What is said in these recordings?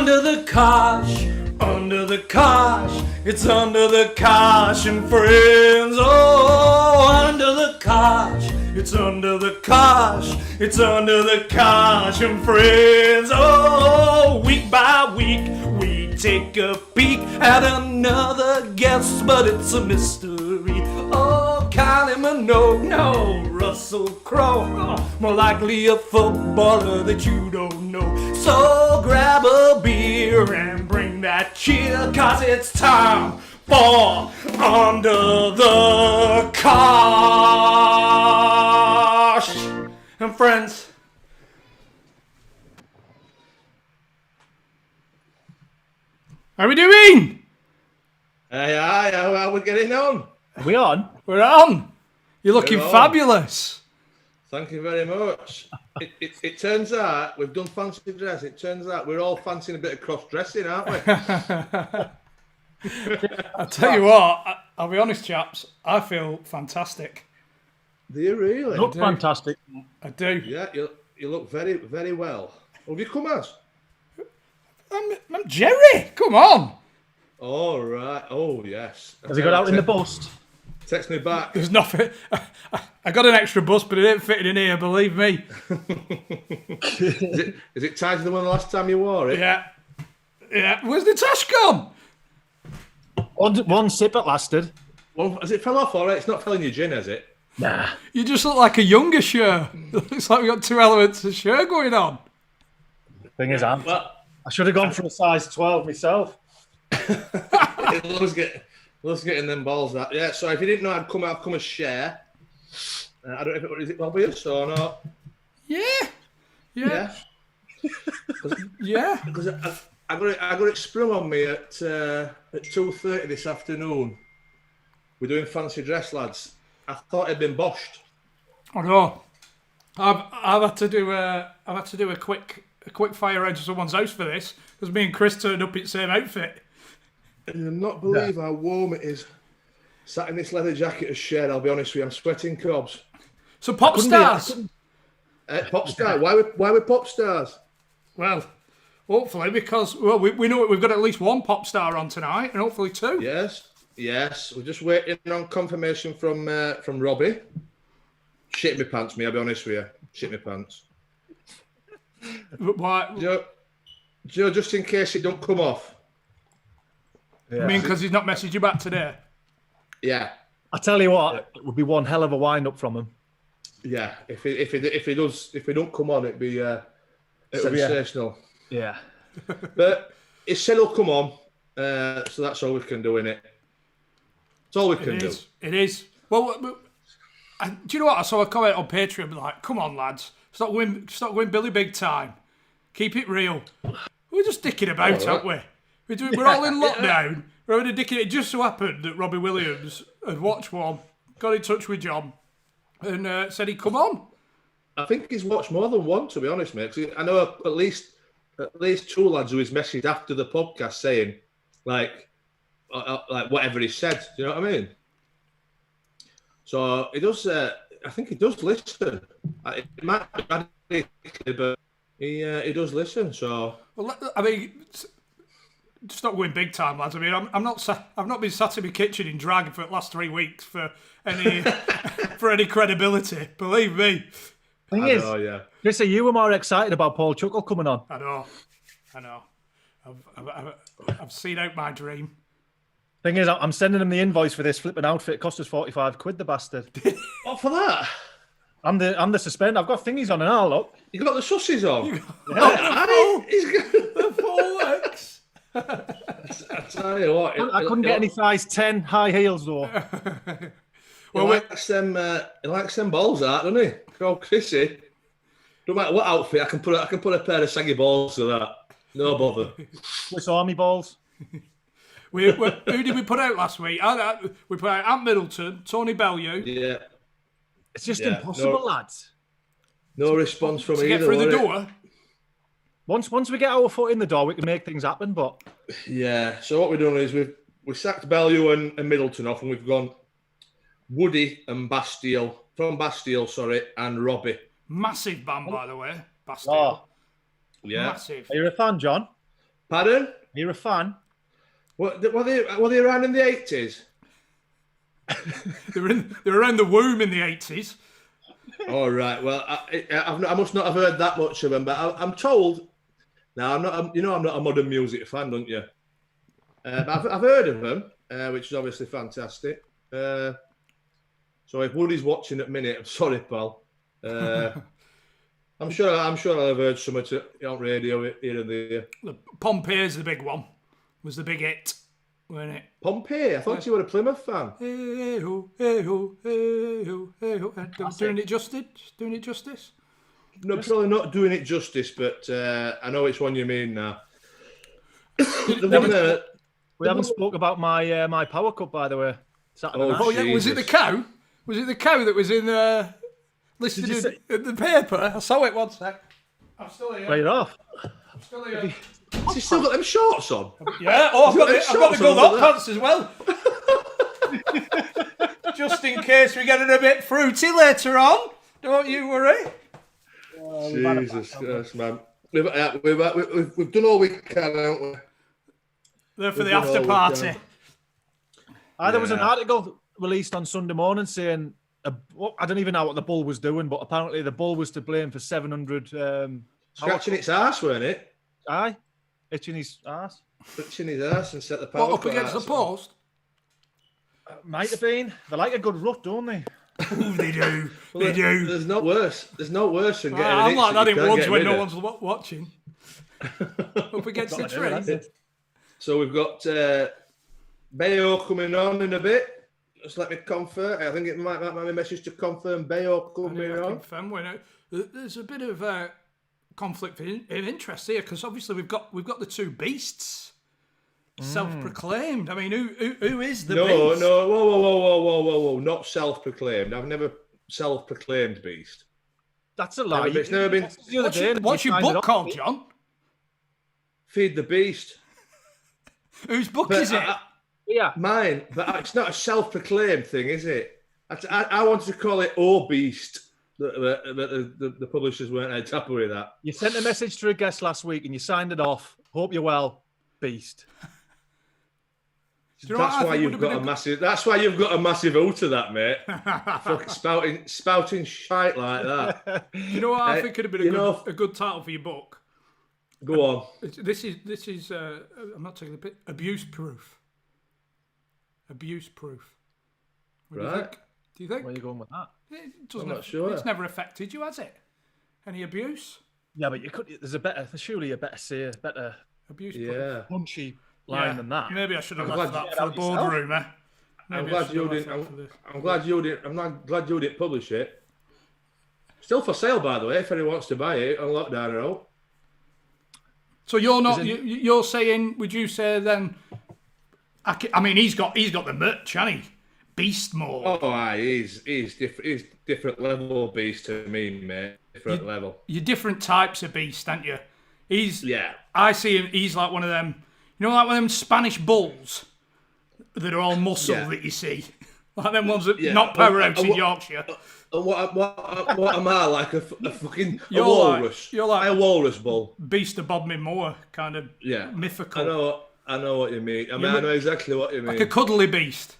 Under the Cosh, Under the Cosh, it's Under the Cosh and Friends. Oh, Under the Cosh, it's Under the Cosh, it's Under the Cosh and Friends. Oh, week by week we take a peek at another guest, but it's a mystery. Oh, Kylie Minogue, no, Russell Crowe, oh, more likely a footballer that you don't know. So grab a beer and bring that cheer, 'cause it's time for Under the Cosh and Friends. How are we doing? Hey, how are we getting on? Are we on? We're on. You're looking fabulous. Thank you very much. It turns out we've done fancy dress. It turns out we're all fancying a bit of cross-dressing, aren't we? I'll tell you what, I'll be honest, chaps, I feel fantastic. Do you really? Look fantastic. I do. Yeah, you look very, very well. Have you come as? I'm Jerry. Come on. Oh, right. Oh, yes. Have you got out in the bust? Text me back. There's nothing. I got an extra bus, but it ain't fitting in here, believe me. Is it tighter than the last time you wore it? Yeah. Where's the tash gone? One sip it lasted. Well, has it fell off all right? It's not filling your gin, has it? Nah. You just look like a younger Cher. It looks like we got two elements of Cher going on. Thing is, I should have gone for a size 12 myself. It loves getting them balls out. Yeah, so if you didn't know I'd come a share. I don't know if it obvious or not. Yeah. Because I got it sprung on me at 2:30 this afternoon. We're doing fancy dress, lads. I thought it'd been boshed. I know. I've had to do a quick fire out to someone's house for this, because me and Chris turned up in the same outfit. You'll not believe how warm it is. Sat in this leather jacket as shed, I'll be honest with you, I'm sweating cobs. So pop stars. Pop star. Why we pop stars? Well, hopefully because we know we've got at least one pop star on tonight, and hopefully two. Yes. We're just waiting on confirmation from Robbie. Shit my pants, me. I'll be honest with you. Shit my pants. Why? Joe, just in case it don't come off. Yeah. I mean, because he's not messaged you back today. Yeah. I tell you what, it would be one hell of a wind up from him. Yeah. If it don't come on, it'd be sensational. Yeah. But he said he'll come on, so that's all we can do, innit? That's all we can do. It is. Well, do you know what? I saw a comment on Patreon like, "Come on, lads, stop going Billy Big time. Keep it real." We're just dicking about, aren't we? We're all in lockdown. We're having a dick. It just so happened that Robbie Williams had watched one, got in touch with John, and said he'd come on. I think he's watched more than one, to be honest, mate. 'Cause I know at least two lads who he's messaged after the podcast saying, like whatever he said. Do you know what I mean? So he does. I think he does listen. It might be bad, but he does listen. So well, I mean. Just not going big time, lads. I mean, I've not been sat in my kitchen in drag for the last 3 weeks for any credibility. Believe me. Thing is, Chris, you were more excited about Paul Chuckle coming on. I know. I've seen out my dream. Thing is, I'm sending him the invoice for this flipping outfit. It cost us 45 quid, the bastard. What for that? I'm the suspend. I've got thingies on and all. Look. You got the sussies on. He's got the full X. I tell you what, I couldn't get any size 10 high heels though. Well, he likes them balls out, doesn't he? Oh, Chrissy. No matter what outfit, I can put a pair of saggy balls to that. No bother. Swiss Army balls. Who did we put out last week? We put out Ant Middleton, Tony Bellew. Yeah. It's just impossible, lads. No response from either. To get through the door. Once we get our foot in the door, we can make things happen. But yeah, so what we're doing is we sacked Bellew and Middleton off, and we've gone Woody and Bastille and Robbie. Massive band, by the way, Bastille. Oh, yeah. Massive. Are you a fan, John? Pardon? You're a fan? Were they around in the 80s? They were around the womb in the 80s. All right. Well, I must not have heard that much of them, but I'm told. Now I'm not. I'm not a modern music fan, don't you? But I've heard of them, which is obviously fantastic. So if Woody's watching at minute, I'm sorry, pal. I'm sure I'll have heard something on radio here and there. Pompey's the big one. Was the big hit, wasn't it? Pompey. I thought you were a Plymouth fan. Hey-ho, hey-ho, hey-ho, hey-ho. Doing it justice? Doing it justice? No, probably not doing it justice, but I know which one you mean now. We haven't spoke about my power cup, by the way. Saturday night. Oh yeah, was it the cow? Was it the cow that was in listed in the paper? I saw it one sec. I'm still here. Right, you're off. I'm still here. Has he still got them shorts on? Yeah. Oh, I've got the gold hot pants as well. Just in case we get it a bit fruity later on. Don't you worry. Jesus Christ, man. We've done all we can, haven't we? They're for the after party. There was an article released on Sunday morning saying, I don't even know what the bull was doing, but apparently the bull was to blame for 700... Scratching its arse, weren't it? Aye. Itching his arse. Itching his arse and set the power up against the post? Might have been. They like a good rut, don't they? They do. They do. There's no worse than getting I'm like that in woods when no one's watching. Up against the tree. So we've got Bayo coming on in a bit. Just let me confirm. I think it might be my message to confirm Bayo coming on. There's a bit of conflict of interest here because obviously we've got the two beasts, self-proclaimed. I mean, who is the beast? No, whoa, not self-proclaimed. I've never self-proclaimed beast. That's a lie. It's never been. What's your book called, John? Feed the Beast. Whose book is it? Yeah, mine. But it's not a self-proclaimed thing, is it? I wanted to call it "Oh Beast." The publishers weren't happy with that. You sent a message to a guest last week and you signed it off. Hope you're well, Beast. That's why you've got a massive. That's why you've got a massive O to that, mate. Fucking spouting shite like that. You know what I think could have been a good title for your book. Go on. This is. I'm not taking the pic. Abuse proof. Abuse proof. Right. Do you think? Where are you going with that? It doesn't. I'm not sure. It's never affected you, has it? Any abuse? Yeah, but you could. There's surely a better abuse. Yeah. Punchy line than that. Maybe I should have left that for the boardroom, eh? I'm glad you didn't. I'm not glad you didn't publish it. Still for sale, by the way. If anyone wants to buy it on lockdown or all. So you're not. You're saying? Would you say then? I mean, he's got the merch, hasn't he? Beast mode. Oh, aye, he's different. He's different level beast to me, mate. Different level. You're different types of beast, aren't you? Yeah. I see him. He's like one of them. You know, like one of them Spanish bulls that are all muscle that you see, like them ones that knock powerhouse in Yorkshire. What am I like? A fucking walrus? You're like a walrus bull. Beast of Bodmin Moor, kind of mythical. I know what you mean. I know exactly what you mean. Like a cuddly beast.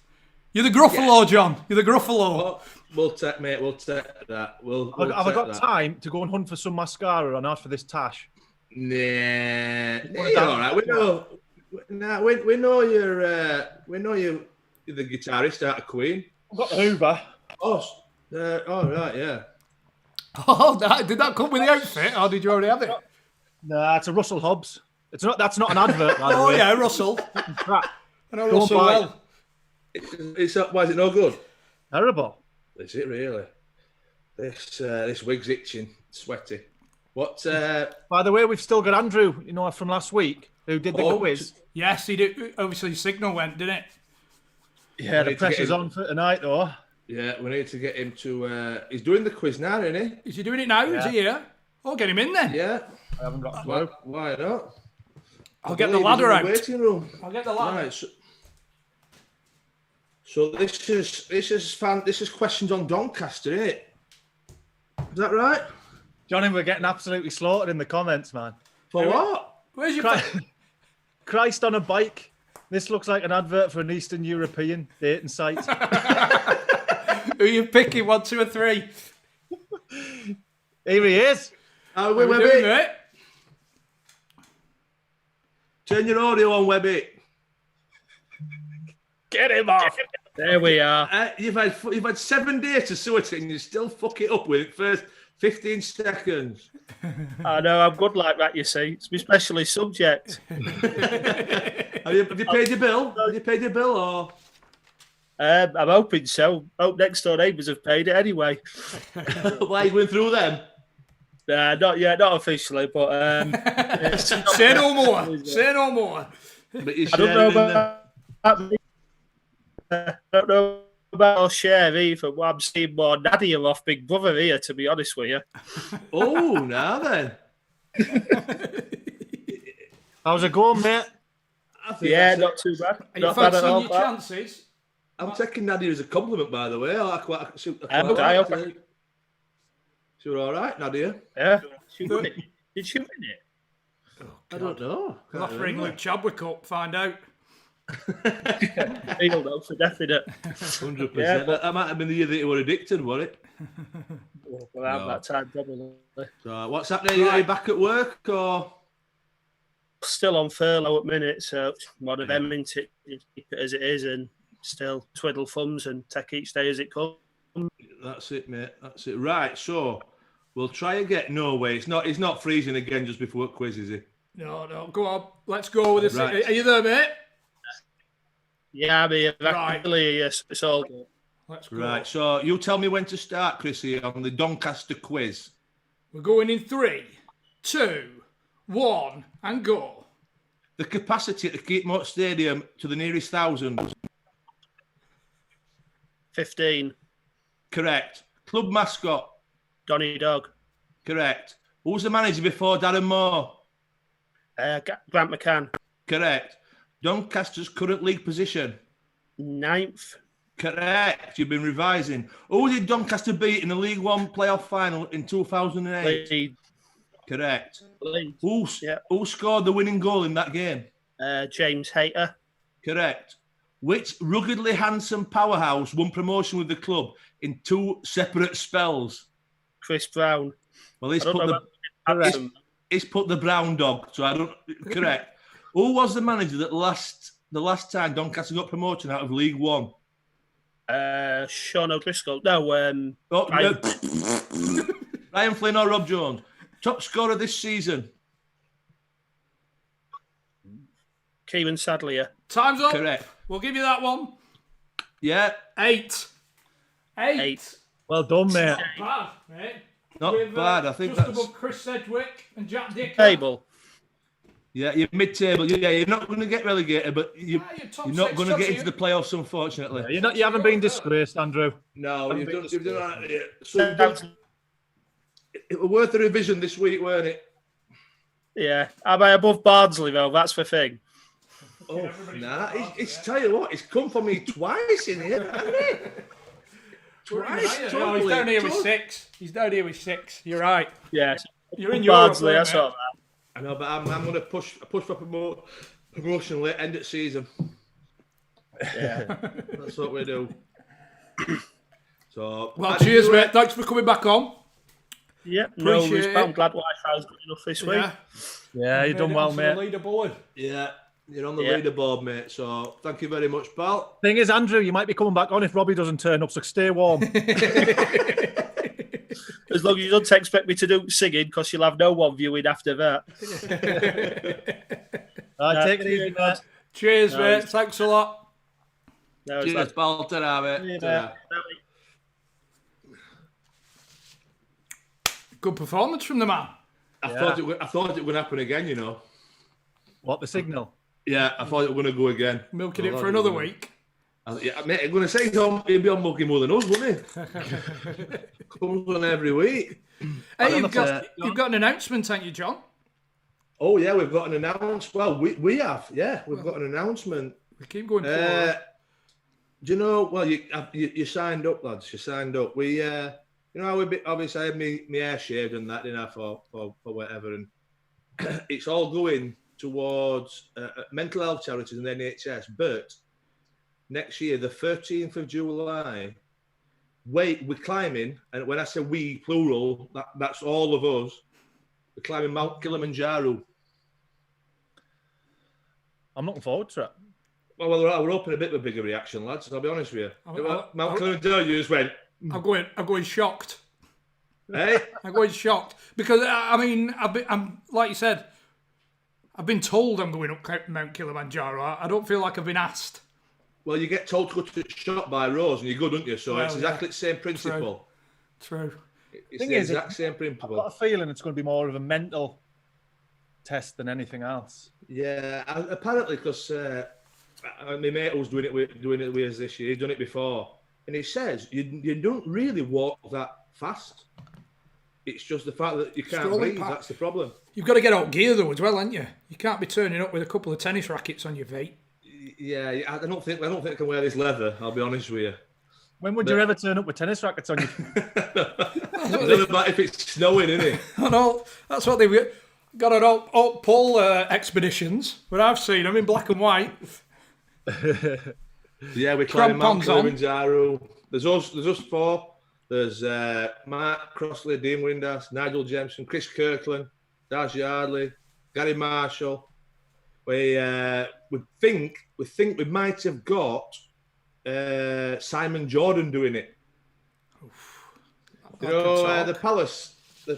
You're the Gruffalo, John. You're the Gruffalo. We'll take that. Have I got time to go and hunt for some mascara or not for this tash? Nah, you're all right. We know you're the guitarist out of Queen. I've got the Hoover. Right, yeah. Oh, did that come with the outfit, or did you already have it? Nah, it's a Russell Hobbs. That's not an advert, by the way. Oh yeah, Russell. I know Russell well. Why is it no good? Terrible. Is it really? This wig's itching, sweaty. What? By the way, we've still got Andrew, from last week, who did the quiz. Yes, he did. Obviously, his signal went, didn't it? Yeah, the pressure's on for tonight, though. Yeah, we need to get him to. He's doing the quiz now, isn't he? Is he doing it now? Yeah. Is he here? Oh, get him in then. Yeah. I haven't got a clue. Why not? I'll get the ladder out. Waiting room. I'll get the ladder. Right, so this is questions on Doncaster, isn't it? Is that right? Johnny, we're getting absolutely slaughtered in the comments, man. For what? Where's your Christ on a bike. This looks like an advert for an Eastern European dating site. Who are you picking? 1, 2, or 3? Here he is. How are How we we, doing, Webby? mate? Turn your audio on, Webby. Get him off. There we are. You've had 7 days to sort it and you still fuck it up with it first 15 seconds. I know, I'm good like that, you see. It's my specialist subject. Have you paid your bill? Have you paid your bill or? I'm hoping so. Hope next door neighbours have paid it anyway. Why are you going through them? Not yet, not officially, but Say no more. Say no more. But you I don't know about our share either. But I'm seeing more Nadia off Big Brother here, to be honest with you. Oh, now then. How's it going, mate? I think Yeah, that's not it. too bad. Are you Not bad at fancying all. your pal. chances? I'm taking Nadia as a compliment, by the way. I quite I She was all right, Nadia. Yeah. Did she win it? I don't know. We'll have to ring Luke Chadwick up, find out. He'll know for definite. 100%. Yeah. That might have been the year that you were addicted, was it? Around that time, probably. So what's happening? Are you back at work or? Still on furlough at minute, so it's one of them into it, keep it as it is, and still twiddle thumbs and take each day as it comes. That's it, mate. That's it. Right. So we'll try again. No way. He's not freezing again just before quiz, is he? No. Go on. Let's go with this. Right. Are you there, mate? Yeah, I mean, Right. yes, it's all good. Let's go. Right. So you tell me when to start, Chrissy, on the Doncaster quiz. We're going in 3, 2, 1, and go. The capacity at the Keepmoat Stadium to the nearest 1,000. 15, Correct. Club mascot. Donny Dog, Correct. Who was the manager before Darren Moore? Grant McCann, Correct. Doncaster's current league position. 9th, Correct. You've been revising. Who did Doncaster beat in the League One playoff final in 2008? Leeds, Correct. Leeds. Yeah. Who scored the winning goal in that game? James Hayter, Correct. Which ruggedly handsome powerhouse won promotion with the club in 2 separate spells? Chris Brown. Well, I don't know about he's put the brown dog, so I don't. Correct. Who was the manager that the last time Doncaster got promotion out of League One? Sean O'Driscoll. No, Ryan Flynn or Rob Jones? Top scorer this season? Kieran Sadlier. Time's up. Correct. We'll give you that one. Yeah. 8. 8. Well done, mate. Bad, mate. Not With, bad. I think just that's. above Chris Sedgwick and Jack Dicker. Table. Yeah, you're mid-table. Yeah, you're not going to get relegated, but you're top not 6 going to get shots into the playoffs, unfortunately. You haven't been disgraced, Andrew. No, you've done that. Yeah. So it was worth a revision this week, weren't it? Yeah. Am I above Barnsley, though? That's the thing. Oh, nah. It's tell you what, it's come for me twice in here, hasn't it? Twice. Oh, he's down here with 6. He's down here with 6. You're right. Yeah. You're in Europe, Barnsley, that's all right. I know, but I'm going to push for promotion late end of season. Yeah. That's what we do. So, Well, cheers, mate. Thanks for coming back on. Yeah, no Appreciate worries, it. pal. I'm glad Wi-Fi's good enough this week. Yeah. Yeah, you've done well, mate. Leaderboard. Yeah, you're on the Yeah. leaderboard, mate. So, thank you very much, pal. Thing is, Andrew, you might be coming back on if Robbie doesn't turn up, so stay warm. As long as you don't expect me to do singing, because you'll have no one viewing after that. Take it easy, mate. Cheers, No, mate. it's- Thanks a lot. No, it's Cheers, like- pal. Ta-ra, mate. Ta-ra. Good performance from the man. I thought it was going to happen again, you know. What, the signal? Yeah, I thought it was going to go again. Milking it for another week. Yeah, mate, I'm going to say he'd be on milking more than us, wouldn't he? Comes on every week. Hey, you've got an announcement, haven't you, John? Oh, yeah, we've got an announcement. Well, we have, yeah. We've got an announcement. We keep going forward. Do you know, well, you signed up, lads. You signed up. We, you know, obviously I had my hair shaved and that, didn't I, for whatever. And it's all going towards mental health charities and the NHS. But next year, the 13th of July, we're climbing, and when I say we, plural, that's all of us. We're climbing Mount Kilimanjaro. I'm looking forward to it. Well, we're hoping a bit of a bigger reaction, lads. I'll be honest with you. Mount Kilimanjaro just went. I'm going shocked. Hey, I'm going shocked because I'm like you said, I've been told I'm going up Mount Kilimanjaro. I don't feel like I've been asked. well, you get told to go to the shop by Rose, and you're good, don't you? So it's exactly the same principle. True. It's the exact same principle. I've got a feeling it's going to be more of a mental test than anything else. Yeah, apparently, because my mate was doing it with us this year. He'd done it before, and he says you don't really walk that fast. It's just the fact that you can't breathe. That's the problem. You've got to get out gear though as well, haven't you? You can't be turning up with a couple of tennis rackets on your feet. Yeah, I don't think I can wear this leather. I'll be honest with you. When would you ever turn up with tennis rackets on you? If it's snowing, isn't it? I know. That's what they've got on all pole expeditions. But I've seen them in black and white. Yeah, we're climbing Mount Kilimanjaro. There's us four. There's Mark Crossley, Dean Windass, Nigel Jemison, Chris Kirkland, Daz Yardley, Gary Marshall. We think we might have got Simon Jordan doing it. You know, the Palace, the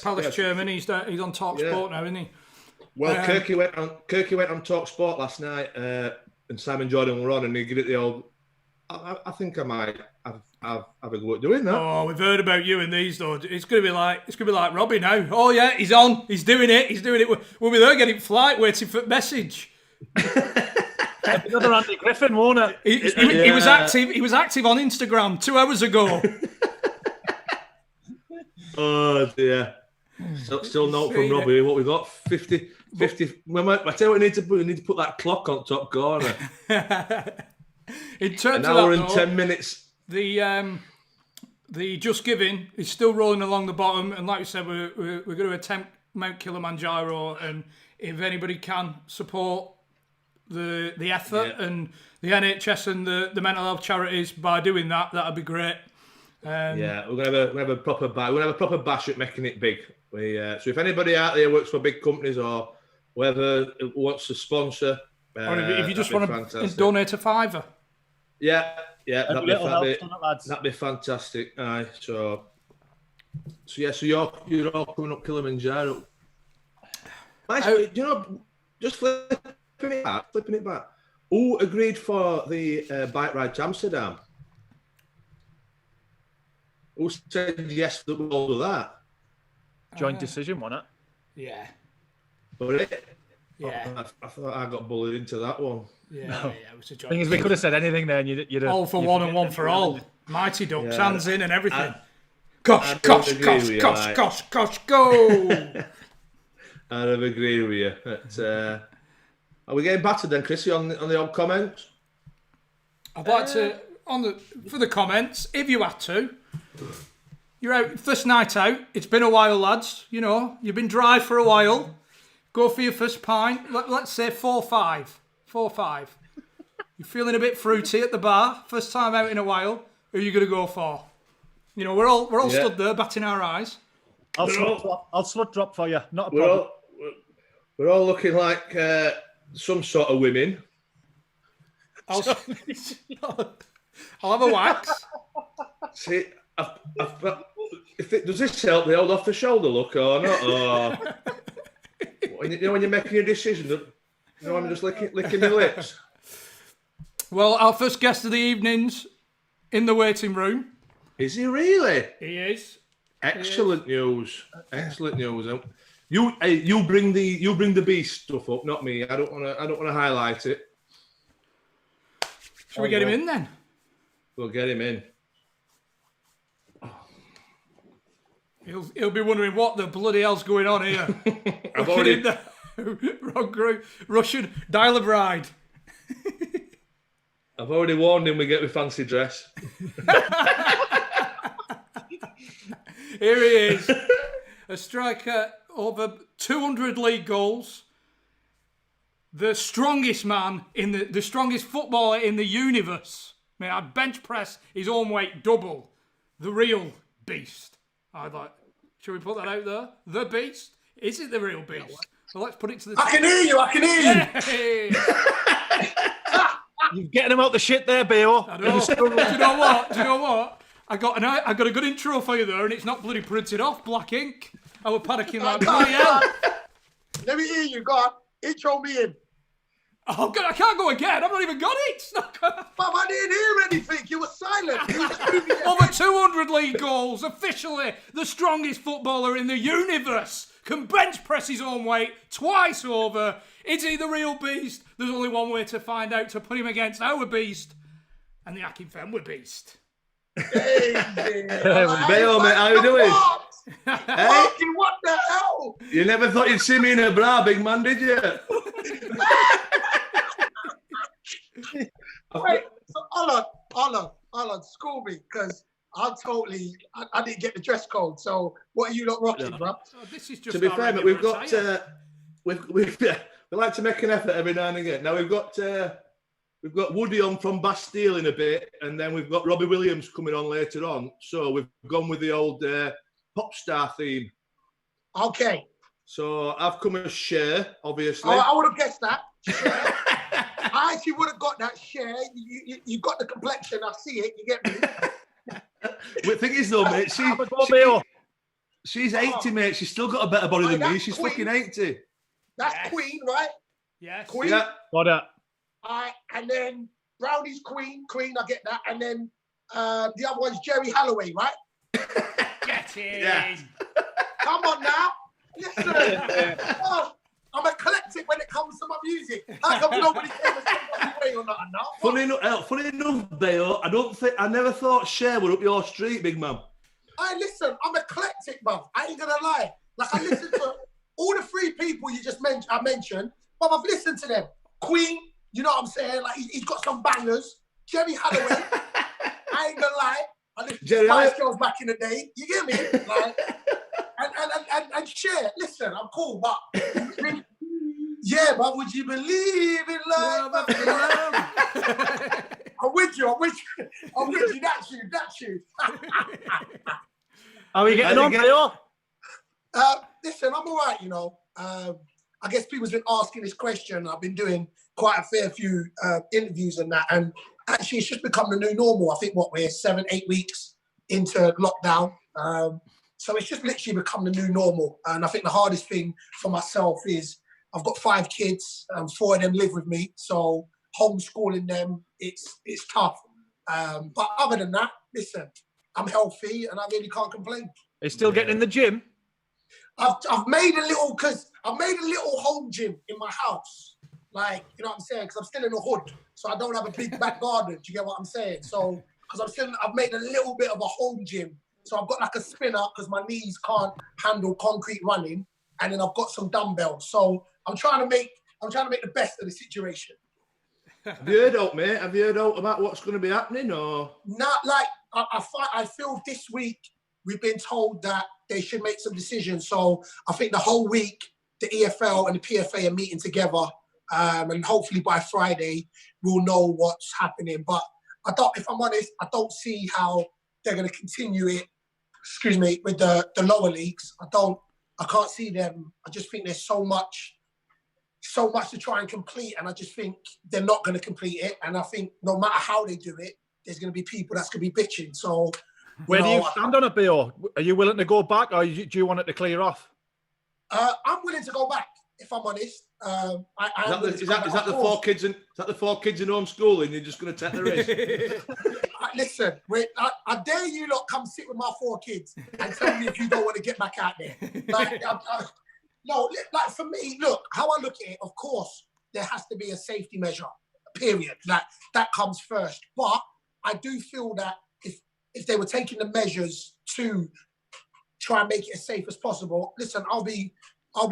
Palace chairman. He's on Talk Sport now, isn't he? Well, Kirky went on Talk Sport last night, and Simon Jordan were on, and he gave it the old. I think I might have a go at doing that. Oh, we've heard about you and these though. It's gonna be like Robbie now. Oh yeah, he's on. He's doing it. We'll be there getting flight, waiting for message. Another Andy Griffin, won't it? He was active. He was active on Instagram 2 hours ago. Oh dear. Still note from Robbie. What we got? 50. Well, I tell you what, we need to put that clock on top corner. In terms an hour of that, and 10 minutes. The Just Giving is still rolling along the bottom, and like we said, we're going to attempt Mount Kilimanjaro, and if anybody can support the effort and the NHS and the mental health charities by doing that, that'd be great. We're gonna have a proper bash. We're gonna have a proper bash at making it big. So if anybody out there works for big companies or whoever wants to sponsor, or if you just want to donate a £5. Yeah, that'd be fantastic. Aye, so you're all coming up Kilimanjaro. Just flipping it back. Who agreed for the bike ride to Amsterdam? Who said yes that we'll all do that? Joint decision, wasn't it? Yeah. But Yeah. I thought I got bullied into that one. Yeah, it was a joint. Thing is, we could have said anything there, and you'd have, all for one and one for all. Mighty Ducks, hands in and everything. Gosh, go! I'd have agreed with you. But, are we getting battered then, Chrissy, on the old comments? I'd like to for the comments. If you had to, you're out first night out. It's been a while, lads. You know, you've been dry for a while. Go for your first pint. Let's say 4-5. 4-5. You're feeling a bit fruity at the bar. First time out in a while. Who are you going to go for? You know, we're all stood there batting our eyes. I'll slut drop for you. Not a problem. We're all looking like some sort of women. I'll have a wax. See, does this help the old off the shoulder look or not? Or when you're making your decision, I'm just licking my lips. Well, our first guest of the evening's in the waiting room. Is he really? He is. Excellent news. Excellent news. You bring the beast stuff up, not me. I don't want to highlight it. Shall we get him in then? We'll get him in. He'll be wondering what the bloody hell's going on here. I've already in the wrong group. Russian dial a bride. I've already warned him we get with fancy dress. Here he is, a striker over 200 league goals. the strongest man in the strongest footballer in the universe. May I bench press his own weight double. The real beast. I thought, should we put that out there? The beast? Is it the real beast? Well, let's put it to the. I can hear you. I can hear you. Hey! You're getting him out the shit there, Bayo. I know. Do you know what? Do you know what? I got a good intro for you there, and it's not bloody printed off. Black ink. I was panicking like bloody hell. Let me hear you. Go on. Intro me in. Oh God, I can't go again. I've not even got it. But I didn't hear anything. You were silent. You were screaming at Over me. 200 league goals. Officially, the strongest footballer in the universe can bench press his own weight twice over. Is he the real beast? There's only one way to find out, to put him against our beast and the Akinfenwa beast. Hey, Bayo, mate, how you doing? Hey, Fucking what the hell? you never thought you'd see me in a bra, big man, did you? Wait, so hold on, school me, because I didn't get the dress code. So what are you not rocking, bro? Oh, this is just To be our fair, mate, regular we've got attire. we like to make an effort every now and again. Now we've got Woody on from Bastille in a bit, and then we've got Robbie Williams coming on later on. So we've gone with the old pop star theme. Okay. So I've come as Cher, obviously. Oh, I would have guessed that. I actually would have got that share. You got the complexion. I see it. You get me? The thing is, though, mate, she's 80, mate. She's still got a better body than me. She's fucking 80. That's Yes. Queen, right? Yes. Queen. Yeah. Got it. And then Brownie's Queen. I get that. And then the other one's Jerry Holloway, right? Get in. Yeah. Come on now. Listen. Oh, I'm eclectic when it comes to my music. How come nobody came and said way or nothing now? Funny enough, Dale, I never thought Cher were up your street, big man. Hey, listen, I'm eclectic, bruv. I ain't gonna lie. Like, I listened to all the three people you just mentioned, but I've listened to them. Queen, you know what I'm saying? Like, he's got some bangers. Jerry Holloway, I ain't gonna lie. I listened to Spice Girls back in the day. You get me? Like, and Cher, listen, I'm cool, but yeah, but would you believe in love? I'm with you. That's you. Are we getting on, Bayo? Listen, I'm all right, you know. I guess people's been asking this question. I've been doing quite a fair few interviews and that, and actually it's just become the new normal. I think, we're 7-8 weeks into lockdown. So it's just literally become the new normal. And I think the hardest thing for myself is I've got 5 kids, 4 of them live with me. So homeschooling them, it's tough. But other than that, listen, I'm healthy and I really can't complain. Are you still getting in the gym? I've made a little home gym in my house. Like, you know what I'm saying? Because I'm still in the hood. So I don't have a big back garden. Do you get what I'm saying? So, because I've made a little bit of a home gym. So I've got like a spinner because my knees can't handle concrete running. And then I've got some dumbbells. So I'm trying to make the best of the situation. Have you heard out, mate? Have you heard out about what's going to be happening, or? Not like, I feel this week we've been told that they should make some decisions. So I think the whole week, the EFL and the PFA are meeting together. And hopefully by Friday, we'll know what's happening. But if I'm honest, I don't see how they're going to continue it, with the lower leagues. I can't see them. I just think there's so much to try and complete. And I just think they're not going to complete it. And I think no matter how they do it, there's going to be people that's going to be bitching. So Where do you stand on it, Bayo? Are you willing to go back, or do you want it to clear off? I'm willing to go back, if I'm honest. Is that the 4 kids in homeschooling? You're just going to take the risk? Listen, I dare you lot come sit with my 4 kids and tell me if you don't want to get back out there. No, like for me, look, how I look at it, of course, there has to be a safety measure, period. Like, that comes first. But I do feel that if they were taking the measures to try and make it as safe as possible, listen, I'll be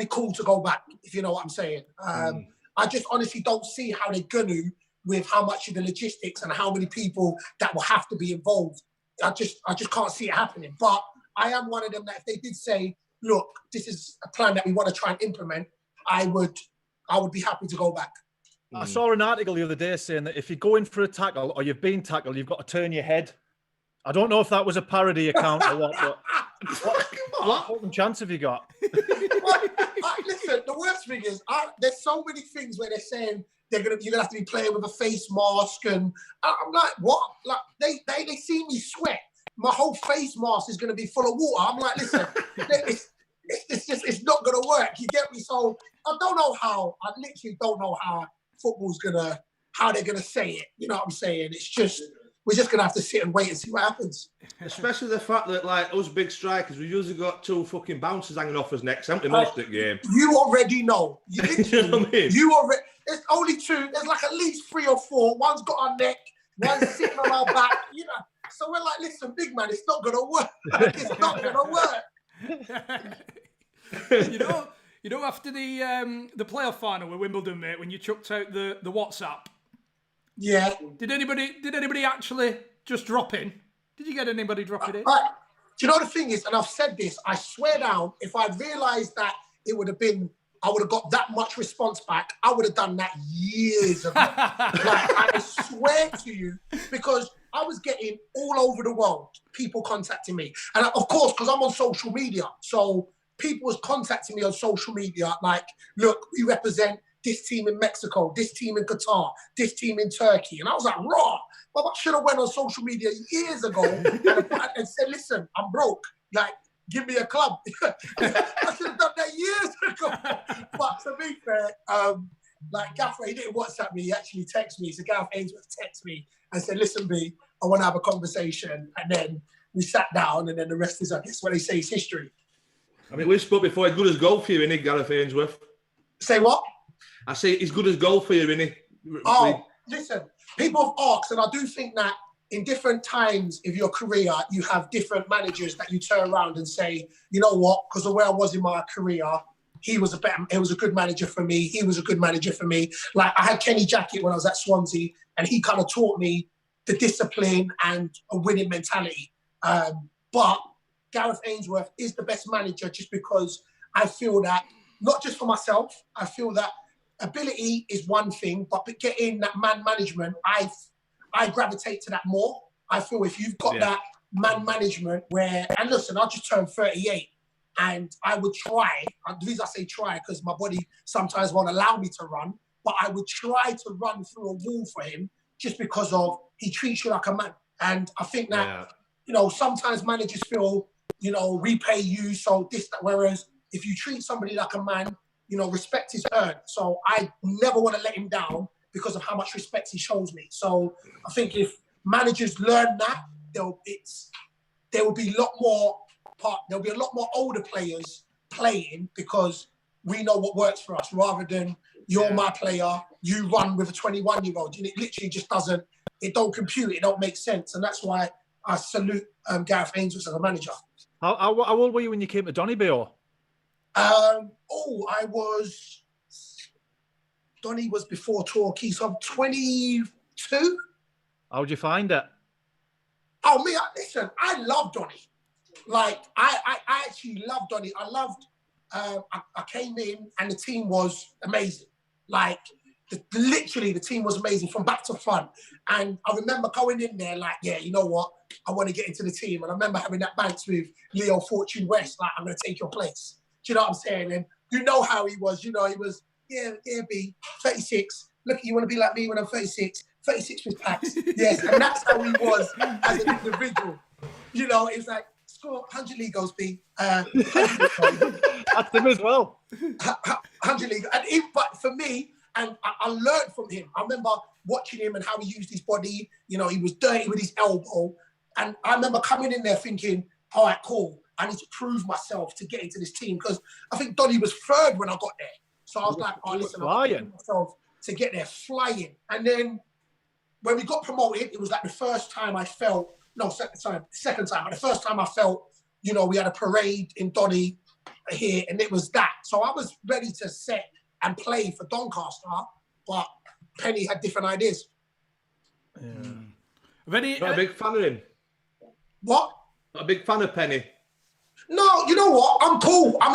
cool to go back, if you know what I'm saying. I just honestly don't see how they're going to, with how much of the logistics and how many people that will have to be involved. I just can't see it happening. But I am one of them that if they did say, look, this is a plan that we want to try and implement, I would I would be happy to go back. I saw an article the other day saying that if you go in for a tackle or you've been tackled, you've got to turn your head. I don't know if that was a parody account or what, but what fucking chance have you got? Listen, the worst thing is, there's so many things where they're saying you're gonna have to be playing with a face mask, and I'm like, what? Like they see me sweat. My whole face mask is gonna be full of water. I'm like, listen, it's not gonna work. You get me? So I literally don't know how how they're gonna say it. You know what I'm saying? It's just, we're just gonna have to sit and wait and see what happens. Especially the fact that, like, us big strikers, we usually got 2 fucking bouncers hanging off us necks, haven't we, most of the game? You already know. You know what I mean? You already. There's only 2. There's like at least 3 or 4. One's got our neck. One's sitting on our back. You know. So we're like, listen, big man, it's not gonna work. It's not gonna work. You know, after the playoff final with Wimbledon, mate, when you chucked out the WhatsApp. Yeah. Did anybody actually just drop in? Did you get anybody dropping in? Do you know the thing is, and I've said this, I swear down, if I realised that I would have got that much response back, I would have done that years ago. Like, I swear to you, because I was getting all over the world people contacting me. And of course, because I'm on social media, so people was contacting me on social media like, look, we represent this team in Mexico, this team in Qatar, this team in Turkey. And I was like, raw. But I should have went on social media years ago and said, listen, I'm broke. Like, give me a club. I should have done that years ago. But to be fair, like Gaffer, he didn't WhatsApp me. He actually texted me. So Gareth Ainsworth texted me and said, listen, B, I want to have a conversation. And then we sat down, and then the rest is, I guess, what they say is history. I mean, we spoke before. He's good as gold for you, isn't he, Gareth Ainsworth? Say what? I say he's good as gold for you, isn't he? Oh, listen, people have asked, and I do think that in different times of your career, you have different managers that you turn around and say, you know what, because of where I was in my career, he was a good manager for me. He was a good manager for me. Like, I had Kenny Jackett when I was at Swansea, and he kind of taught me the discipline and a winning mentality. But Gareth Ainsworth is the best manager just because I feel that, not just for myself, I feel that ability is one thing, but getting that man management, I gravitate to that more. I feel if you've got that man management where, and listen, I just turned 38 and I would try, the reason I say try, because my body sometimes won't allow me to run, but I would try to run through a wall for him just because of he treats you like a man. And I think that, you know, sometimes managers feel, you know, repay you, so this, that, whereas if you treat somebody like a man, you know, respect is earned. So I never want to let him down because of how much respect he shows me. So I think if managers learn that, there'll be a lot more older players playing because we know what works for us rather than you're my player, you run with a 21-year-old. And it literally just it don't compute, it don't make sense. And that's why I salute Gareth Ainsworth as a manager. How old were you when you came to Adebayo? Donny was before Torquay, so I'm 22. How'd you find it? Oh, me, listen, I love Donny. Like, I actually love Donny. I loved, I came in and the team was amazing. Like, literally the team was amazing from back to front. And I remember going in there like, yeah, you know what? I want to get into the team. And I remember having that banks with Leo Fortune West, like, I'm going to take your place. Do you know what I'm saying? And you know how he was. You know, he was, yeah, B, 36. Look, you want to be like me when I'm 36? 36 with packs. Yes, and that's how he was as an individual. You know, it was like, score 100 Legos, B. 100 Legos. That's him as well. 100 Legos. But for me, and I learned from him. I remember watching him and how he used his body. You know, he was dirty with his elbow. And I remember coming in there thinking, all right, cool. I need to prove myself to get into this team because I think Donny was third when I got there. So I was like, oh, listen, I'm prove myself to get there flying. And then when we got promoted, it was like the first time I felt, second time, but the first time I felt, you know, we had a parade in Donny here and it was that. So I was ready to set and play for Doncaster, but Penny had different ideas. Yeah. Not a big fan of him. What? Not a big fan of Penny. No, you know what? I'm cool. I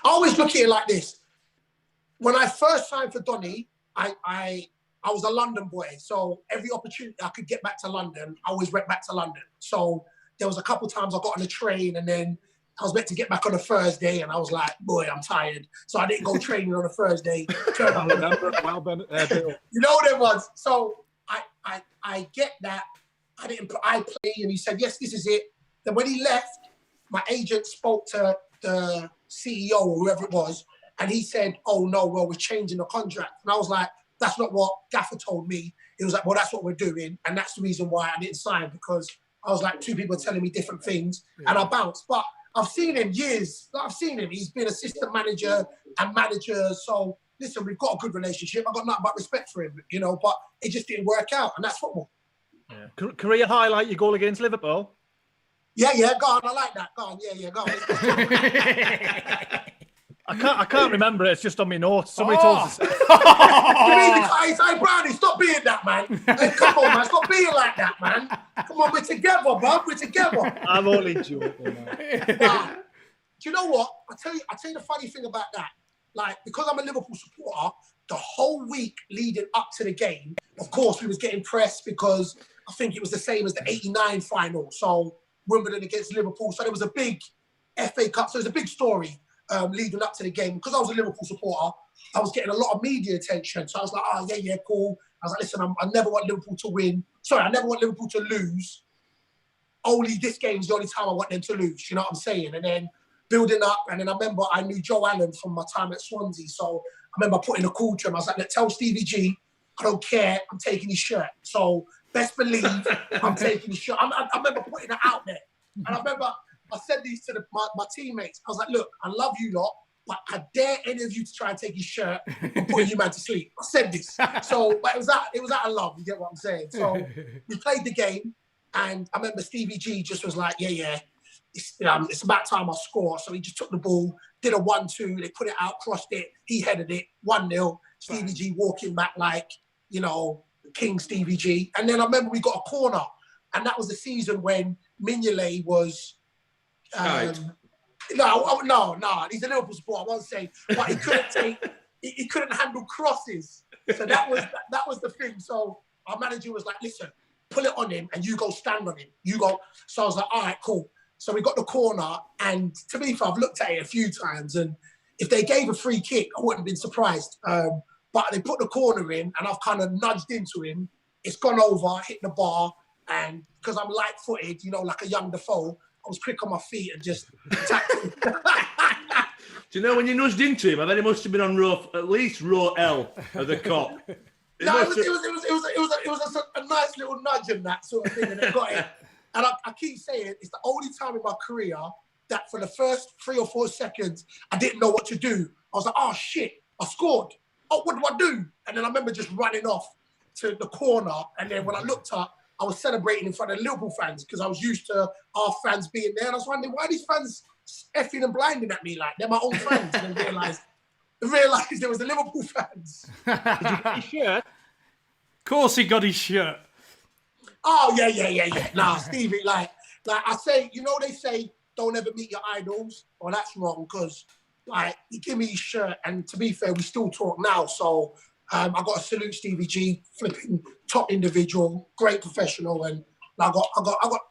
always look at it like this. when I first signed for Donny, I was a London boy. So every opportunity I could get back to London, I always went back to London. So there was a couple of times I got on a train and then I was meant to get back on a Thursday and I was like, boy, I'm tired. So I didn't go training on a Thursday. You know what it was. So I get that. I play and he said, yes, this is it. Then when he left, my agent spoke to the CEO or whoever it was, and he said, oh no, well, we're changing the contract. And I was like, that's not what Gaffer told me. He was like, well, that's what we're doing. And that's the reason why I didn't sign, because I was like, two people telling me different things and I bounced. But I've seen him years. I've seen him. He's been assistant manager and manager. So listen, we've got a good relationship. I've got nothing but respect for him, you know, but it just didn't work out. And that's football. Yeah. Career highlight, your goal against Liverpool. Yeah, go on. I like that. Go on. Yeah, go on. I can't remember it. It's just on my notes. Somebody told us. Hey, Brownie, stop being that, man. Hey, come on, man. Stop being like that, man. Come on, we're together, bub. We're together. I'm only joking, man. Nah. Do you know what? I tell you the funny thing about that. Like, because I'm a Liverpool supporter, the whole week leading up to the game, of course, we was getting pressed because I think it was the same as the '89 final. So Wimbledon against Liverpool. So there was a big FA Cup. So it was a big story. Leading up to the game, because I was a Liverpool supporter, I was getting a lot of media attention. So I was like, oh, yeah, cool. I was like, listen, I never want Liverpool to win. Sorry, I never want Liverpool to lose. Only this game's the only time I want them to lose. You know what I'm saying? And then building up, and then I remember I knew Joe Allen from my time at Swansea. So I remember putting a call to him. I was like, tell Stevie G, I don't care. I'm taking his shirt. So best believe I'm taking his shirt. I remember putting it out there. And I remember I said these to my teammates. I was like, look, I love you lot, but I dare any of you to try and take his shirt and put you man to sleep. I said this. So, but it was out of love, you get what I'm saying? So we played the game, and I remember Stevie G just was like, yeah, it's about time I score. So he just took the ball, did a 1-2, they put it out, crossed it, he headed it, 1-0. Stevie G walking back like, you know, King Stevie G. And then I remember we got a corner, and that was the season when Mignolet was... No. He's a Liverpool supporter. I won't say, but he couldn't handle crosses. So that was the thing. So our manager was like, "Listen, pull it on him, and you go stand on him. You go." So I was like, "All right, cool." So we got the corner, and to be fair, I've looked at it a few times, and if they gave a free kick, I wouldn't have been surprised. But they put the corner in, and I've kind of nudged into him. It's gone over, hit the bar, and because I'm light-footed, you know, like a young Defoe. I was quick on my feet and just attacked him. Do you know when you nudged into him? I bet he must have been on at least row L of the cop. It was a nice little nudge in that sort of thing, and they got it. And I keep saying it's the only time in my career that for the first 3 or 4 seconds I didn't know what to do. I was like, oh shit, I scored. Oh, what do I do? And then I remember just running off to the corner, and then when I looked up, I was celebrating in front of Liverpool fans because I was used to our fans being there. And I was wondering, why are these fans effing and blinding at me like they're my own fans? And then realised there was the Liverpool fans. Did you get his shirt? Of course he got his shirt. Oh, yeah. Nah, Stevie, like I say, you know, they say don't ever meet your idols. Well, that's wrong because, like, he gave me his shirt. And to be fair, we still talk now. So, I got to salute Stevie G, flipping top individual, great professional, and I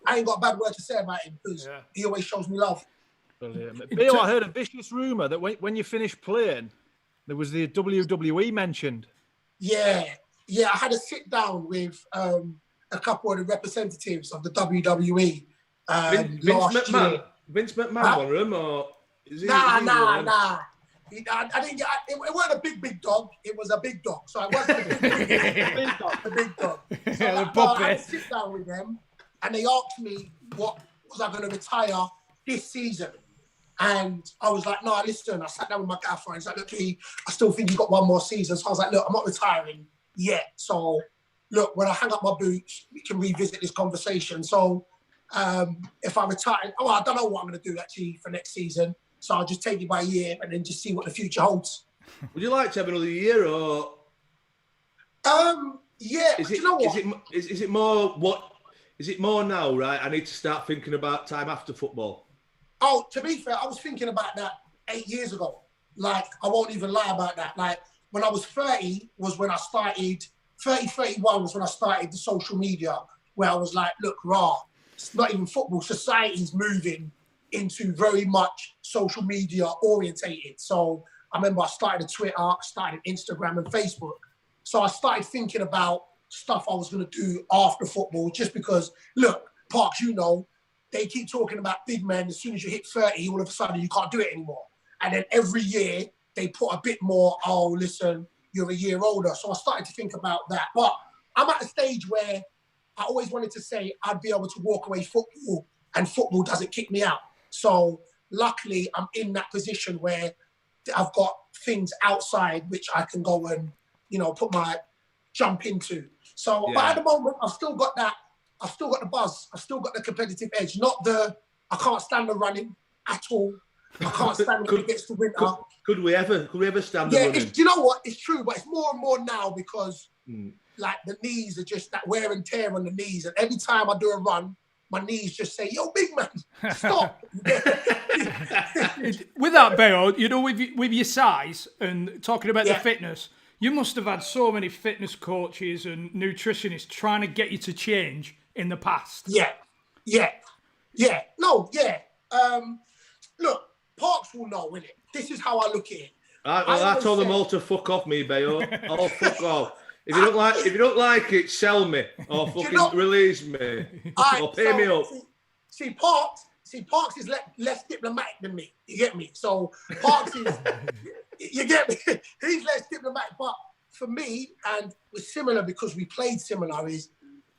ain't got a bad word to say about him because he always shows me love. Brilliant. Bill, I heard a vicious rumour that when you finished playing, there was the WWE mentioned. Yeah. I had a sit down with a couple of the representatives of the WWE. Vince McMahon, one of them, or is he? Nah. I didn't get. It wasn't a big dog. It was a big dog. So I wasn't a big dog. So I had to sit down with them, and they asked me what was I going to retire this season, and I was like, no, listen. I sat down with my gaffer, and he's like, look, I still think you got one more season. So I was like, look, I'm not retiring yet. So look, when I hang up my boots, we can revisit this conversation. So if I retire, I don't know what I'm going to do actually for next season. So I'll just take it by year and then just see what the future holds. Would you like to have another year or? Yeah. You know what? Is it more what? Is it more now? Right. I need to start thinking about time after football. Oh, to be fair, I was thinking about that 8 years ago. Like, I won't even lie about that. Like, when I was 30 was when I started, 31 was when I started the social media, where I was like, look, it's not even football. Society's moving into very much social media orientated. So I remember I started Twitter, started Instagram and Facebook. So I started thinking about stuff I was going to do after football, just because, look, Parks, you know, they keep talking about big men. As soon as you hit 30, all of a sudden you can't do it anymore. And then every year they put a bit more, oh, listen, you're a year older. So I started to think about that. But I'm at a stage where I always wanted to say I'd be able to walk away football and football doesn't kick me out. So luckily I'm in that position where I've got things outside which I can go and, you know, jump into. So, but at the moment I've still got the buzz. I've still got the competitive edge. I can't stand the running at all. I can't stand when it gets to winter. Could we ever stand the running? Do you know what? It's true, but it's more and more now because like the knees are just that wear and tear on the knees. And every time I do a run, my knees just say, yo, big man, stop. With that, Bayo, you know, with your size and talking about the fitness, you must have had so many fitness coaches and nutritionists trying to get you to change in the past. Look, Parks will know, innit? This is how I look at it. I told them all to fuck off me, Bayo. All fuck off. If you don't like it, sell me or fucking release me or pay me up. See, Parks is less diplomatic than me. You get me? So Parks is, you get me? He's less diplomatic. But for me, and we're similar because we played similar, is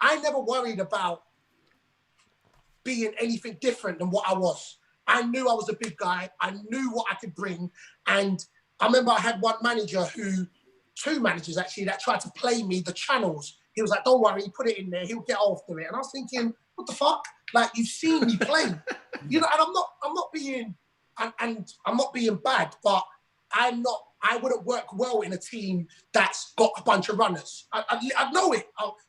I never worried about being anything different than what I was. I knew I was a big guy. I knew what I could bring. And I remember I had two managers actually, that tried to play me the channels. He was like, don't worry, put it in there. He'll get after it. And I was thinking, what the fuck? Like, you've seen me play. You know, and I'm not being bad, but I wouldn't work well in a team that's got a bunch of runners. I know it.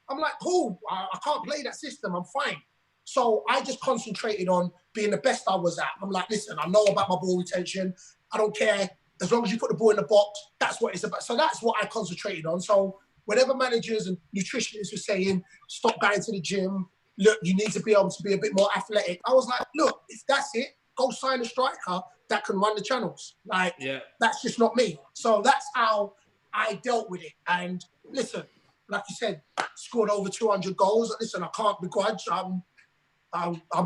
I'm like, cool, I can't play that system. I'm fine. So I just concentrated on being the best I was at. I'm like, listen, I know about my ball retention. I don't care. As long as you put the ball in the box, that's what it's about. So that's what I concentrated on. So whatever managers and nutritionists were saying, stop going to the gym. Look, you need to be able to be a bit more athletic. I was like, look, if that's it, go sign a striker that can run the channels. Like, that's just not me. So that's how I dealt with it. And listen, like you said, scored over 200 goals. Listen, I can't begrudge. I'm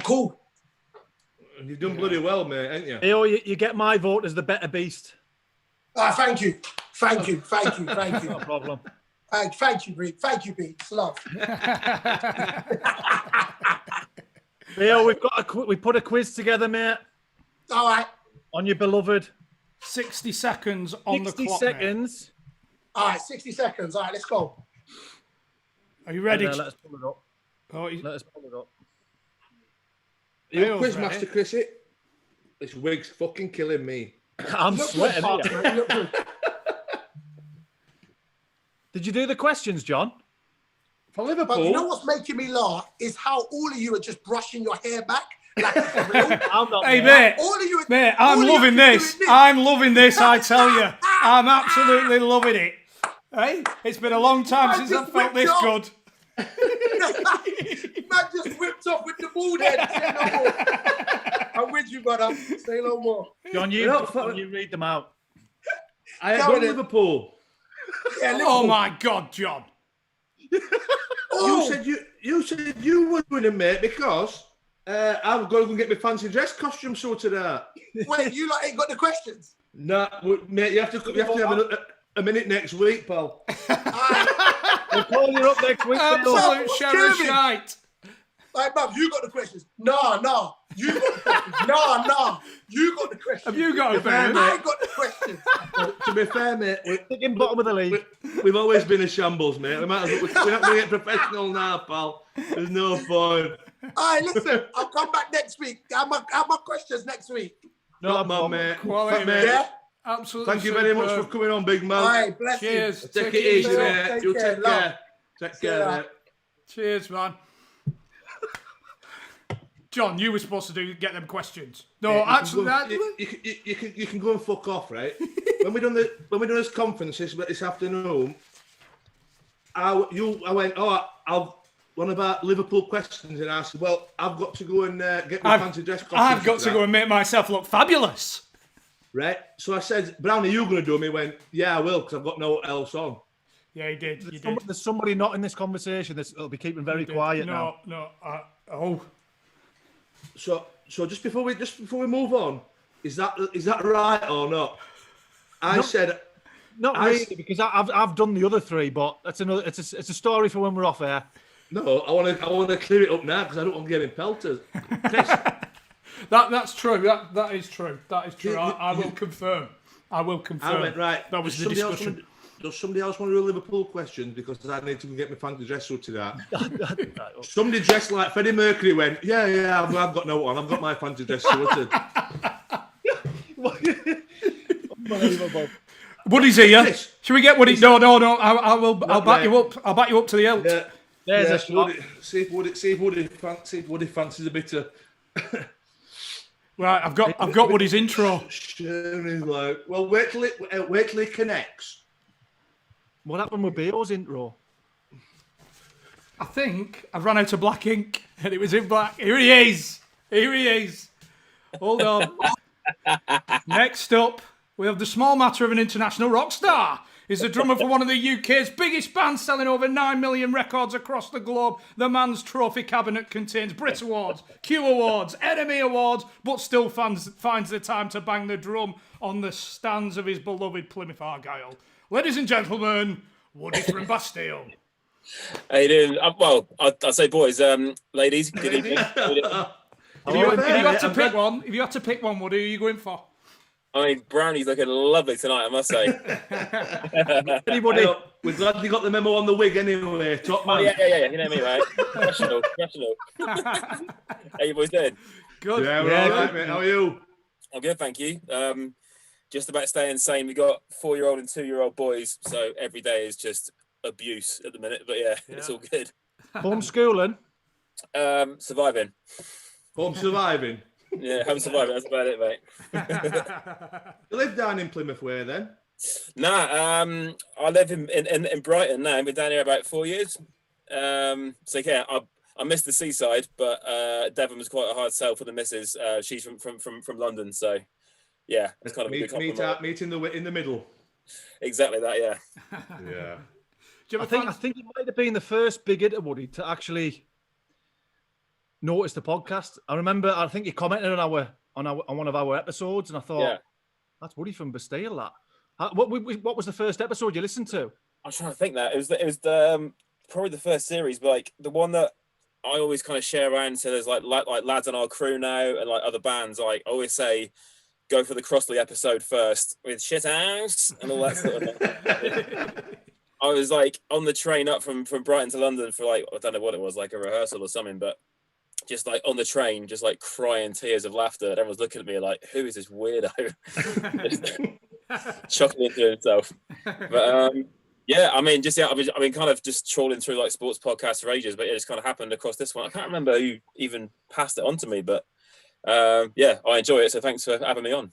cool. You've done bloody well, mate, ain't you? Hey, you get my vote as the better beast. Thank you. No problem. Thank you, Brit. Thank you, Brit. It's love. Leo, we put a quiz together, mate. All right. On your beloved. 60 seconds on the clock. 60 seconds. All right, 60 seconds. All right, let's go. Are you ready? Let us pull it up. Let us pull it up. You quizmaster, Chrissy? This wig's fucking killing me. I'm sweating. Did you do the questions, John? For Liverpool. But you know what's making me laugh is how all of you are just brushing your hair back. Like it's real. I'm not. Hey, mate. All of you are, mate, I'm loving this. I'm loving this, I tell you. I'm absolutely loving it. Hey, it's been a long time since I've felt this good. Man just whipped off with the ball then. I'm with you, brother. Say no more. John, you read them out. I got Liverpool. Yeah, Liverpool. Oh my God, John. You said you were winning, mate, because I've got to go get my fancy dress costume sorted out. Wait, you lot ain't got the questions? No, mate, you have to have a minute next week, pal. We'll call you up next week. Absolute sheriff shite. Like, Bob, you got the questions. No. You got the questions. No. You got the questions. Have you got a question? I got the questions. To be fair, mate, in bottom of the league. We've always been a shambles, mate. We're not going to get professional now, pal. There's no point. All right, listen. I'll come back next week. I have my questions next week. No, man, mate. Quality, mate. Yeah? Absolutely. Thank you very much for coming on, big man. All right, bless Cheers. you. Take it easy, mate. You care. take care. Take care, mate. Cheers, man. John, you were supposed to get them questions. No, Yeah, actually, you can go and fuck off, right? when we done this conference this afternoon, I went, I'll one about Liverpool questions, and I said, well, I've got to go and get my fancy dress costume. I've got to go and make myself look fabulous. Right. So I said, Brown, are you going to do them? He went, yeah, I will, because I've got no else on. Yeah, he did. There's somebody not in this conversation that'll be keeping very quiet now. Oh. So just before we move on, is that right or not? Said not really, because I've done the other three, but that's another. It's a story for when we're off air. No, I want to clear it up now because I don't want to get in pelters. That's true. That is true. That is true. I will confirm. I went right. That was the discussion. Does somebody else want to do a Liverpool question? Because I need to get my fancy dress up to that. Somebody dressed like Freddie Mercury went, yeah, I've got no one. I've got my fancy dress sorted. Unbelievable. Woody's here. Should we get Woody? No. I'll back you up. I'll back you up to the hilt. Yeah. There's a shot. See if Woody fancies a bit of. Right, I've got Woody's intro. He's like, well, wait till it connects. What happened with Bale's intro? I think I've run out of black ink, and it was in black. Here he is. Hold on. Next up, we have the small matter of an international rock star. He's the drummer for one of the UK's biggest bands, selling over 9 million records across the globe. The man's trophy cabinet contains Brit Awards, Q Awards, Enemy Awards, but still finds the time to bang the drum on the stands of his beloved Plymouth Argyle. Ladies and gentlemen, Woody from Bastille. How you doing? Well, I'll say boys, ladies, good evening. If you had to pick one, Woody, who are you going for? I mean, Brownie's looking lovely tonight, I must say. Anybody? We're glad you got the memo on the wig anyway, top man. Oh, yeah. You know me, right? Professional. How you boys doing? Good. Yeah, we're all right, mate. How are you? I'm good, thank you. Just about staying sane. We got 4-year-old and 2-year-old boys, so every day is just abuse at the minute. But yeah. It's all good. Homeschooling? Surviving. Home surviving. Yeah, home surviving. That's about it, mate. You live down in Plymouth way then? Nah, I live in Brighton now. I've been down here about 4 years. So yeah, I missed the seaside, but Devon was quite a hard sell for the missus. She's from London, so yeah, it's kind of a good compliment. Meet in the middle. Exactly that, yeah. Yeah. I think it might have been the first big hitter, Woody, to actually notice the podcast. I think you commented on one of our episodes, and I thought, that's Woody from Bastille. What was the first episode you listened to? I'm trying to think that it was probably the first series, but like the one that I always kind of share around. So there's like lads on our crew now, and like other bands. Like I always say, go for the Crossley episode first with Shithouse and all that sort of thing. I was like on the train up from Brighton to London for like, I don't know what it was, like a rehearsal or something, but just like on the train, just like crying tears of laughter. And everyone's looking at me like, who is this weirdo? Shocking into himself. But yeah, I mean, I've been kind of just trawling through like sports podcasts for ages, but it just kind of happened across this one. I can't remember who even passed it on to me, but yeah, I enjoy it. So thanks for having me on.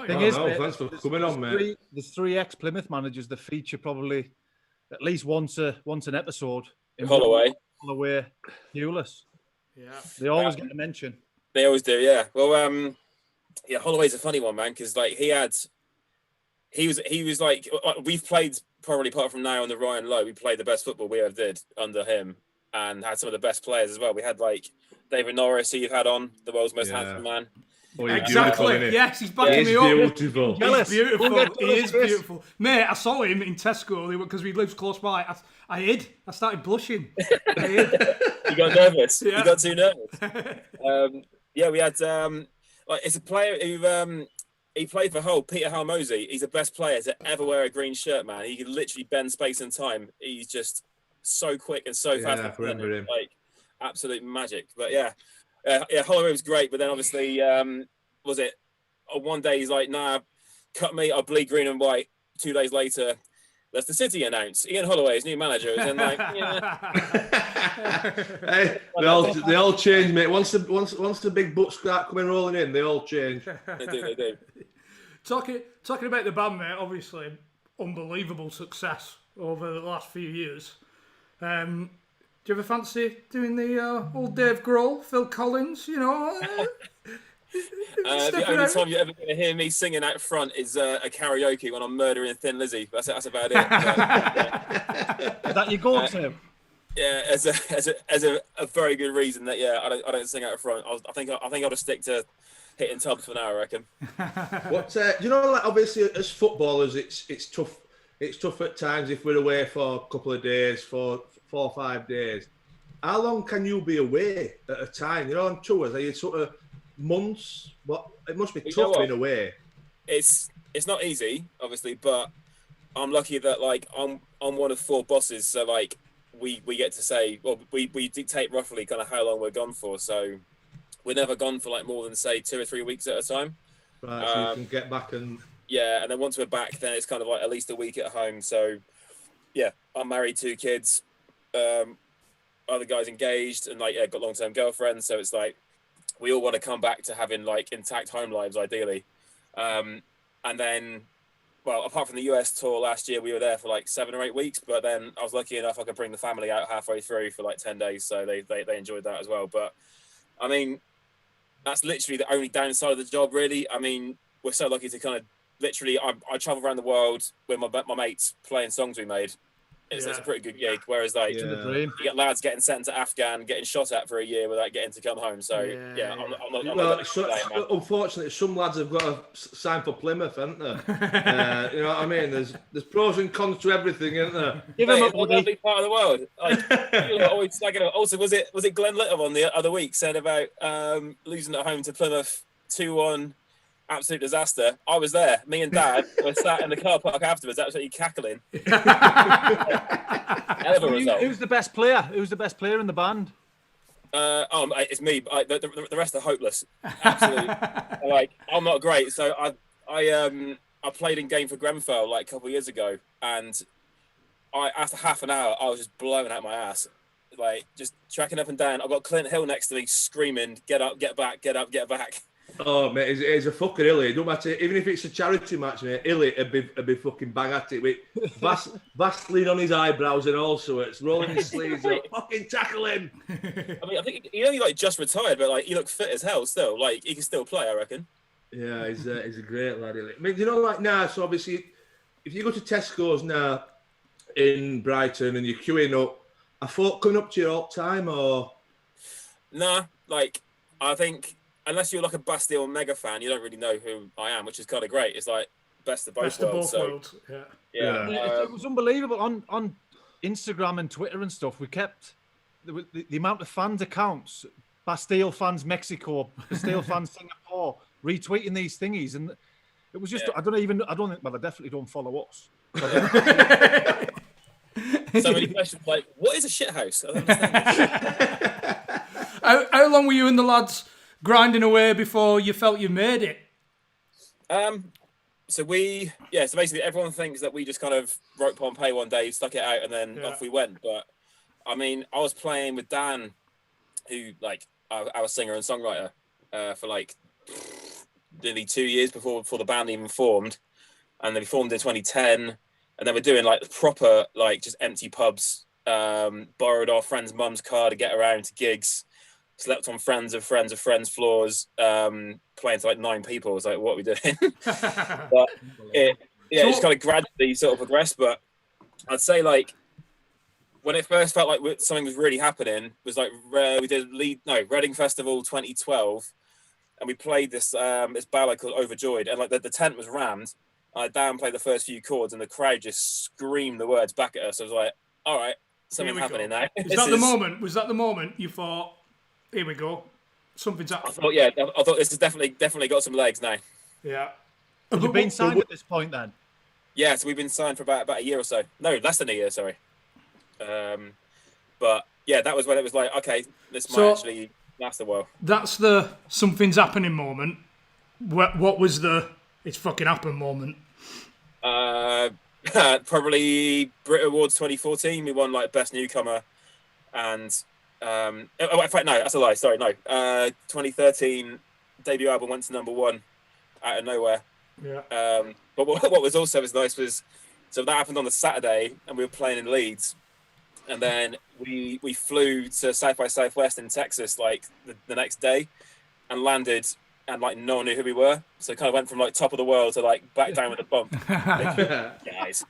Thanks for coming on, mate. There's 3 ex-Plymouth managers that feature probably at least once an episode. Holloway, Hewless. Yeah, they always get a mention. They always do, yeah. Well, yeah, Holloway's a funny one, man, because like he was like, we've played probably apart from now on the Ryan Lowe, we played the best football we ever did under him, and had some of the best players as well. We had like David Norris, who you've had on, the world's most handsome man. Oh, exactly. Yes, he's backing me up. Beautiful. He's beautiful. He is beautiful. Mate, I saw him in Tesco because we lived close by. I hid. I started blushing. I hid. You got nervous. Yeah. You got too nervous. Yeah, we had like it's a player who he played for Hull, Peter Halmosey. He's the best player to ever wear a green shirt, man. He can literally bend space and time. He's just so quick and so fast. I remember him. Like absolute magic. But yeah. Yeah, Holloway was great, but then obviously, was it one day he's like, nah, cut me, I'll bleed green and white. 2 days later, That's the City announce. Ian Holloway's new manager. And like, Hey, they all change, mate. Once the big bucks start coming rolling in, they all change. They do. Talking about the band, mate, obviously unbelievable success over the last few years. Do you ever fancy doing the old Dave Grohl, Phil Collins, you know? The only time you're ever going to hear me singing out front is a karaoke when I'm murdering Thin Lizzy. That's about it. Is that your goal, Tim? Yeah, as a very good reason that I don't sing out front. I think I'll just stick to hitting tubs for now, I reckon. What you know, like obviously as footballers, it's tough. It's tough at times if we're away for a couple of days, for 4 or 5 days. How long can you be away at a time? You know, on tours, are you sort of months? What it must be tough being away. It's not easy, obviously, but I'm lucky that like I'm one of 4 bosses, so like we get to say, well, we dictate roughly kind of how long we're gone for. So we're never gone for like more than say 2 or 3 weeks at a time. Right, so you can get back and and then once we're back, then it's kind of like at least a week at home. So yeah, I'm married, 2 kids, other guys engaged, and like got long-term girlfriends. So it's like we all want to come back to having like intact home lives, ideally. And then, well, apart from the US tour last year, we were there for like 7 or 8 weeks. But then I was lucky enough I could bring the family out halfway through for like 10 days, so they enjoyed that as well. But I mean, that's literally the only downside of the job, really. I mean, we're so lucky to kind of literally, I travel around the world with my mates playing songs we made. It's a pretty good gig. Whereas like you get lads getting sent to Afghan, getting shot at for a year without getting to come home. So I'm not unfortunately, some lads have got to sign for Plymouth, haven't they? You know what I mean? There's pros and cons to everything, isn't there? Give them a lovely part of the world. Like, always slagging it. Also, was it Glenn Little on the other week said about losing at home to Plymouth 2-1? Absolute disaster. I was there. Me and Dad were sat in the car park afterwards, absolutely cackling. Hell of a result. Who's the best player? Who's the best player in the band? It's me. The rest are hopeless. Absolutely. Like, I'm not great. So I played in game for Grenfell like a couple of years ago, and after half an hour, I was just blowing out my ass, like just tracking up and down. I've got Clint Hill next to me screaming, "Get up, get back, get up, get back." Oh mate, it's a fucking illy. It don't matter, even if it's a charity match, mate. Illy, it'd be fucking bang at it with Vaseline on his eyebrows and all sorts, rolling his sleeves up, fucking tackle him. I mean, I think he only like just retired, but like he looks fit as hell still. Like he can still play, I reckon. Yeah, he's a great lad. Illy. I mean, you know, like now, so obviously, if you go to Tesco's now in Brighton and you're queuing up, I thought coming up to you all the time, or nah, like I think. Unless you're like a Bastille mega fan, you don't really know who I am, which is kind of great. It's like best of both worlds. Yeah. It was unbelievable on Instagram and Twitter and stuff. We kept the amount of fans accounts, Bastille fans Mexico, Bastille fans Singapore, retweeting these thingies, and it was just I don't think. Well, they definitely don't follow us. So many questions like, what is a shithouse? I don't understand. How long were you and the lads grinding away before you felt you made it? So basically everyone thinks that we just kind of wrote Pompeii one day, stuck it out, and then off we went. But I mean, I was playing with Dan, who like our singer and songwriter, for like nearly 2 years before the band even formed, and then we formed in 2010, and then we're doing like proper like just empty pubs, borrowed our friend's mum's car to get around to gigs. Slept on friends of friends floors, playing to like 9 people. I was like, what are we doing? But it just kind of gradually sort of progressed. But I'd say like when it first felt like something was really happening was like we did Reading Festival 2012, and we played this ballad called Overjoyed, and like the tent was rammed. Dan played the first few chords, and the crowd just screamed the words back at us. I was like, all right, something's happening now. Was that the moment you thought, here we go, something's up? I thought this has definitely got some legs now. Yeah. Have you been signed at this point then? Yeah, so we've been signed for about a year or so. No, less than a year, sorry. But yeah, that was when it was like, okay, this might actually last a while. That's the something's happening moment. What was the it's fucking happened moment? Probably Brit Awards 2014. We won like best newcomer, and in fact no, that's a lie. Sorry, no. 2013 debut album went to #1 out of nowhere. Yeah. But what was also as nice was, so that happened on the Saturday, and we were playing in Leeds, and then we flew to South by Southwest in Texas like the next day, and landed. And like no one knew who we were, so it kind of went from like top of the world to like back down with a bump. Guys,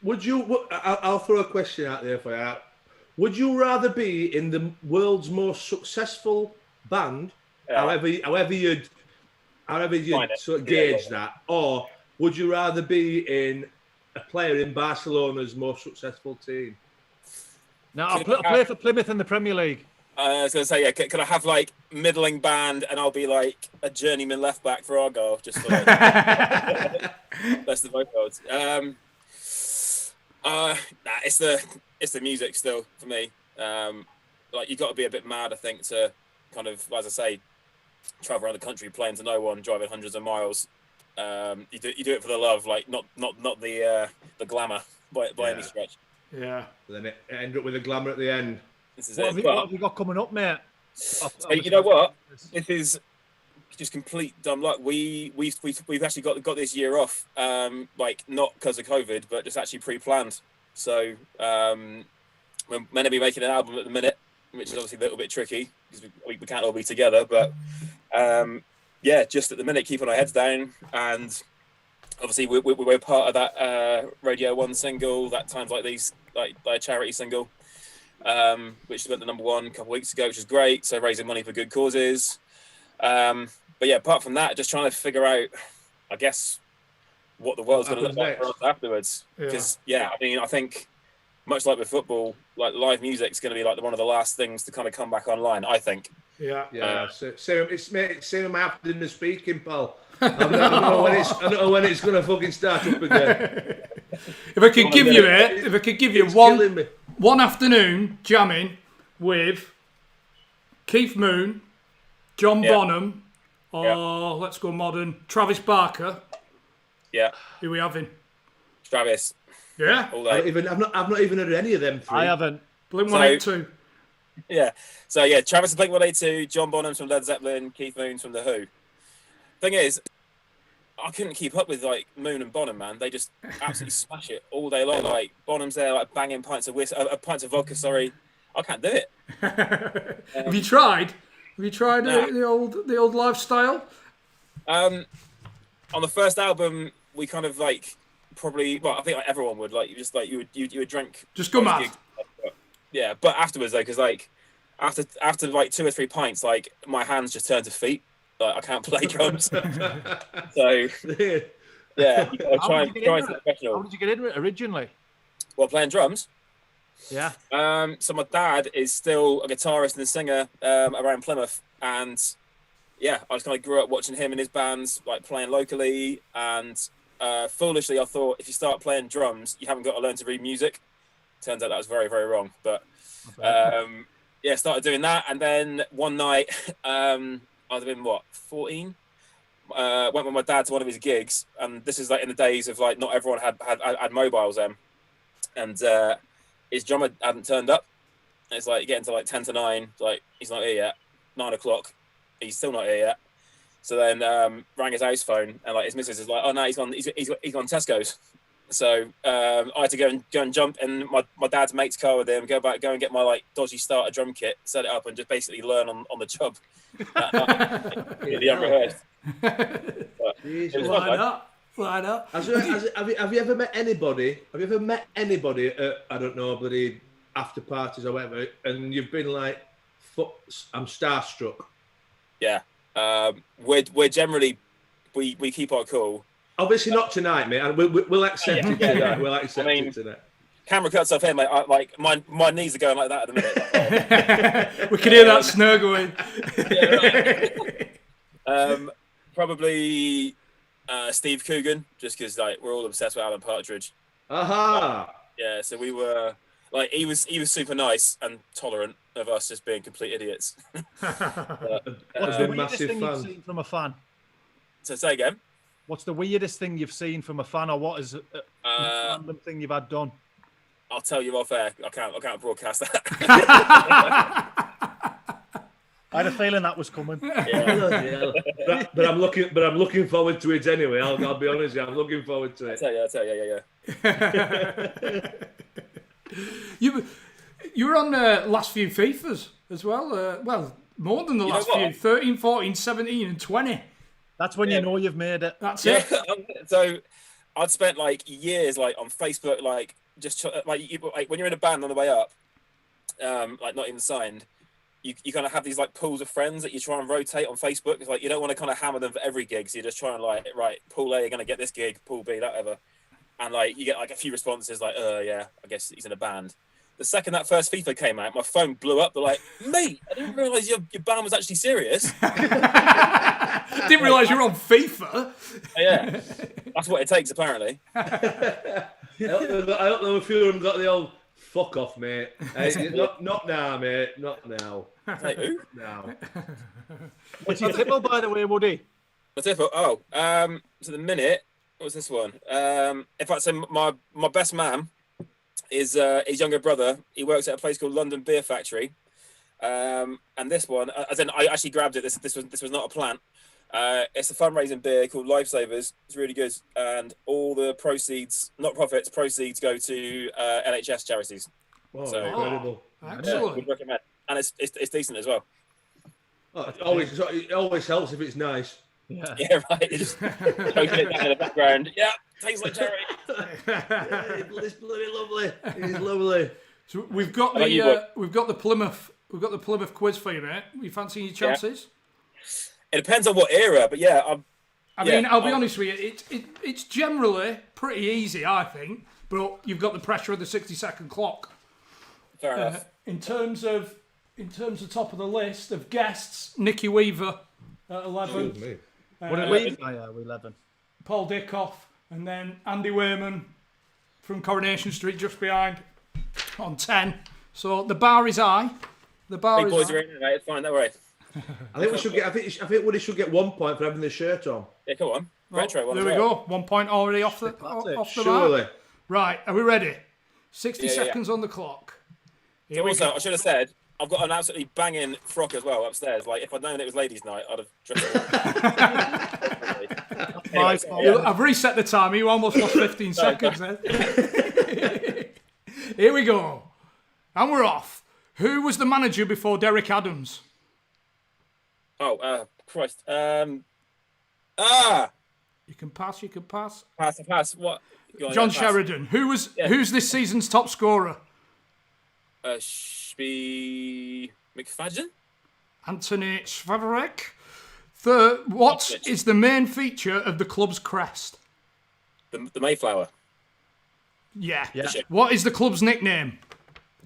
would you? I'll throw a question out there for you. Would you rather be in the world's most successful band, however you'd sort of gauge that, or would you rather be in a player in Barcelona's most successful team? No, I'll play for Plymouth in the Premier League. I was going to say, yeah, can I have like middling band and I'll be like a journeyman left back for Argyle, just for like best of both worlds. It's the music still for me. Like you got to be a bit mad, I think, to kind of, as I say, travel around the country playing to no one, driving hundreds of miles. You do it for the love, like not the glamour by any stretch. Yeah. Then it end up with a glamour at the end. What have you got coming up, mate? You know what? This is just complete dumb luck. We've actually got this year off, like not because of COVID, but just actually pre-planned. So we're meant to be making an album at the minute, which is obviously a little bit tricky because we can't all be together. But yeah, just at the minute, keeping our heads down, and obviously we're part of that Radio 1 single, that Times Like These, like a charity single. Which went to #1 a couple of weeks ago, which is great. So raising money for good causes. But yeah, apart from that, just trying to figure out, I guess, what the world's going to look like for us afterwards. Because I mean, I think much like with football, like live music is going to be like one of the last things to kind of come back online. I think. Yeah. Same in my afternoon of speaking, pal. I don't know when it's going to fucking start up again. If I could give you one afternoon jamming with Keith Moon, John Bonham, or let's go modern, Travis Barker. Yeah. Who we having? Travis. Yeah. I've not even heard any of them three. I haven't. Blink-182. Yeah. So yeah, Travis is Blink-182, John Bonham's from Led Zeppelin, Keith Moon's from The Who. Thing is, I couldn't keep up with like Moon and Bonham, man. They just absolutely smash it all day long. Like Bonham's there, like banging pints of vodka. Sorry, I can't do it. Have you tried? The old lifestyle? On the first album, we kind of like probably. Well, I think like everyone would like you would drink. Just go mad. Yeah, but afterwards though, because like after like 2 or 3 pints, like my hands just turn to feet. Like I can't play drums. So yeah, I try and professional. How did you get into it originally? Well, playing drums. Yeah. So my dad is still a guitarist and a singer around Plymouth, and yeah, I just kind of grew up watching him and his bands, like playing locally. And foolishly, I thought if you start playing drums, you haven't got to learn to read music. Turns out that was very, very wrong. But yeah, started doing that, and then one night. I'd have been 14. Went with my dad to one of his gigs, and this is like in the days of like not everyone had mobiles then, and his drummer hadn't turned up. And it's like getting to like 10 to 9, like he's not here yet. 9 o'clock, he's still not here yet. So then rang his house phone, and like his missus is like, "Oh no, he's gone Tesco's." So I had to go and jump in my dad's mate's car with him, go and get my like dodgy starter drum kit, set it up, and just basically learn on the job. The unrehearsed. Why not? Have you ever met anybody? Have you ever met anybody at, I don't know, bloody after parties or whatever, and you've been like, I'm starstruck? Yeah. We're generally we keep our cool. Obviously not tonight, mate. And we'll accept it tonight. We'll accept it tonight. Camera cuts off here, mate. Like my knees are going like that at the minute. We can hear that snare going. Probably Steve Coogan, just because like we're all obsessed with Alan Partridge. Aha! Yeah, so we were like he was super nice and tolerant of us just being complete idiots. What's the weirdest thing you've seen from a fan? So say again. What's the weirdest thing you've seen from a fan, or what is a random thing you've had done? I'll tell you off air. I can't broadcast that. I had a feeling that was coming. Yeah. but I'm looking forward to it anyway. I'll be honest, I'm looking forward to it. I'll tell you. You were on the last few FIFAs as well. Well, more than the last few. 13, 14, 17 and 20. That's when you know you've made it. That's it. So I'd spent like years like on Facebook, like just like when you're in a band on the way up, like not even signed, you kind of have these like pools of friends that you try and rotate on Facebook. It's like you don't want to kind of hammer them for every gig, so you're just trying to like, right, pool A, you're gonna get this gig, pool B, that ever, and like you get like a few responses like, yeah, I guess he's in a band. The second that first FIFA came out, my phone blew up. They're like, mate, I didn't realise your band was actually serious. Didn't realise you were on FIFA. Yeah, that's what it takes apparently. I don't know if you of them got the old fuck off, mate. Not now, mate. Not now. Like, who? Now. What's your tipple, by the way, Woody? What's it for? Oh, so the minute. What was this one? In fact, so my best man is his younger brother. He works at a place called London Beer Factory. And this one, as in, I actually grabbed it. This was not a plant. It's a fundraising beer called Lifesavers. It's really good, and all the proceeds, not profits, proceeds go to NHS charities. Oh, So- incredible. Excellent. Would recommend, and it's decent as well. Oh, it always helps if it's nice. Yeah. Yeah, right. Just choking it down in the background. Yeah, tastes like cherry. It's bloody lovely. It's lovely. So we've got How about you, the Plymouth quiz for you, mate. You fancy your chances? It depends on what era, but yeah, I mean, I'll be honest with you. It's generally pretty easy, I think. But you've got the pressure of the 60-second clock. fair enough. In terms of top of the list of guests, Nicky Weaver at 11, What did we? Oh, yeah, we're 11. Paul Dickoff, and then Andy Wayman from Coronation Street just behind on 10. So the bar is high. The bar Big is boys high. are in, mate. Fine, don't worry. I think we should get. I think Woody should get 1 point for having the shirt on. Yeah, come on. Retro one. There we go. 1 point already off the bar. Surely. Right, are we ready? 60 Yeah. seconds on the clock. Here we Also, go. I should have said, I've got an absolutely banging frock as well upstairs. Like, if I'd known it was ladies' night, I'd have dressed it. Anyway, so, I've reset the time. You almost lost 15 seconds then. Here we go. And we're off. Who was the manager before Derek Adams? Oh, Christ. You can pass. Pass. What? Go on, John pass. Sheridan. Who's this season's top scorer? McFadden? Anthony Svavarek. Third, what is the main feature of the club's crest? The Mayflower. Yeah. What is the club's nickname?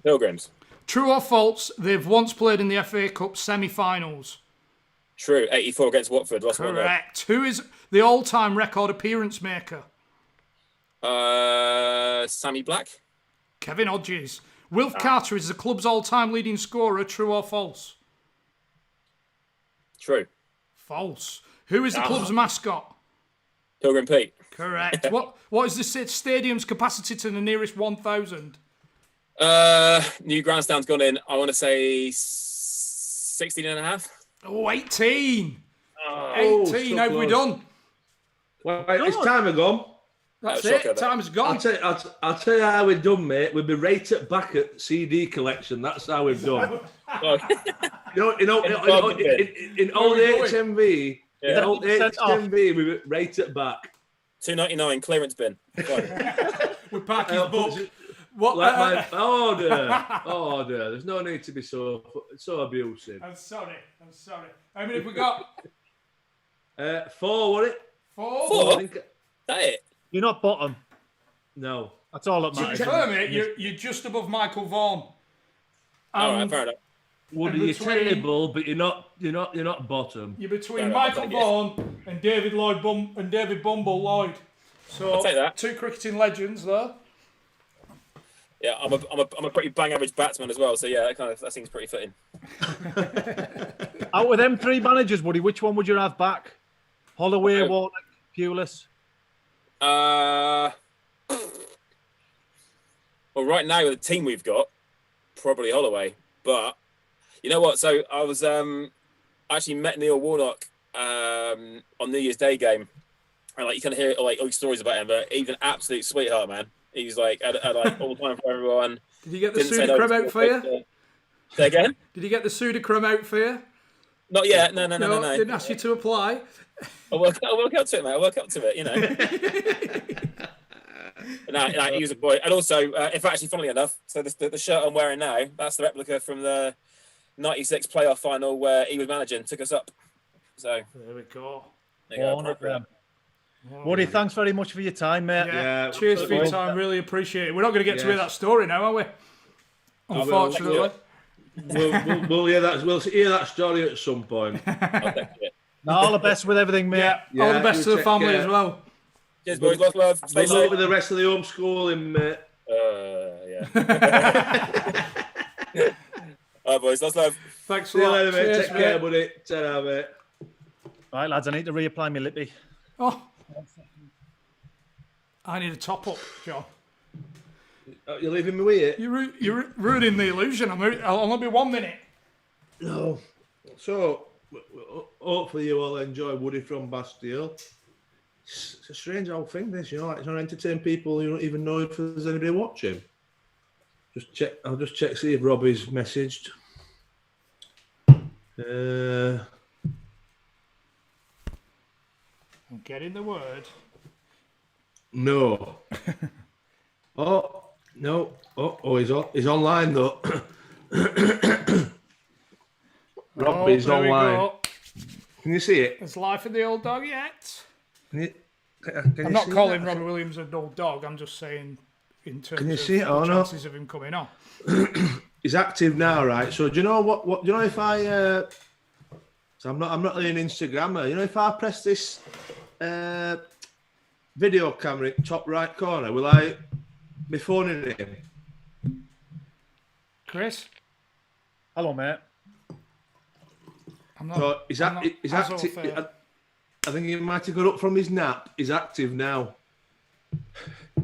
Pilgrims. True or false, they've once played in the FA Cup semi-finals. True. 84 against Watford. Lost 1-0. Correct. Who is the all-time record appearance maker? Sammy Black. Kevin Hodges. Wilf Carter is the club's all-time leading scorer. True or false? True. False. Who is the club's mascot? Pilgrim Pete. Correct. What is the stadium's capacity to the nearest 1,000? New grandstand's gone in. I want to say 16 and a half. Oh, 18. Oh, 18. so Have we close. done? Well, it's time gone. That's That was shocker, it. Time's gone. I'll tell you how we've done, mate. We've been rated back at CD collection. That's how we've done. Oh, in old HMV, in old HMV, we were rated back. $2.99 clearance bin. We park his book. What? Order. There's no need to be so abusive. I'm sorry. How many have we got? 4, was it? 4? Four? I think, That it? You're not bottom. no. That's all that To be matters. fair, mate, you're just above Michael Vaughan. All right, And fair enough. Woody, you're terrible, but you're not bottom. you're between Fair enough, Michael I'll take it. Vaughan and David Bumble Lloyd. So I'll take that. 2 cricketing legends there. Yeah, I'm a pretty bang average batsman as well. So yeah, that seems pretty fitting. Out of them 3 managers, Woody, which one would you have back? Holloway, Okay. Warnock, Pulis? Well, right now with the team we've got, probably Holloway. But you know what? So I was actually met Neil Warnock on New Year's Day game, and like you can hear like all these stories about him, but he's an absolute sweetheart, man. He's like had like all the time for everyone. Did you get the Sudocrem out for you? Say again? Did you get the Sudocrem out for you? Not yet. No. Didn't ask you to apply. I'll work up to it, mate. I'll work up to it, you know. No, he was a boy. And also, in fact, actually, funnily enough, so the shirt I'm wearing now, that's the replica from the 96 playoff final where he was managing, took us up. So there we go. Woody, thanks very much for your time, mate. Yeah. Cheers for your time. Really appreciate it. We're not going to get to hear that story now, are we? Unfortunately. We'll hear that. We'll hear that story at some point. All the best with everything, mate. Yeah. All the best to the family as well. Cheers, boys. Lots of love. Stay safe. With the rest of the homeschooling, mate. Yeah. All right, boys. Lots of love. Thanks a lot. See you later, mate. Cheers, Take care, buddy. Ta-ra, mate. All right, lads. I need to reapply my lippy. Oh. I need a top up, John. You're leaving me with it? You're ruining the illusion. I'll only be 1 minute. No. So, hopefully you all enjoy Woody from Bastille. It's a strange old thing, this, you know, like trying to entertain people you don't even know if there's anybody watching. I'll just check, see if Robbie's messaged. I'm getting the word. No. Oh, no. Oh, he's online though. Robbie's online. Can you see it? Is life in the old dog yet? Can I'm not calling Robbie Williams an old dog. I'm just saying in terms of the chances of him coming on. He's active now, right? So do you know what? Do you know if I? So I'm not really an Instagrammer. You know, if I press this video camera in top right corner, will I be phoning him? Chris? Hello, mate. So he's active. I think he might have got up from his nap. He's active now.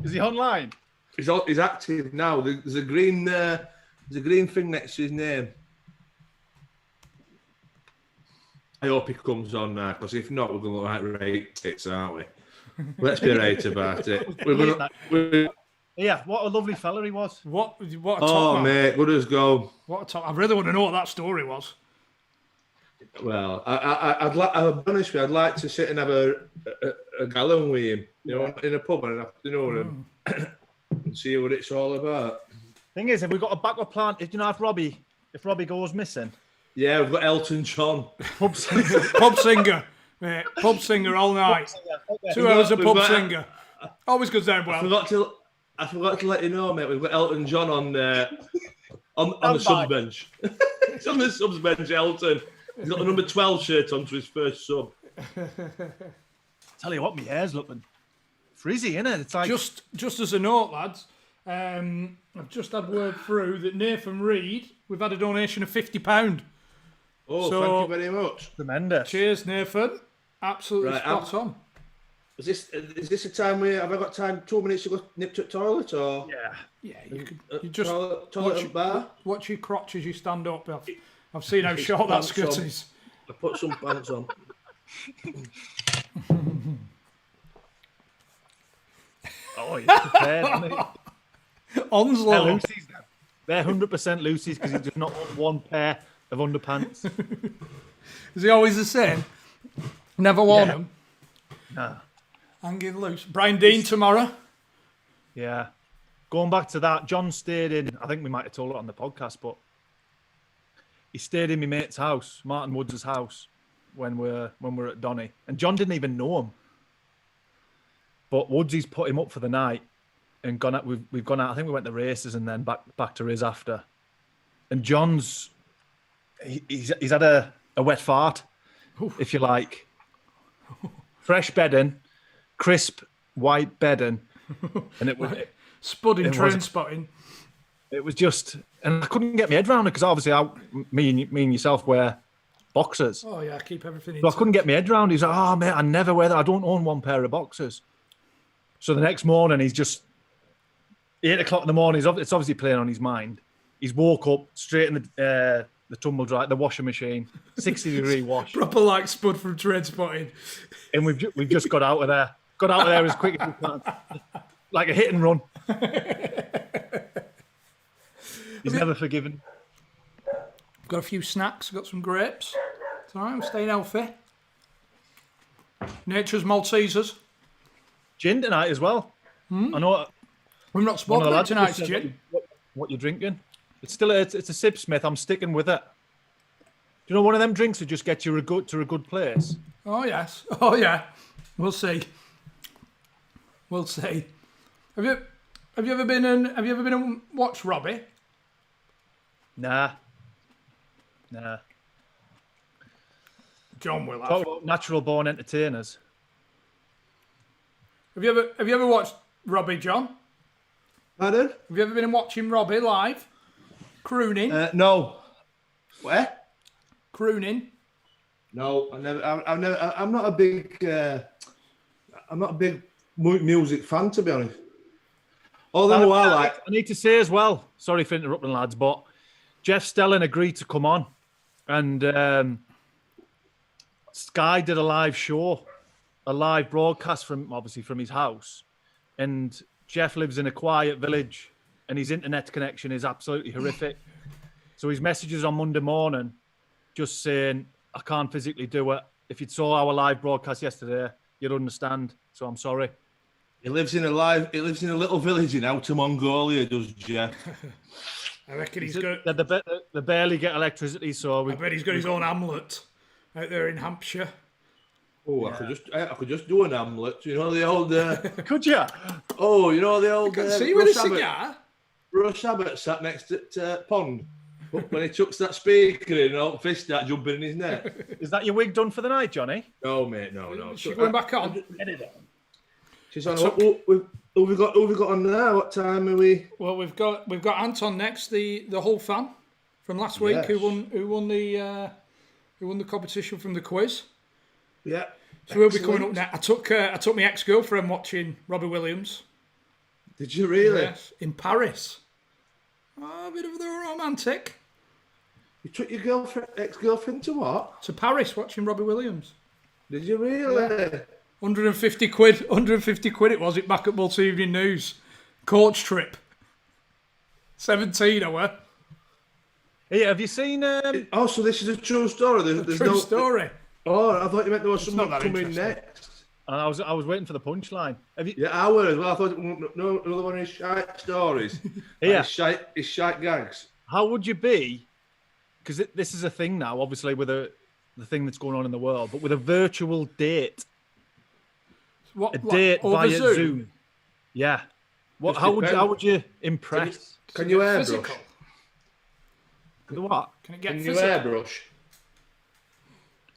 Is he online? He's active now. There's a green thing next to his name. I hope he comes on now, because if not, we're going to look like rate tits, aren't we? Let's be right about it. Yeah, what a lovely fella he was. What a top Oh, man. mate, good as gold. What a top. I really want to know what that story was. Well, I'll be honest with you, I'd like to sit and have a gallon with him, you know, in a pub in an afternoon and see what it's all about. Thing is, if we've got a backup plan, if Robbie goes missing. Yeah, we've got Elton John. Pub singer. Mate, pub singer all night. Okay. 2 hours of pub singer. Always goes down well. I forgot to let you know, mate, we've got Elton John on the subs bench. It's on the subs bench, Elton. He's got the number 12 shirt on to his first sub. Tell you what, my hair's looking frizzy, innit? It's like just as a note, lads. I've just had word through that Nathan Reed, we've had a donation of £50. Oh, so, thank you very much. Tremendous. Cheers, Nathan. Absolutely spot on. Is this a time where have I got time? 2 minutes to go nip to the toilet or? Yeah. You just toilet and bar. Watch your crotch as you stand up. I've seen how short that skirt is. I put some pants on. Oh, he's prepared, isn't he? Onslow. They're Lucy's now. They're 100% Lucy's because he's just not on one pair of underpants. Is he always the same? Never worn them? Nah. Hanging loose. Brian Dean tomorrow? Yeah. Going back to that, John stayed in, I think we might have told it on the podcast, but he stayed in my mate's house, Martin Woods' house, when we're at Donny. And John didn't even know him. But Woodsy's put him up for the night and gone out. We've gone out. I think we went to races and then back to Riz after. And John's he's had a wet fart, if you like. Fresh bedding, crisp white bedding, and it was spudding train spotting. It was just, and I couldn't get my head around it because obviously me and yourself wear boxers. Oh yeah, keep everything in. So I couldn't get my head around. He's like, oh, mate, I never wear that. I don't own one pair of boxers. So the next morning, he's just 8 o'clock in the morning. It's obviously playing on his mind. He's woke up straight in the tumble dry, the washing machine, 60-degree wash. Proper like Spud from Trainspotting. And we've just got out of there. Got out of there as quick as we can. Like a hit and run. He's never forgiven. Got a few snacks, got some grapes. It's all right, we're staying healthy. Nature's Maltesers. Gin tonight as well. I know. We've not spoken about tonight's gin. What you're drinking? It's still it's a Sip Smith. I'm sticking with it. Do you know one of them drinks that just gets you to a good place? Oh yes. Oh yeah. We'll see. We'll see. Have you ever been and watched Robbie? Nah. John will have. Talk about natural born entertainers. Have you ever watched Robbie, John? Pardon? Have you ever been and watching Robbie live? Crooning. No. Where? Crooning. No, I'm not a big. I'm not a big music fan, to be honest. Although I need to say as well. Sorry for interrupting, lads, but Jeff Stelling agreed to come on, and Sky did a live show, a live broadcast from his house, and Jeff lives in a quiet village, and his internet connection is absolutely horrific. So his messages on Monday morning, just saying, "I can't physically do it. If you saw our live broadcast yesterday, you'd understand. So I'm sorry." He lives in a little village in Outer Mongolia, does Jeff? I reckon he's got. They barely get electricity, so I bet he's got his own hamlet out there in Hampshire. Oh, yeah. I could just do an hamlet. You know the old. Could you? Oh, you know the old. See with a cigar. Russ Abbott sat next to Pond. When he chucks that speaker in, all fish start jumping in his neck. Is that your wig done for the night, Johnny? No, mate, no. She's going back on. Get it on. She's on. Who we got on now? What time are we? Well, we've got Anton next, the Hull fan from last week, Yes. who won the competition from the quiz. Yeah. So we'll be coming up next. I took my ex-girlfriend watching Robbie Williams. Did you really? Yes, in Paris. Oh, a bit of the romantic. You took your ex-girlfriend to what? To Paris watching Robbie Williams. Did you really? 150 quid. 150 quid it was. It back at Multi Evening News. Coach trip. 17 hour. Hey, have you seen? Oh, so this is a true story. There's True no story. Oh, I thought you meant there was someone not that coming interesting. next. And I was waiting for the punchline. Have you? Yeah, I was. Well, I thought no, another one of his shite stories. Yeah. His shite gags. How would you be? Because this is a thing now, obviously, with the thing that's going on in the world, but with a virtual date. What, A date over via Zoom. Yeah. What? How would you impress? Can you airbrush? Physical? The what? Can it get Can you physical? airbrush?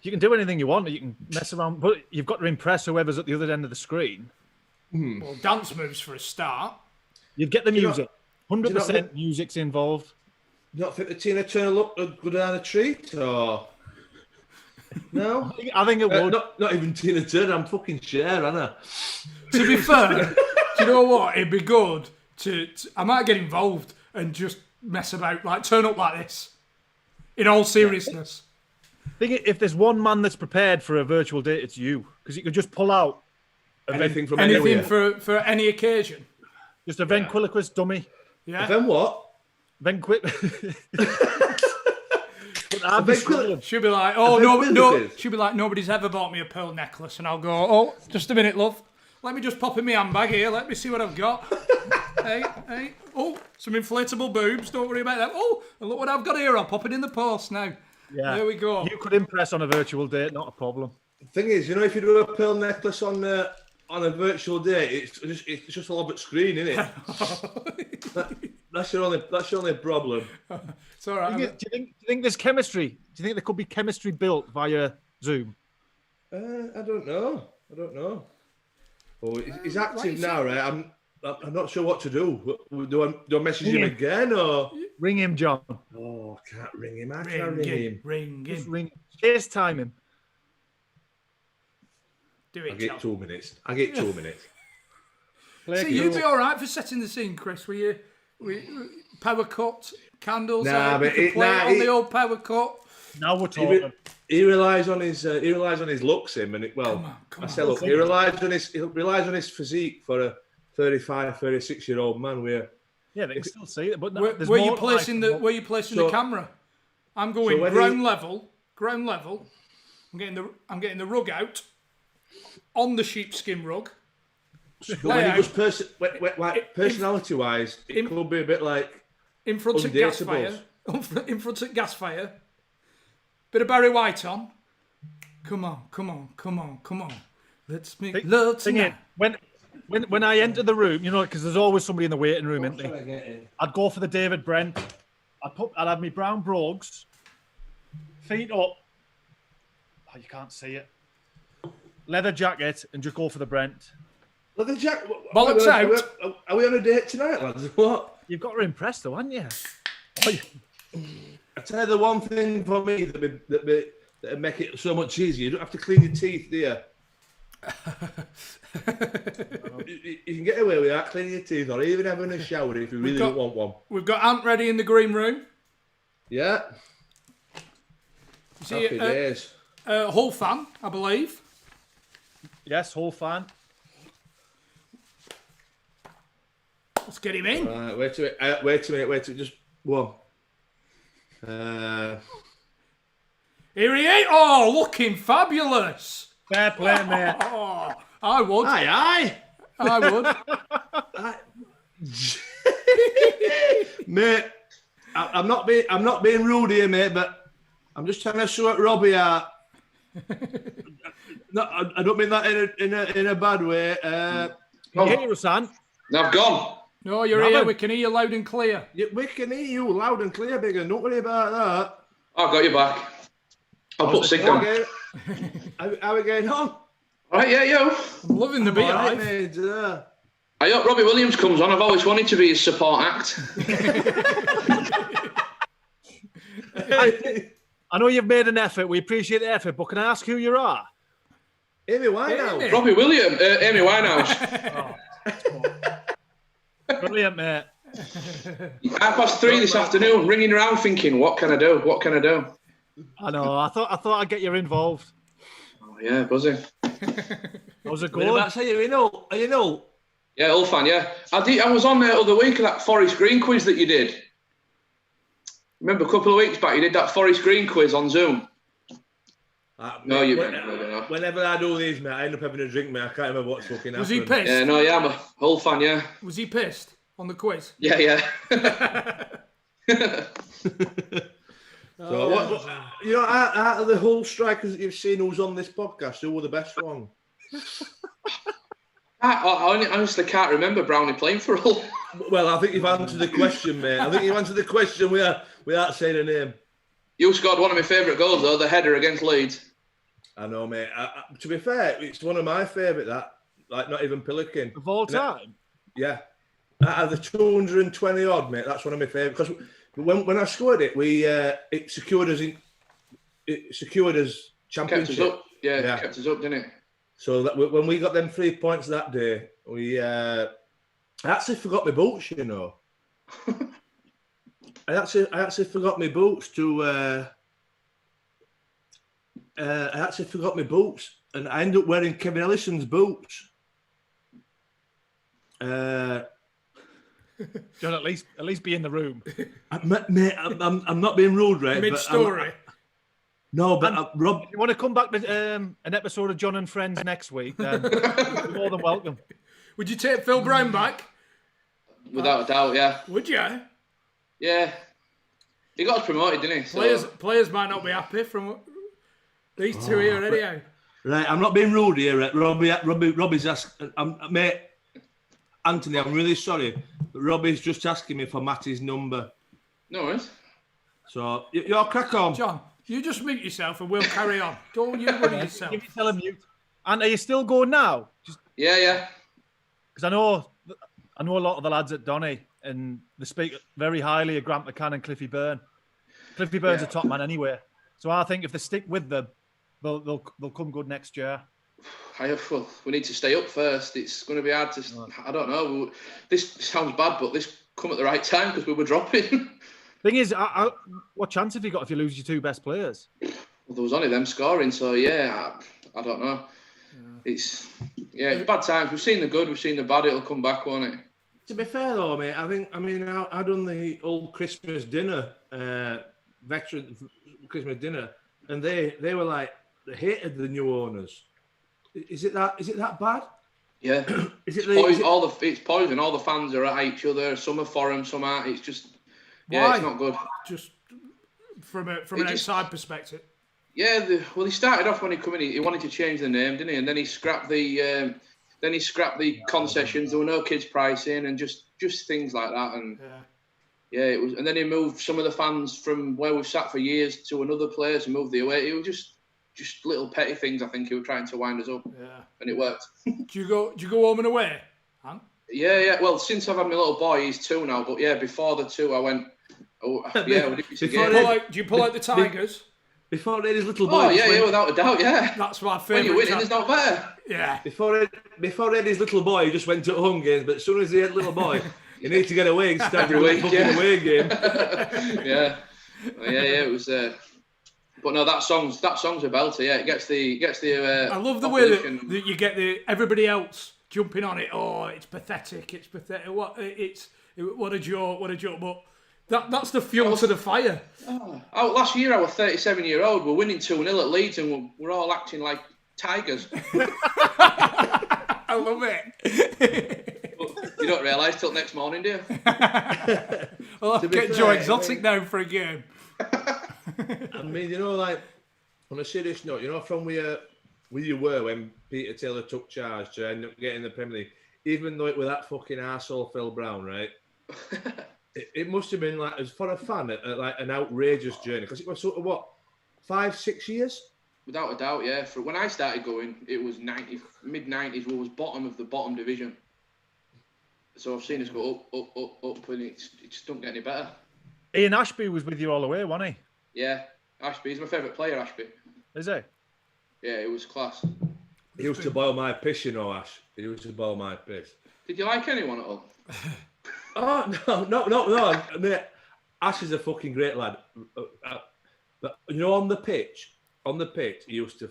You can do anything you want. You can mess around, but you've got to impress whoever's at the other end of the screen. Well, dance moves for a start. You'd get the music. you not 100% music's involved. You not think the Tina Turner look good down a treat, or no? I think it would. Not even Tina Turner. I'm fucking Cher, Anna. To be fair, do you know what? It'd be good to I might get involved and just mess about, like turn up like this. In all seriousness. I think if there's one man that's prepared for a virtual date, it's you, because you could just pull out Anything from Anything anywhere. for any occasion. just a ventriloquist dummy. Yeah. Then what? She'll be like, oh no. She'll be like, nobody's ever bought me a pearl necklace, and I'll go, oh, just a minute, love. Let me just pop in my handbag here. Let me see what I've got. hey. Oh, some inflatable boobs. Don't worry about that. Oh, and look what I've got here. I'll pop it in the post now. Yeah. There we go. You could impress on a virtual date, not a problem. The thing is, you know, if you do a pearl necklace on a virtual date, it's just a lobbit screen, isn't it? That's your only problem. It's all right. Do you think there's chemistry? Do you think there could be chemistry built via Zoom? I don't know. Oh, he's active now, right? I'm not sure what to do. Do I message him again or Ring him, John. Oh, Oh, I can't ring him. I can't ring him. Ring Just him. ring. FaceTime him. Do it, I get John. 2 minutes. I get 2 minutes. So you'd be all right for setting the scene, Chris. Were you? Power cut, candles out. But you could play it on the old power cut. Now we're talking. He relies on his looks, him, and Come on. he relies on his physique for a 35, 36-year-old man. Yeah, they can still see it, but Where you placing the camera? I'm going ground level. I'm getting the rug out on the sheepskin rug. When he was personality-wise, it could be a bit like in front of gas fire. In front of gas fire. Bit of Barry White on. Come on. Let's make love tonight. When I enter the room, you know, because there's always somebody in the waiting room, isn't there? I'd go for the David Brent. I'd have my brown brogues, feet up. Oh, you can't see it. Leather jacket and just go for the Brent. Leather jacket. Bollocks out. Are we on a date tonight, lads? What? You've got to impress, though, haven't you? I tell you the one thing for me that make it so much easier. You don't have to clean your teeth, do you? You can get away with that, cleaning your teeth, or even having a shower if you really don't want one. We've got Ant ready in the green room. Yeah. Happy days. Hull fan, I believe. Yes, Hull fan. Let's get him in. Wait a minute. Just one. Here he is. Oh, looking fabulous. Fair play, mate. Oh, I would. Aye. I would. Mate, I'm not being rude here, mate, but I'm just trying to sort Robbie out. No, I don't mean that in a bad way. Can you hear us, Ant? I've gone. No, you're here. We can hear you loud and clear. We can hear you loud and clear, big one. Don't worry about that. I've got you back. I'll put sick on. How we getting on? All right, yeah, yo. I'm loving the beat. Right, mate, I hope Robbie Williams comes on. I've always wanted to be his support act. I know you've made an effort. We appreciate the effort, but can I ask who you are? Amy Winehouse. Robbie Williams, Amy Winehouse. Brilliant, mate. 3:30 this afternoon, ringing around thinking, what can I do? What can I do? I know. I thought I'd get you involved. Oh, yeah, buzzing. How's it Wait, going? that's how you know. Are you know? Yeah, all fan, yeah. I was on there the other week of that Forest Green quiz that you did. Remember a couple of weeks back, you did that Forest Green quiz on Zoom. No, you didn't. Whenever I do these, mate, I end up having a drink, mate. I can't remember what's fucking happened. Was he pissed? Yeah, no, yeah, I'm a whole fan, yeah. Was he pissed on the quiz? Yeah. So, out of the whole strikers that you've seen who's on this podcast, who were the best one? I honestly can't remember Brownie playing for all. Well, I think you've answered the question, mate. I think you've answered the question without saying a name. You scored one of my favourite goals, though, the header against Leeds. I know, mate. To be fair, it's one of my favourite, not even Pillikin. Of all time? Yeah. Out of the 220 odd, mate, that's one of my favourite. Because when I scored it, it secured us championship. Kept us up. Yeah, kept us up, didn't it? So that when we got them 3 points that day, I actually forgot my boots, you know. I actually forgot my boots and I ended up wearing Kevin Ellison's boots. John, at least be in the room. Mate, I'm not being rude, right? Mid-story. But Rob, if you want to come back to an episode of John and Friends next week, then you're more than welcome. Would you take Phil Brown back? Without a doubt, yeah. Would you? Yeah. He got us promoted, didn't he? So... Players might not be happy from these two here, anyhow. Right, I'm not being rude here, right? Robbie's asking, mate, Anthony, I'm really sorry, but Robbie's just asking me for Matty's number. No worries. So, you're crack on. John, you just mute yourself and we'll carry on. Don't you worry yourself. Give yourself a mute. And are you still going now? Yeah. Because I know a lot of the lads at Donny, and they speak very highly of Grant McCann and Cliffy Byrne. Cliffy Byrne's a top man anyway. So I think if they stick with them, they'll come good next year. Well, we need to stay up first. It's going to be hard to. I don't know. This sounds bad, but this come at the right time because we were dropping. Thing is, what chance have you got if you lose your two best players? Well, there was only them scoring, so yeah, I don't know. It's bad times. We've seen the good, we've seen the bad. It'll come back, won't it? To be fair though, mate, I done the old Christmas dinner, veteran Christmas dinner, and they were like, they hated the new owners. Is it that bad? Yeah. It's poison. All the fans are at each other. Some are for them, some aren't. It's just it's not good. Just from an outside perspective. Yeah, he started off when he came in. He wanted to change the name, didn't he? And then he scrapped the concessions. There were no kids pricing and just things like that. And it was. And then he moved some of the fans from where we've sat for years to another place and moved the away. It was just little petty things. I think he was trying to wind us up. Yeah, and it worked. Do you go home and away, Han? Yeah. Well, since I've had my little boy, he's 2 now. But yeah, before the 2, I went. Oh, yeah. Do you pull out the Tigers? Before they had his little boy. Oh yeah, without a doubt, yeah. That's my favourite. When you're winning, it's not better. Yeah. Before they had his little boy, he just went to home games. But as soon as he had a little boy, he needed to get away and start every week, away game. Yeah. It was. But no, that song's a belter. Yeah, it gets the. I love the way that you get everybody else jumping on it. Oh, it's pathetic. It's pathetic. What a joke. But. That's the fuel to the fire. Last year I was 37-year-old. We're winning 2-0 at Leeds and we're all acting like tigers. I love it. But you don't realise till next morning, do you? I'll have to get Joe Exotic down for a game. I mean, like, on a serious note, from where you were when Peter Taylor took charge to end up getting the Premier League, even though it was that fucking arsehole Phil Brown, right? It must have been like, as for a fan, like an outrageous journey because it was sort of 5-6 years. Without a doubt, yeah. For when I started going, it was mid-90s. We was bottom of the bottom division. So I've seen us go up, and it just don't get any better. Ian Ashby was with you all the way, wasn't he? Yeah, Ashby. He's my favourite player, Ashby. Is he? Yeah, it was class. He used to boil my piss, Ash. He used to boil my piss. Did you like anyone at all? Oh no, mate. Ash is a fucking great lad. But on the pitch, he used to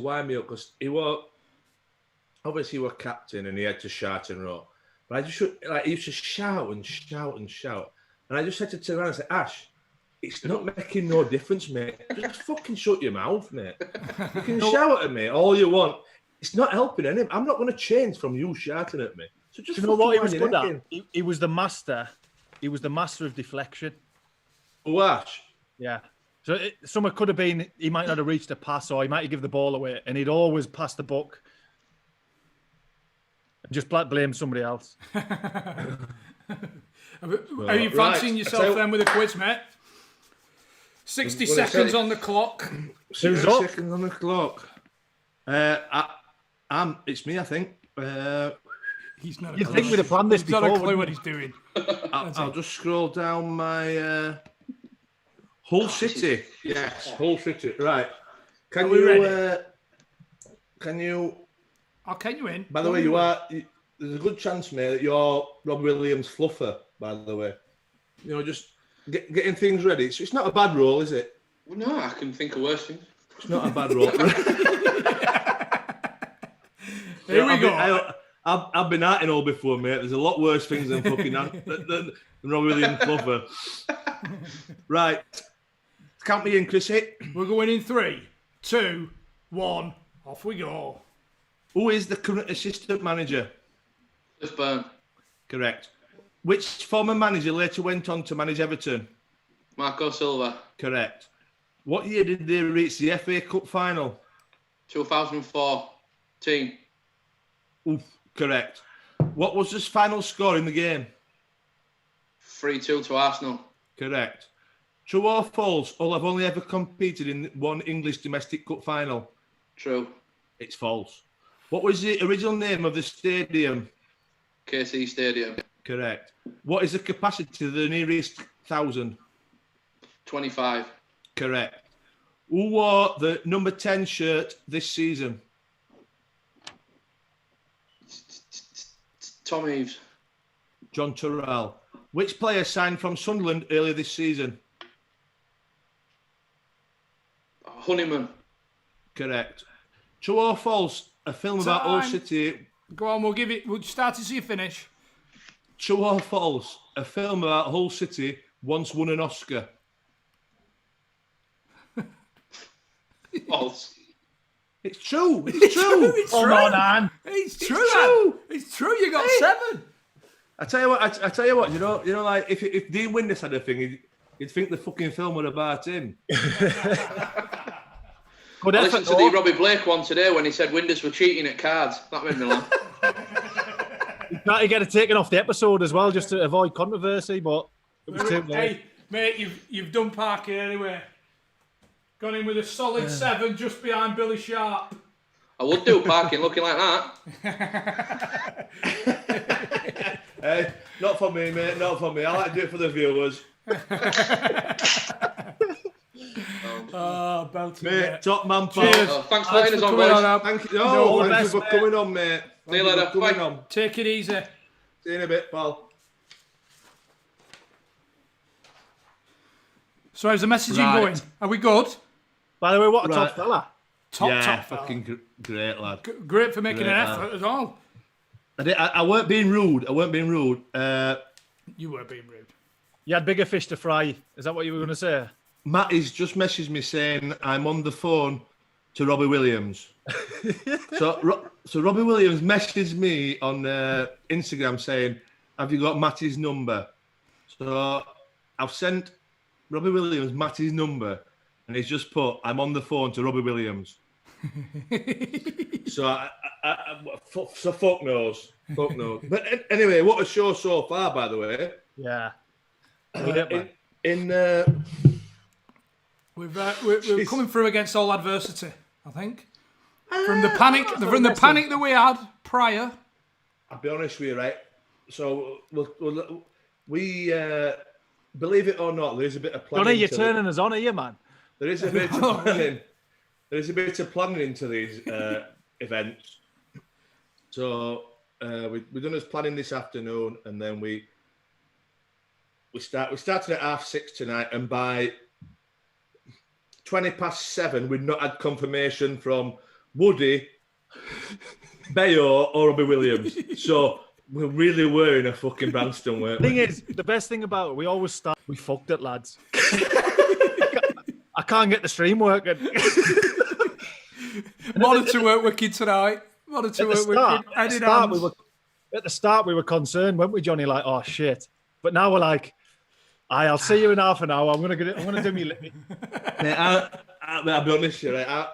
wind me up because he was captain and he had to shout and roar. But he used to shout and shout and shout. And I just had to turn around and say, Ash, it's not making no difference, mate. Just fucking shut your mouth, mate. You can shout at me all you want. It's not helping anyone. I'm not going to change from you shouting at me. So just what he was good at? He was the master. He was the master of deflection. Oh, Ash. Yeah. So someone could have been, he might not have reached a pass or he might have given the ball away and he'd always pass the buck. And just blame somebody else. Are you fancying yourself then with a quiz, mate? 60 seconds on the clock. 60 seconds on the clock. It's me, I think. He's not. You think we'd have planned this before? He's not a clue what he's doing. I'll just scroll down my Hull City. Yes, Hull City. Right. Can you I'll count you in. By the way, there's a good chance, mate, that you're Robbie Williams fluffer, by the way. Just getting things ready. It's not a bad role, is it? Well, no, I can think of worse things. It's not a bad role. Here we go. I've been at it all before, mate. There's a lot worse things than fucking than Robbie Williams fluffer. Right. Count me in, Chrissy. We're going in 3, 2, 1. Off we go. Who is the current assistant manager? Cliff Byrne. Correct. Which former manager later went on to manage Everton? Marco Silva. Correct. What year did they reach the FA Cup final? 2014. Oof, correct. What was the final score in the game? 3-2 to Arsenal. Correct. True or false? Hull have only ever competed in one English domestic cup final. True. It's false. What was the original name of the stadium? KC Stadium. Correct. What is the capacity of the nearest 1,000? 25. Correct. Who wore the number 10 shirt this season? Tom Eaves. John Turrell. Which player signed from Sunderland earlier this season? Honeyman. Correct. True or false? A film about Hull Time. City. Go on, we'll start it so you finish. True or false? A film about Hull City once won an Oscar. False. It's true. It's true. It's Come true. on, Anne. It's true. true. It's true. You got 7. I tell you what. I tell you what. You know, like if Dean Windus had a thing, you'd think the fucking film was about him. Good I effort, listened to the Robbie Blake one today when he said Windus were cheating at cards. That made me laugh. You tried to get it taken off the episode as well, just to avoid controversy, but it was too late. Hey, mate, you've done Parky anyway. Gone in with a solid 7 just behind Billy Sharp. I would do parking looking like that. Hey, not for me, mate. Not for me. I like to do it for the viewers. Oh, belting Mate, top man, pal. Cheers. Thanks for letting us on, boys. Thank you. No, No, thank you best, for mate. coming on, mate. See you later. Bye. Take it easy. See you in a bit, pal. So how's the messaging Right. going? Are we good? By the way, what a Right. top fella. Top fella. fucking great, lad. Great for making Great, an lad. effort as all. I weren't being rude. You were being rude. You had bigger fish to fry. Is that what you were going to say? Matty's just messaged me saying I'm on the phone to Robbie Williams. so Robbie Williams messaged me on Instagram saying, "Have you got Matty's number?" So I've sent Robbie Williams Matty's number, and he's just put, "I'm on the phone to Robbie Williams." So so fuck knows. Fuck knows. But anyway, what a show so far, by the way. Yeah. We're coming through against all adversity, I think. From the panic that we had prior. I'll be honest with you, right? So we believe it or not, there is a bit of planning. Johnny, you're turning us on, are you, man? There is a bit of planning. There is a bit of planning into these events. So we've done this planning this afternoon, and then we started at 6:30 tonight, and by 7:20 we'd not had confirmation from Woody, Bayo, or Robbie Williams. So we really were in a fucking bandstand, weren't we? Thing is, the best thing about it, we always start. We fucked it, lads. I can't get the stream working. Monitor work wicked tonight. Monitor work wicked. At the start, we were concerned, weren't we, Johnny? Like, oh shit. But now we're like, I'll see you in half an hour. I'm gonna do me lippy. Mate, I'll be honest with you, right?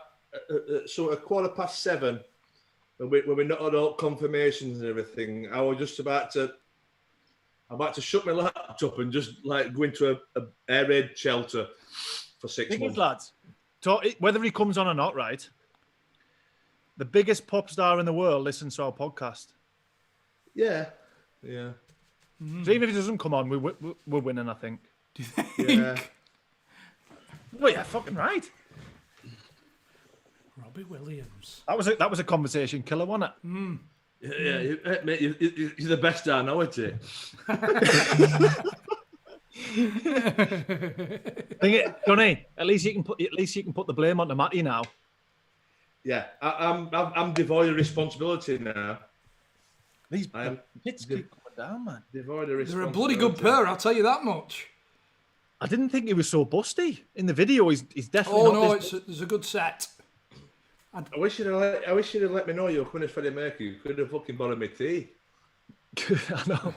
So at 7:15, when we not had all confirmations and everything, I was just about to shut my laptop and just like go into a air raid shelter for 6 Thing months. is, lads, whether he comes on or not, right? The biggest pop star in the world listens to our podcast. Yeah. So even if he doesn't come on, we're winning, I think. Yeah. Well, yeah, fucking right. Robbie Williams. That was a conversation killer, wasn't it? Yeah, mate, you're the best I know it. Johnny, at least you can put the blame on Matty now. Yeah, I'm devoid of responsibility now. These I'm hits keep coming down, man. devoid of They're responsibility. a bloody good pair, I'll tell you that much. I didn't think he was so busty in the video. He's definitely. Oh not no, this there's a good set. I wish you'd have let me know you were coming as Freddie Mercury. You could have fucking borrowed me tea. I know.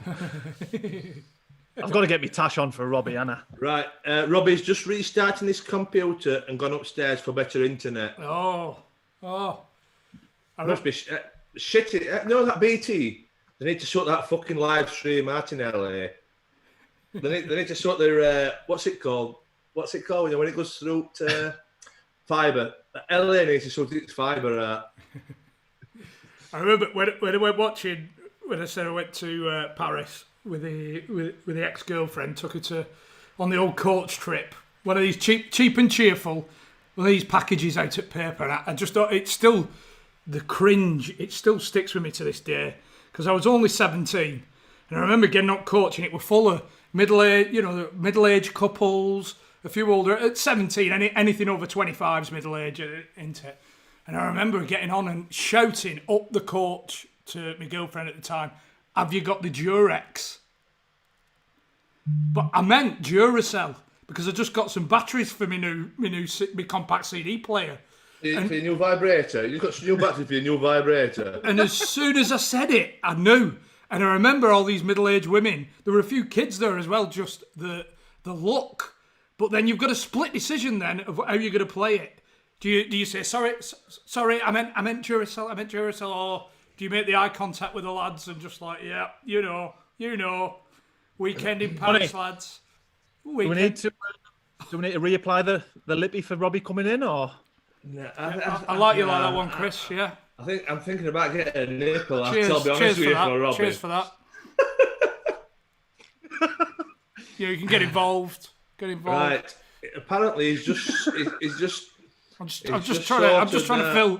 I've got to get my tash on for Robbie, Anna. Right, Robbie's just restarting his computer and gone upstairs for better internet. Oh. Must be shitty. No, that BT. They need to sort that fucking live stream out in LA. They need to sort their what's it called? What's it called when it goes through to fibre? LA needs to sort its fibre out. I remember when I went watching, when I said I went to Paris with the ex-girlfriend, took her on the old coach trip, One of these cheap and cheerful, one of these packages out at paper. And I just thought it's still the cringe. It still sticks with me to this day because I was only 17, and I remember getting up coaching. It were full of middle-aged couples, a few older. At 17, anything over 25 is middle-aged, isn't it? And I remember getting on and shouting up the coach to my girlfriend at the time, "Have you got the Durex?" But I meant Duracell because I just got some batteries for my compact CD player. For your new vibrator? You've got some new batteries for your new vibrator? And as soon as I said it, I knew. And I remember all these middle-aged women. There were a few kids there as well, just the look. But then you've got a split decision then of how you're going to play it. Do you say, sorry, I meant Duracell, or do you make the eye contact with the lads and just like, yeah, you know, weekend in Paris, lads. Do we need to reapply the lippy for Robbie coming in, or? No, I like you like that one, Chris. Yeah. I'm thinking about getting a nipple. I'll Cheers be honest with you, Robbie. Cheers for that. Yeah, you can get involved. Right. Apparently, he's just. I'm just trying to fill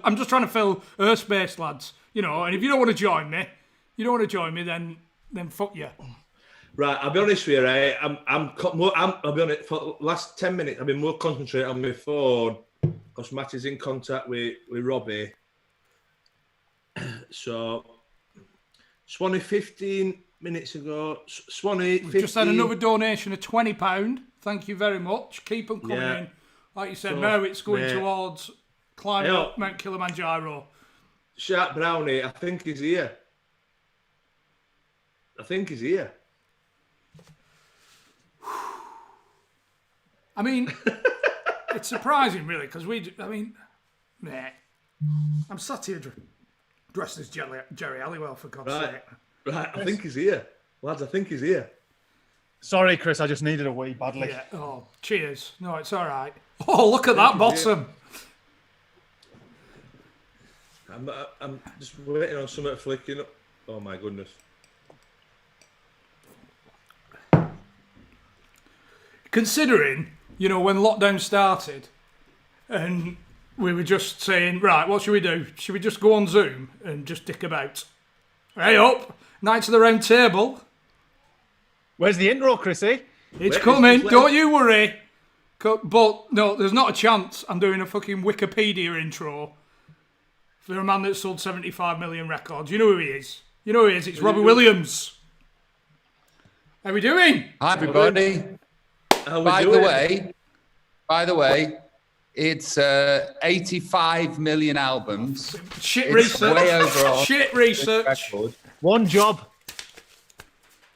airspace, lads. You know, and if you don't want to join me, then fuck you. Right, I'll be honest with you, right? I'll be honest, for the last 10 minutes, I've been more concentrated on my phone because Matt is in contact with Robbie. So, Swanee 15 minutes ago, We've just had another donation of £20. Thank you very much. Keep them coming in. Like you said, so, now it's going towards climbing up Mount Kilimanjaro. Sharp Brownie, I think he's here. I mean, it's surprising, really, because I'm sat here dressed as Jerry Halliwell, for God's sake. Right, I think he's here. Lads, I think he's here. Sorry, Chris, I just needed a wee badly. Yeah. Oh, cheers. No, it's all right. Oh, look at that bottom. I'm just waiting on something flicking up. Oh, my goodness. Considering, when lockdown started and we were just saying, right, what should we do? Should we just go on Zoom and just dick about? Hey up, Knights of the Round Table. Where's the intro, Chrissy? It's coming, don't you worry. But no, there's not a chance I'm doing a fucking Wikipedia intro for a man that sold 75 million records. You know who he is. It's Robbie Williams. How are we doing? Hi, everybody. By the way, it's 85 million albums. Shit research. Way over Shit research. One job.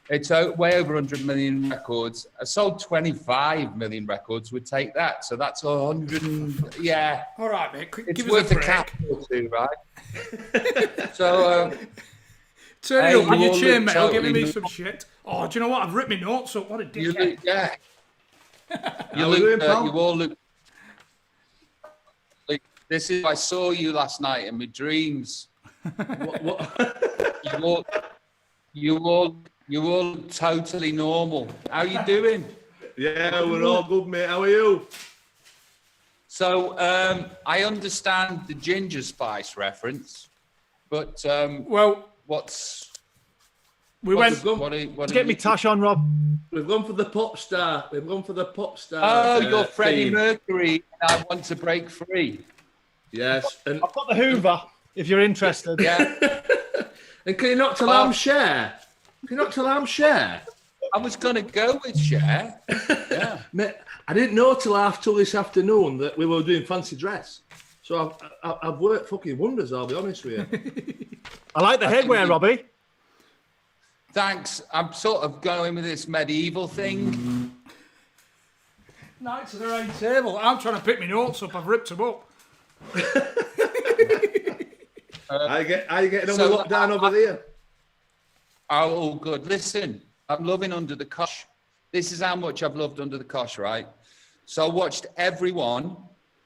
It's way over 100 million records. I sold 25 million records. Would take that. So that's 100. Yeah. All right, mate. It's worth a cap or two, right? So. Turn it up on your chainmail, giving me some shit. Oh, do you know what? I've ripped my notes up. What a dickhead. You all look. Like, this is. I saw you last night in my dreams. You all look totally normal. How you doing? Yeah, we're all good, mate. How are you? So I understand the ginger spice reference, but what's we went. Let's get me Tash on, Rob. We've gone for the pop star. Oh, you're Freddie Mercury, and I want to break free. Yes, and I've got the Hoover. If you're interested. Yeah. And can you not tell I'm Cher? I was going to go with Cher. Yeah. Mate, I didn't know till this afternoon that we were doing fancy dress. So I've worked fucking wonders, I'll be honest with you. I like the headwear, Robbie. Thanks. I'm sort of going with this medieval thing. Knights of the Round Table. I'm trying to pick my notes up. I've ripped them up. How you getting on with lockdown over there? Oh, all good. Listen, I'm loving Undr The Cosh. This is how much I've loved Undr The Cosh, right? So I watched everyone,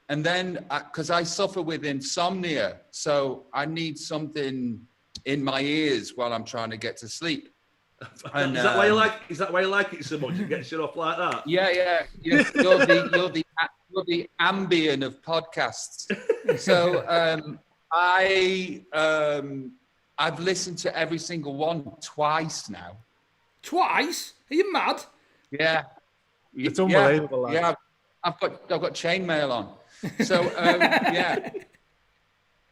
and then, because I suffer with insomnia, so I need something in my ears while I'm trying to get to sleep. And, is that why you like? Is that why you like it so much? It gets you off like that. Yeah. You're the Ambien of podcasts. So I've listened to every single one twice now. Twice? Are you mad? Yeah. It's unbelievable. Lad. Yeah. I've got chainmail on. So yeah.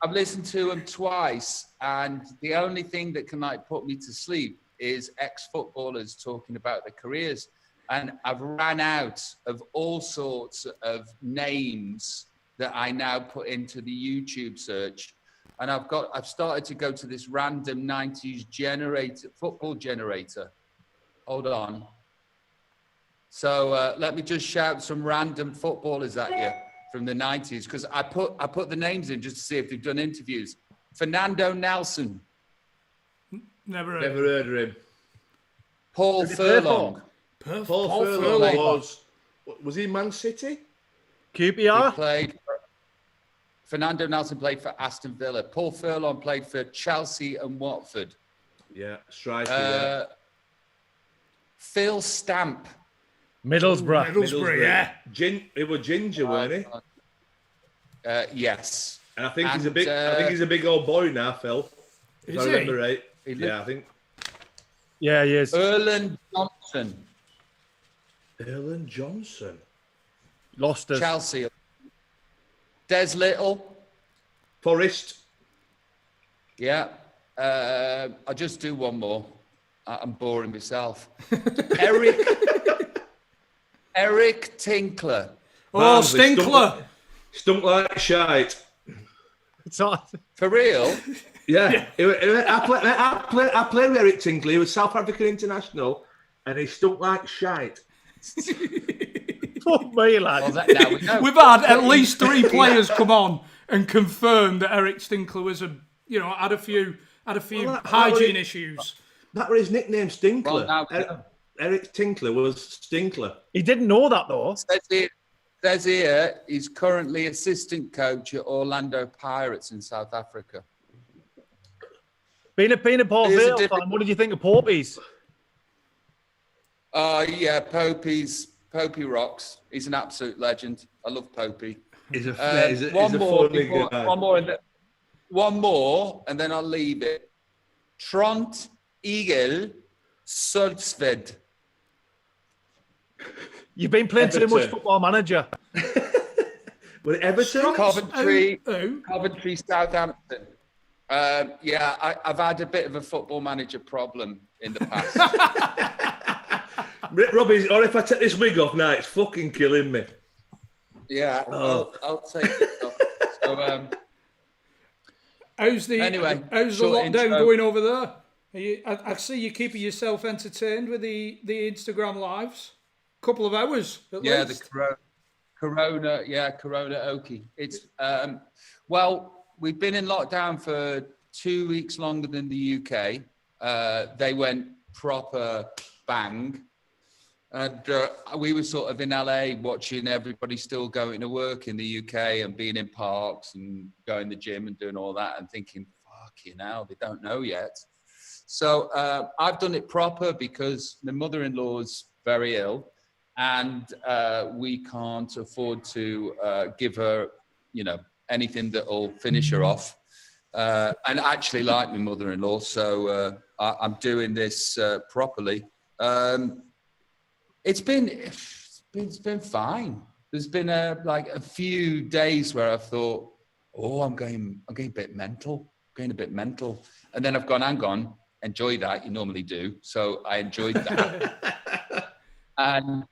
I've listened to them twice, and the only thing that can like put me to sleep is ex-footballers talking about their careers. And I've ran out of all sorts of names that I now put into the YouTube search. And I've started to go to this random 90s football generator. Hold on. So let me just shout some random footballers at you from the 90s, because I put the names in just to see if they've done interviews. Fernando Nelson. Never heard of him. Paul Furlong. Paul Furlong was he Man City? QPR? Fernando Nelson played for Aston Villa. Paul Furlong played for Chelsea and Watford. Yeah, striker. Phil Stamp. Middlesbrough, yeah. He was ginger, weren't he? Yes. And I think he's a big old boy now, Phil. If I remember right. Yeah, I think. Yeah, he is. Erland Johnson. Lost us. Chelsea. Des Little. Forest. Yeah. I'll just do one more. I'm boring myself. Eric Tinkler. Oh, Stinkler. Stunk like shite. It's not. For real? Yeah. I played with Eric Tinkler. He was South African international, and he stunk like shite. Fuck me, lad. Well, We've had at least 3 players come on and confirm that Eric Stinkler was had a few hygiene issues. That was his nickname, Stinkler. Well, Eric Tinkler was Stinkler. He didn't know that though. Says here he's currently assistant coach at Orlando Pirates in South Africa. Being a Port Vale fan, what did you think of Popey's? Yeah, Popey rocks. He's an absolute legend. I love Popey. He's a funny guy. One more, and then I'll leave it. Trond Egil Sulsved. You've been playing too much Football Manager. With Everton? Coventry, Southampton. Yeah, I've had a bit of a Football Manager problem in the past. Robbie, or if I take this wig off now, it's fucking killing me. Yeah, I'll take it off. So, how's the lockdown going over there? I see you keeping yourself entertained with the Instagram lives. Couple of hours at least. The Corona Oki. It's well, we've been in lockdown for 2 weeks longer than the UK. They went proper bang. And we were sort of in LA watching everybody still going to work in the UK and being in parks and going to the gym and doing all that and thinking, fucking hell, they don't know yet. So I've done it proper because my mother-in-law's very ill and we can't afford to give her, anything that'll finish her off. And I actually like my mother-in-law, so I'm doing this properly. It's been fine. There's been a few days where I've thought, I'm going a bit mental, and then I've gone, hang on, enjoy that. You normally do, so I enjoyed that, and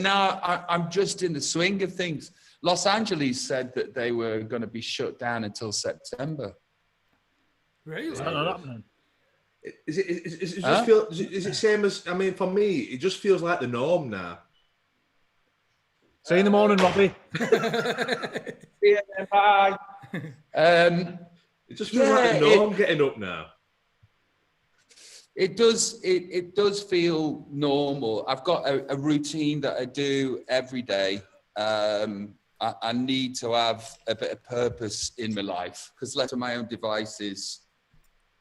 now I'm just in the swing of things. Los Angeles said that they were going to be shut down until September. Really? Is that not happening? Is it same as? I mean, for me, it just feels like the norm now. See you in the morning, Robbie. Yeah, bye. It just feels like the norm getting up now. It does. It does feel normal. I've got a routine that I do every day. I need to have a bit of purpose in my life because left to my own devices,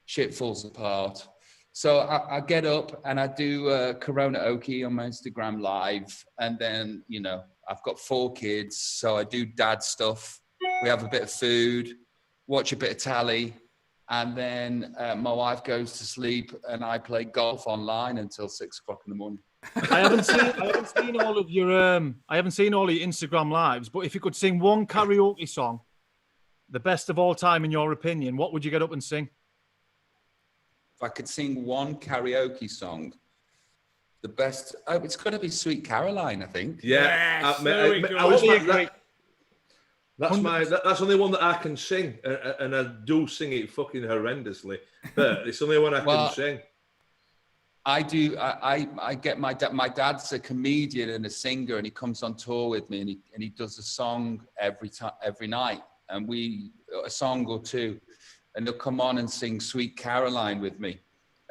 shit falls apart. So I get up and I do Corona Oki on my Instagram live. And then, you know, I've got 4 kids. So I do dad stuff. We have a bit of food, watch a bit of tally. And then my wife goes to sleep and I play golf online until 6 o'clock in the morning. I haven't seen all of your Instagram lives, but if you could sing one karaoke song, the best of all time in your opinion, what would you get up and sing? If I could sing one karaoke song, the best, it's got to be Sweet Caroline, I think. Yeah, Yes, that's the only one that I can sing, and I do sing it fucking horrendously. But it's the only one I can sing. I do. I get my dad. My dad's a comedian and a singer, and he comes on tour with me, and he does a song every night, and a song or two, and he'll come on and sing Sweet Caroline with me,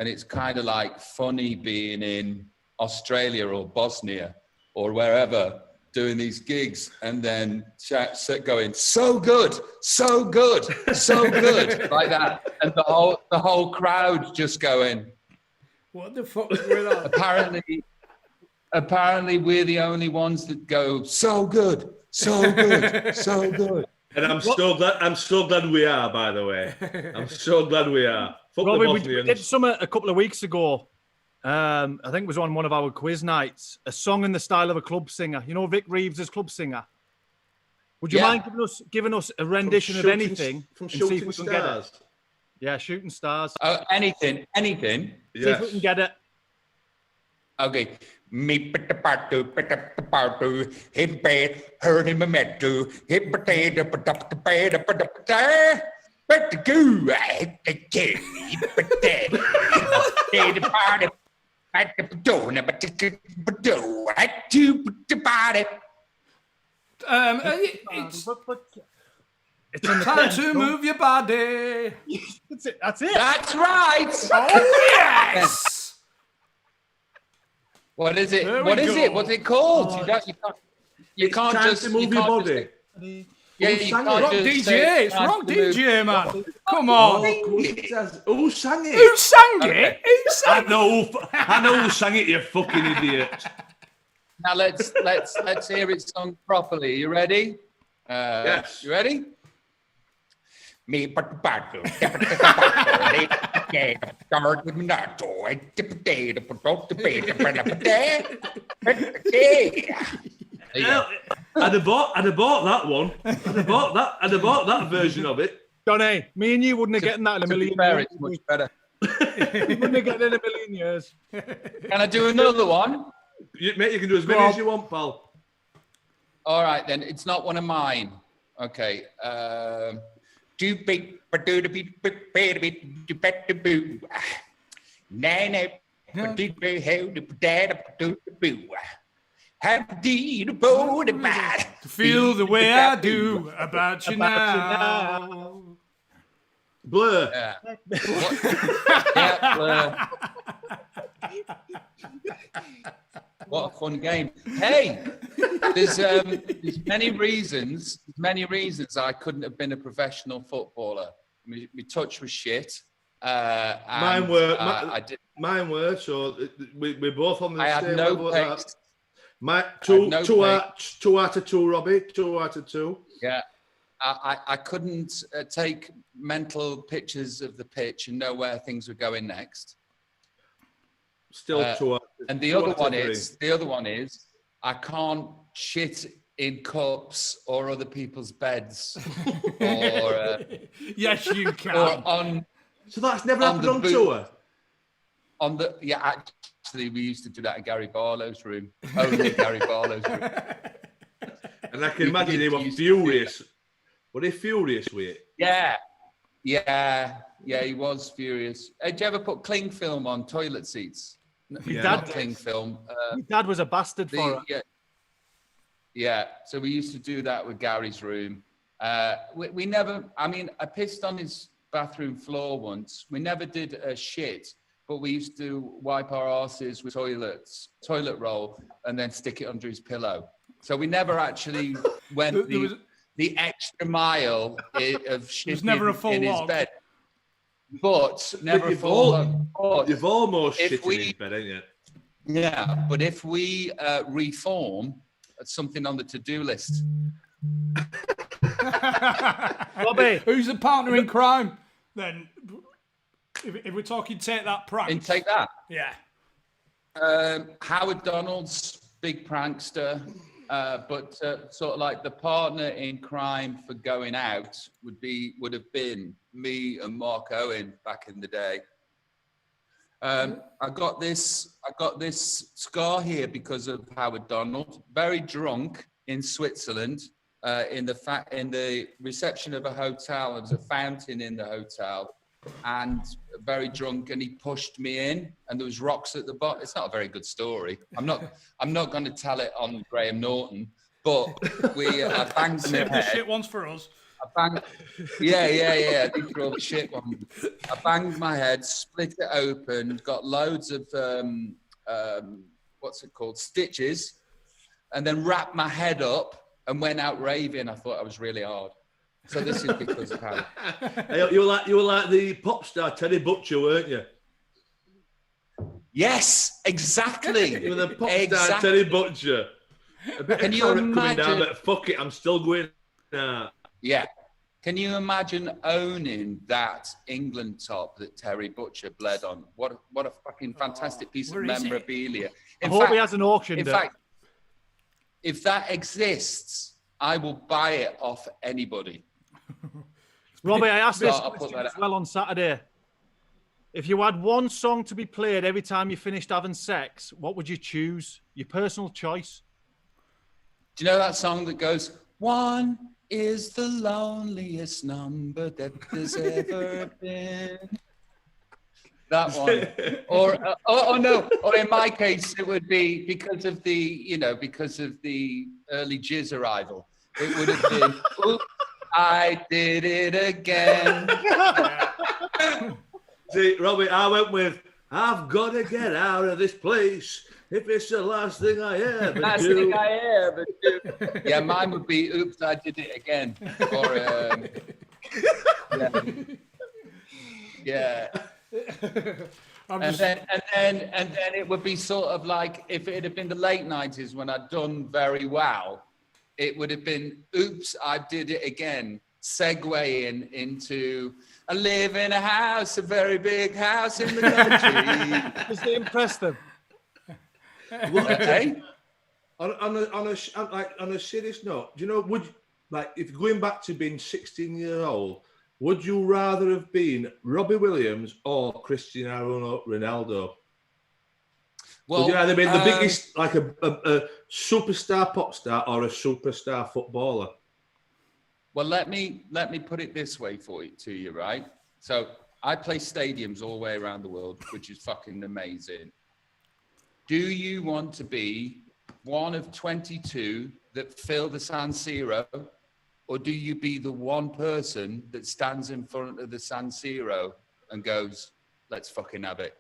and it's kind of like funny being in Australia or Bosnia or wherever doing these gigs, and then going so good, so good, so good, like that, and the whole crowd just going. What the fuck is going on? Apparently, we're the only ones that go so good, so good, so good. And I'm so glad we are. By the way, I'm so glad we are. Fuck Robbie, the we Bosnians. did some a couple of weeks ago. I think it was on one of our quiz nights. A song in the style of a club singer. You know Vic Reeves' club singer. Would you mind giving us a rendition of anything from and see if Shooting we can get it? Stars? Yeah, Shooting Stars. Oh, anything. See if we can get it. Okay. Me patu patu himpe heard him a metu hip potato potato potato but goo I the kid potato potato party at the dona but do I do the party. It's time to move your body. That's it. That's it. That's right. Oh yes. What is it? There we What is go. it? What's it called? You can't Time just to move you your can't body. Just, yeah, you sang can't it? Rock just DJ. say It's time Rock to move- DJ, man. Come on. Who sang it? Who sang it? Who sang it? I know who sang it. You fucking idiot. Now let's hear it sung properly. You ready? Yes. You ready? Me patu I'd have bought that one. I'd have bought that version of it. Johnny, me and you wouldn't have gotten that in a million years. It's much better. We wouldn't have gotten it in a million years. Can I do another one? Mate, you can do as many as you want, pal. All right, then. It's not one of mine. Okay. Do big, but do the beat, do better boo. Nana, but do the hell, the potato, do the boo. Have the bow, the bad. Feel the way I do about you now. Blur. Yeah. Yeah, Blur. What a fun game. Hey, there's many reasons I couldn't have been a professional footballer. My touch was shit. Mine were. So we're both on the I same had no level. pace. Two out of two, Robbie. 2 out of 2. Yeah. I couldn't take mental pictures of the pitch and know where things were going next. Still 2 out. And the other one is I can't shit in cups or other people's beds or Yes, you can. or on So that's never happened the on boot. tour. Actually we used to do that in Gary Barlow's room. Only Gary Barlow's room. And I can imagine he was furious. Were he furious with it? Yeah, he was furious. Did you ever put cling film on toilet seats? Your Not dad, cling film. your dad was a bastard for it. Yeah. So we used to do that with Gary's room. We never. I mean, I pissed on his bathroom floor once. We never did a shit, but we used to wipe our asses with toilet roll, and then stick it under his pillow. So we never actually went the extra mile of shit never a full in his log. bed. but never fall. You've almost if shit we, in bed, ain't you? Yeah, but if we reform, that's something on the to-do list. Robbie, who's the partner in crime? Then, if we're talking Take That prank. In Take That? Yeah. Howard Donald's big prankster, but sort of like the partner in crime for going out would have been me and Mark Owen back in the day. I got this scar here because of Howard Donald. Very drunk in Switzerland, in the reception of a hotel. There was a fountain in the hotel, and very drunk, and he pushed me in, and there was rocks at the bottom. It's not a very good story. I'm not going to tell it on Graham Norton, but I banged him in the head. Shit ones for us. Yeah. These are all the shit ones. I banged my head, split it open, got loads of what's it called, stitches, and then wrapped my head up and went out raving. I thought I was really hard. So this is because of how. You were like the pop star Teddy Butcher, weren't you? Yes, exactly. You were the pop star Teddy Butcher. A bit Can of you imagine? Coming down, but fuck it, I'm still going. Yeah. Can you imagine owning that England top that Terry Butcher bled on? What a fucking fantastic piece of memorabilia. I hope he has an auction. In fact, if that exists, I will buy it off anybody. Robbie, I asked this question as well on Saturday. If you had one song to be played every time you finished having sex, what would you choose? Your personal choice. Do you know that song that goes, "One is the loneliest number that there's ever been"? That one. Or no, or in my case, it would be because of the early jizz arrival. It would have been, "Oops, I did it again." See, Robbie, I went with, "I've got to get out of this place if it's the last thing I ever do." Last thing I ever do. Yeah, mine would be, "Oops, I did it again." Or, yeah. And then it would be sort of like, if it had been the late 90s when I'd done very well, it would have been, "Oops, I did it again," segueing into, "I live in a house, a very big house in the country." Does it impress them? Okay. On a serious note, do you know, if going back to being 16-year-old, would you rather have been Robbie Williams or Cristiano Ronaldo? Well, would you either been the biggest, like a superstar pop star or a superstar footballer? Well, let me put it this way to you, right? So I play stadiums all the way around the world, which is fucking amazing. Do you want to be one of 22 that fill the San Siro, or do you be the one person that stands in front of the San Siro and goes, "Let's fucking have it"?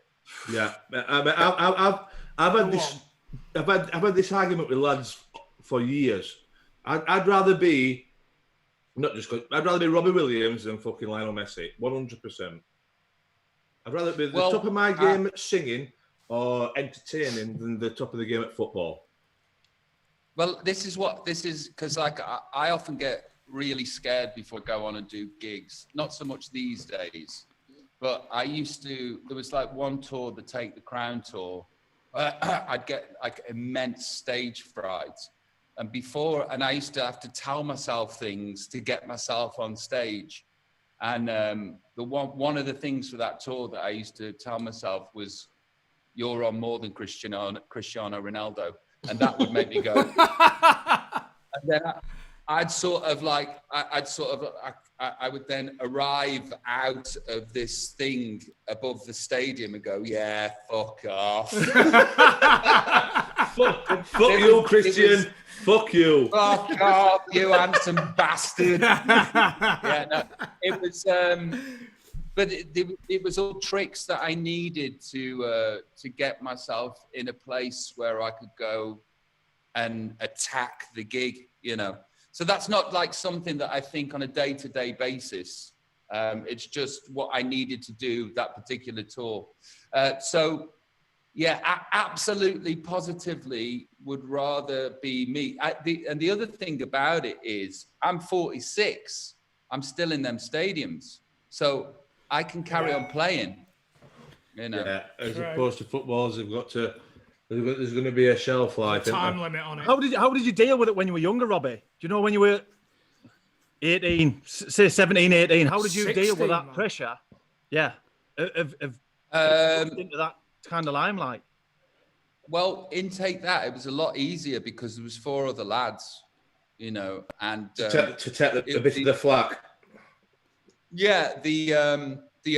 Yeah, I've had this argument with lads for years. I'd rather be Robbie Williams than fucking Lionel Messi, 100%. I'd rather be the top of my game at singing or entertaining than the top of the game at football. Well, this is because like I often get really scared before I go on and do gigs. Not so much these days, but I used to. There was like one tour, the Take the Crown tour. I'd get like immense stage fright, and I used to have to tell myself things to get myself on stage. And one of the things for that tour that I used to tell myself was, "You're on more than Cristiano Ronaldo," and that would make me go. And then I would then arrive out of this thing above the stadium and go, "Yeah, fuck off." fuck you, Christian. Fuck you. Fuck off, you handsome bastard. Yeah, no, it was. But it was all tricks that I needed to get myself in a place where I could go and attack the gig, you know. So that's not like something that I think on a day-to-day basis. It's just what I needed to do that particular tour. So, yeah, absolutely, positively would rather be me. And the other thing about it is I'm 46. I'm still in them stadiums. So I can carry on playing. You know. Yeah, as opposed to footballs, they've got to. There's going to be a shelf life. Time limit on it. How did you deal with it when you were younger, Robbie? Do you know when you were 18, say 17, 18? How did you 16, deal with that man. pressure? Yeah, into that kind of limelight. Well, intake that it was a lot easier because there was 4 other lads, you know, and to take a bit of the flack. Yeah, the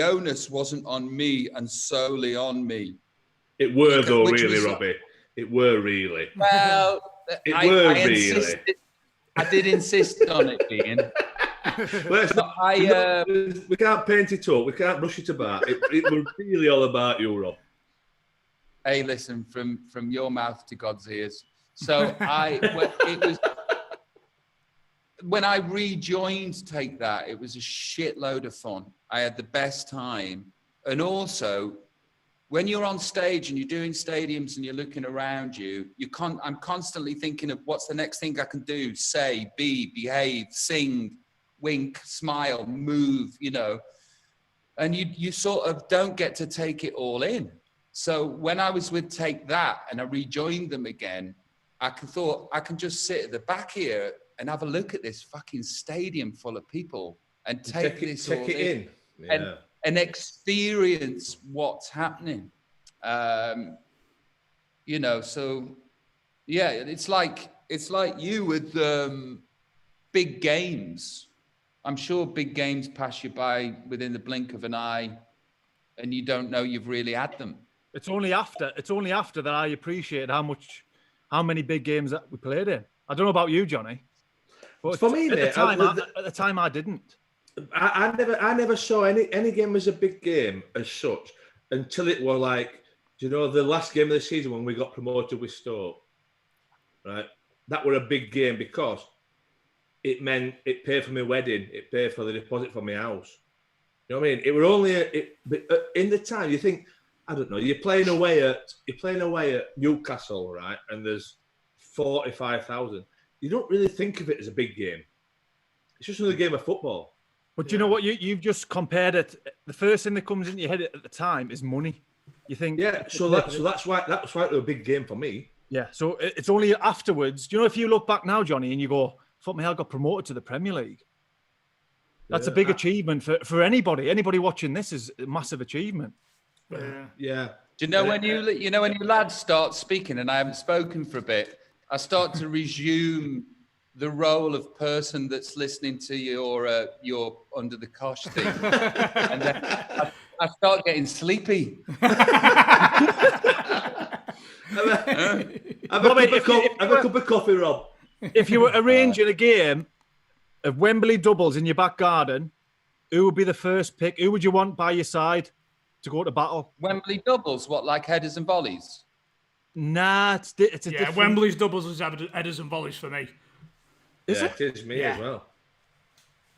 onus wasn't on me and solely on me. It were though, really, Robbie. It were really. Well, I really. I did insist on it being. Well, we can't paint it up. We can't rush it about. It was really all about you, Rob. Hey, listen, from your mouth to God's ears. So it was when I rejoined Take That, it was a shitload of fun. I had the best time, and also when you're on stage and you're doing stadiums and you're looking around you, I'm constantly thinking of what's the next thing I can do, say, be, behave, sing, wink, smile, move, you know, and you sort of don't get to take it all in. So when I was with Take That and I rejoined them again, I thought I can just sit at the back here and have a look at this fucking stadium full of people and take it in. Yeah. And experience what's happening. You know, so yeah, it's like you with big games. I'm sure big games pass you by within the blink of an eye and you don't know you've really had them. It's only after that I appreciate how many big games that we played in. I don't know about you, Johnny, but for me, at the time I didn't. I never saw any game as a big game as such until it was like, you know, the last game of the season when we got promoted with Stoke, right? That were a big game because it meant it paid for my wedding, it paid for the deposit for my house. You know what I mean? It were only but in the time you think, I don't know, you're playing away at Newcastle, right? And there's 45,000. You don't really think of it as a big game. It's just another game of football. But you know what? You've just compared it. The first thing that comes into your head at the time is money. You think, so that's why it was a big game for me. Yeah. So it's only afterwards. Do you know if you look back now, Johnny, and you go, "Fuck me, I got promoted to the Premier League." That's a big achievement for anybody. Anybody watching this is a massive achievement. Yeah. Do you know when you lads start speaking and I haven't spoken for a bit, I start to resume the role of person that's listening to your Undr The Cosh thing, and then I start getting sleepy. Have a cup of coffee, Rob. If you were arranging a game of Wembley doubles in your back garden, who would be the first pick? Who would you want by your side to go to battle? Wembley doubles, what, like headers and volleys? Nah, it's a different... Wembley's doubles is headers and volleys for me. Is it? It is me as well.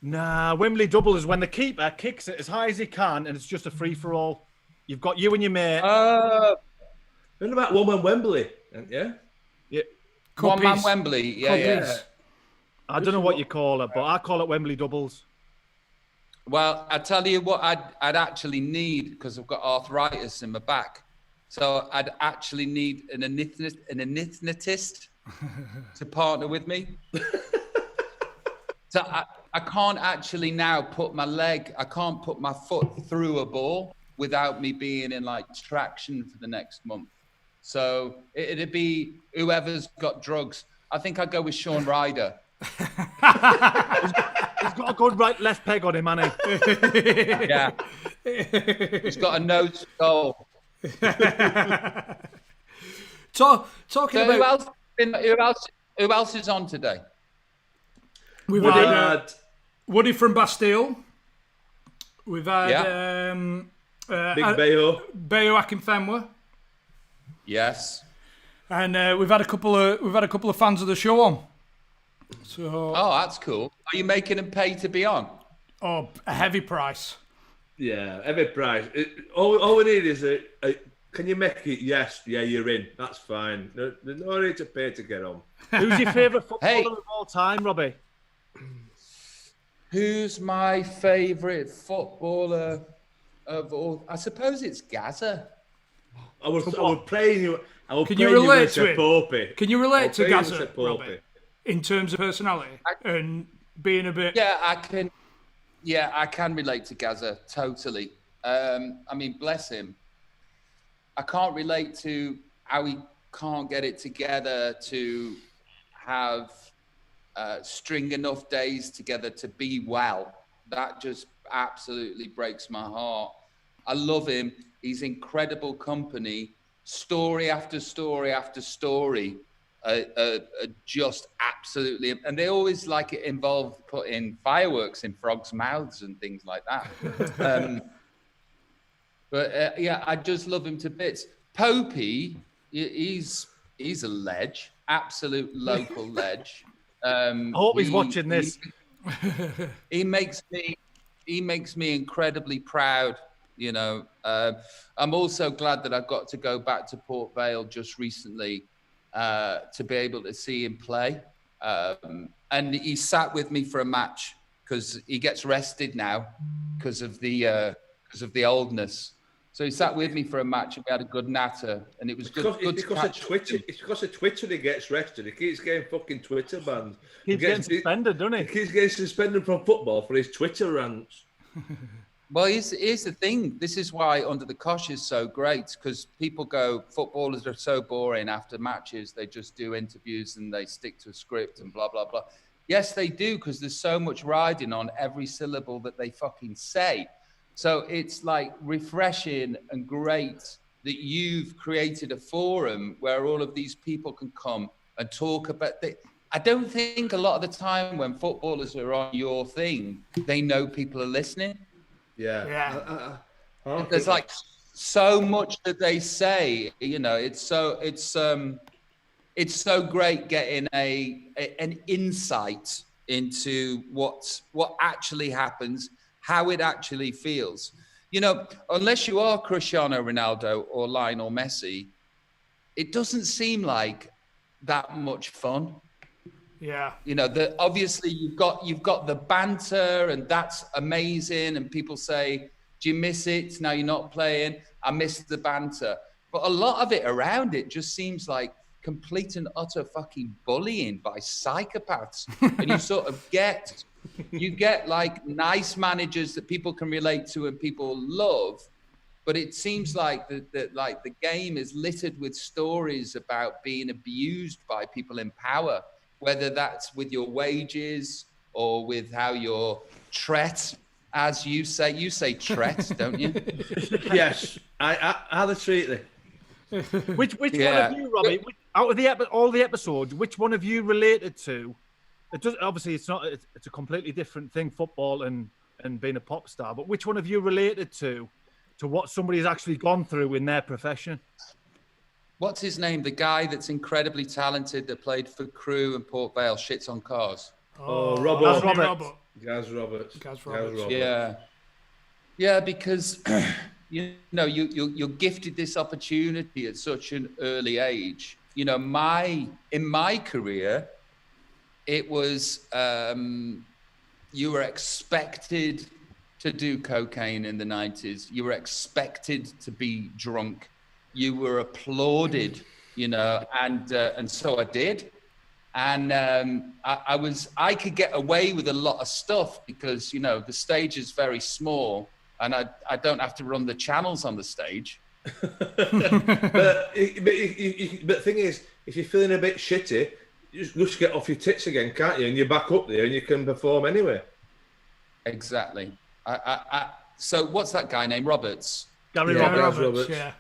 Nah, Wembley double is when the keeper kicks it as high as he can and it's just a free-for-all. You've got you and your mate. What about one-man Wembley? Yeah? Yeah. One-man Wembley, yeah. I don't know what you call it, but I call it Wembley doubles. Well, I tell you what I'd actually need, because I've got arthritis in my back. So I'd actually need an anaesthetist to partner with me. So I can't actually now I can't put my foot through a ball without me being in like traction for the next month. So it'd be whoever's got drugs. I think I'd go with Sean Ryder. He's got a good left peg on him, hasn't he? Yeah. He's got a nose goal. Talking about who else is on today? We've had Woody from Bastille. We've had Big Bayo Akinfenwa. Yes. And we've had a couple of fans of the show on. So that's cool. Are you making them pay to be on? Oh, a heavy price. Yeah, heavy price. All we need is a. Can you make it? Yes. Yeah, you're in. That's fine. There's no need to pay to get on. Who's your favourite footballer of all time, Robbie? Who's my favourite footballer of all? I suppose it's Gaza. I was playing you. Can you relate to him? Popey. Can you relate to Gaza, Robbie, in terms of personality and being a bit? Yeah, I can. Yeah, I can relate to Gaza totally. I mean, bless him. I can't relate to how he can't get it together to have string enough days together to be well. That just absolutely breaks my heart. I love him. He's incredible company. Story after story after story. Just absolutely, and they always like it involved putting fireworks in frogs' mouths and things like that. But yeah, I just love him to bits. Popey, he's a ledge, absolute local ledge. I hope he's watching this. He makes me incredibly proud. You know, I'm also glad that I got to go back to Port Vale just recently to be able to see him play. And he sat with me for a match because he gets rested now because of the oldness. So he sat with me for a match and we had a good natter, and it was good. It's because of Twitter he gets rested. He keeps getting fucking Twitter banned. He keeps getting suspended, doesn't he? He keeps getting suspended from football for his Twitter rants. Well, here's the thing. This is why Undr The Cosh is so great, because people go, footballers are so boring after matches. They just do interviews and they stick to a script and blah, blah, blah. Yes, they do, because there's so much riding on every syllable that they fucking say. So it's like refreshing and great that you've created a forum where all of these people can come and talk about I don't think a lot of the time when footballers are on your thing, they know people are listening. Yeah. There's like so much that they say, you know, it's so great getting an insight into what actually happens, how it actually feels. You know, unless you are Cristiano Ronaldo or Lionel Messi, it doesn't seem like that much fun. Yeah. You know, obviously you've got the banter, and that's amazing. And people say, do you miss it? Now you're not playing. I miss the banter. But a lot of it around it just seems like complete and utter fucking bullying by psychopaths. And you sort of get like nice managers that people can relate to and people love. But it seems like the game is littered with stories about being abused by people in power, whether that's with your wages or with how you're tret, as you say tret, don't you? Yes, how they treat it. Which one of you, Robbie, out of all the episodes, which one of you related to? Obviously, it's a completely different thing, football and being a pop star. But which one of you related to what somebody's actually gone through in their profession? What's his name? The guy that's incredibly talented that played for Crewe and Port Vale, shits on cars. Robert. Gaz Roberts. Yeah, because you know you're gifted this opportunity at such an early age. You know, in my career, it was you were expected to do cocaine in the 90s. You were expected to be drunk. You were applauded, you know, and so I did. And I could get away with a lot of stuff because, you know, the stage is very small and I don't have to run the channels on the stage. but the thing is, if you're feeling a bit shitty, you just get off your tits again, can't you? And you're back up there and you can perform anyway. Exactly. So what's that guy named Roberts? Gary Roberts. Yeah.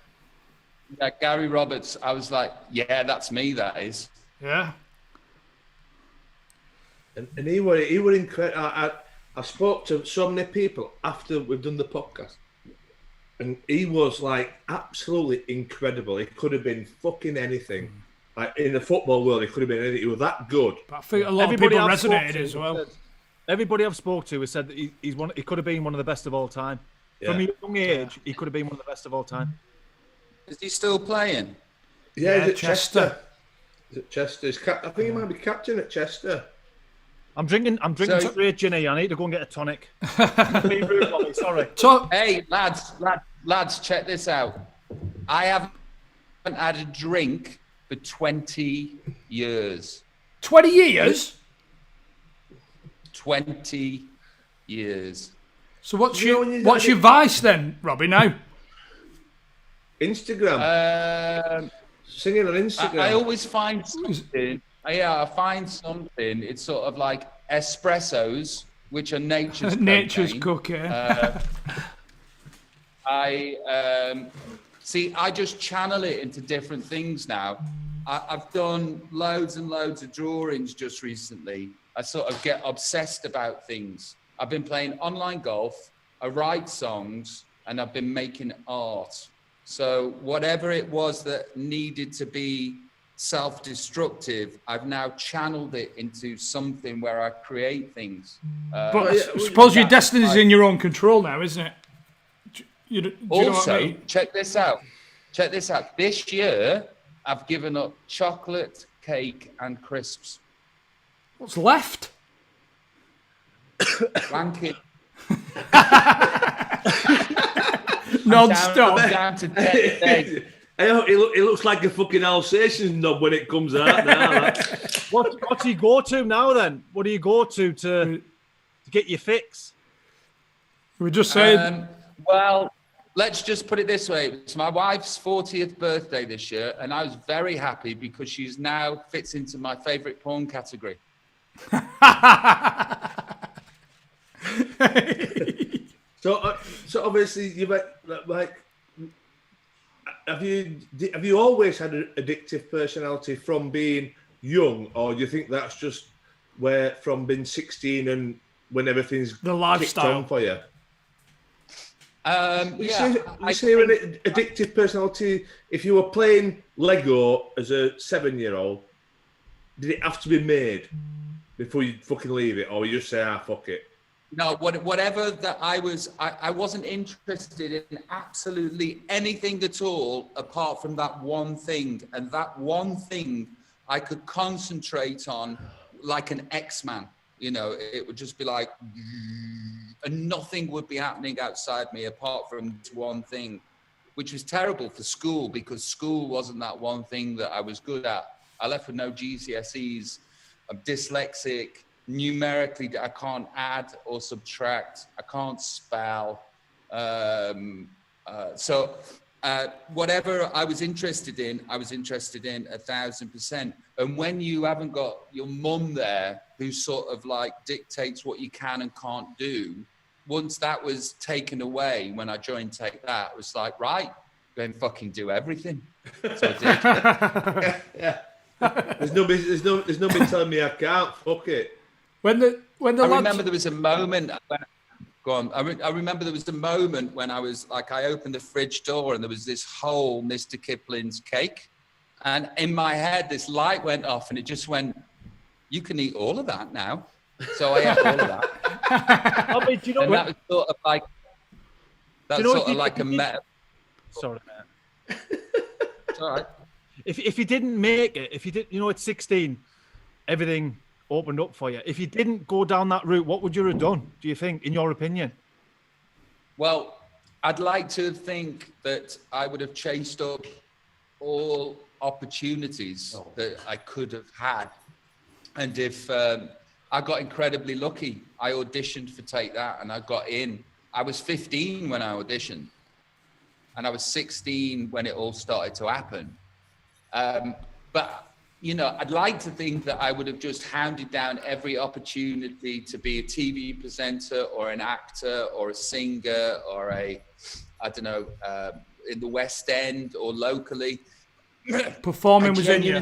Yeah, Gary Roberts. I was like, yeah, that's me. That is. Yeah. And he were incredible. I spoke to so many people after we've done the podcast, and he was like absolutely incredible. He could have been fucking anything. Like in the football world, he could have been anything. He was that good. But I think a lot of people resonated as well. Everybody I've spoke to has said that he could have been one of the best of all time. From a young age, he could have been one of the best of all time. Is he still playing? Yeah, he's at Chester. He's at Chester. I think he might be captain at Chester. I'm drinking great Ginny. I need to go and get a tonic. Being rude, Robbie, sorry. Hey, lads, check this out. I haven't had a drink for 20 years. 20 years? 20 years. So what's your vice then, Robbie, now? Instagram. Singing on Instagram. I always find something. I find something. It's sort of like espressos, which are nature's cooking. I just channel it into different things now. I've done loads and loads of drawings just recently. I sort of get obsessed about things. I've been playing online golf, I write songs, and I've been making art. So whatever it was that needed to be self-destructive, I've now channeled it into something where I create things. But I suppose your destiny is in your own control now, isn't it? Do you know what I mean? Check this out. This year, I've given up chocolate, cake, and crisps. What's left? Blanket. Non-stop. Down to 10 days. It looks like a fucking Alsatian knob when it comes out now. What do you go to now then? What do you go to get your fix? We were just saying. Well, let's just put it this way. It's my wife's 40th birthday this year, and I was very happy because she's now fits into my favourite porn category. So obviously you've like. Have you always had an addictive personality from being young, or do you think that's just where from being 16 and when everything's the lifestyle on for you? You say an addictive personality. If you were playing Lego as a 7-year-old, did it have to be made before you fucking leave it, or you just say, fuck it? No, whatever that I wasn't interested in absolutely anything at all apart from that one thing. And that one thing I could concentrate on like an X-Man. You know, it would just be like, and nothing would be happening outside me apart from this one thing, which was terrible for school because school wasn't that one thing that I was good at. I left with no GCSEs. I'm dyslexic. Numerically, I can't add or subtract. I can't spell. So whatever I was interested in 1,000%. And when you haven't got your mum there who sort of like dictates what you can and can't do, once that was taken away, when I joined Take That, it was like, right, go and fucking do everything. So I did. Yeah. There's nobody telling me I can't. Fuck it. I remember there was a moment when, go on. I remember there was a moment when I was like, I opened the fridge door and there was this whole Mr. Kipling's cake. And in my head, this light went off and it just went, you can eat all of that now. So I ate all of that. I mean, do you know and that was sort of like, a meta. Sorry, man. It's all right. If you didn't make it, at 16, everything opened up for you. If you didn't go down that route, what would you have done, do you think, in your opinion? Well, I'd like to think that I would have chased up all opportunities that I could have had. And if I got incredibly lucky, I auditioned for Take That and I got in. I was 15 when I auditioned and I was 16 when it all started to happen. But you know, I'd like to think that I would have just hounded down every opportunity to be a TV presenter or an actor or a singer or in the West End or locally. Performing was in you.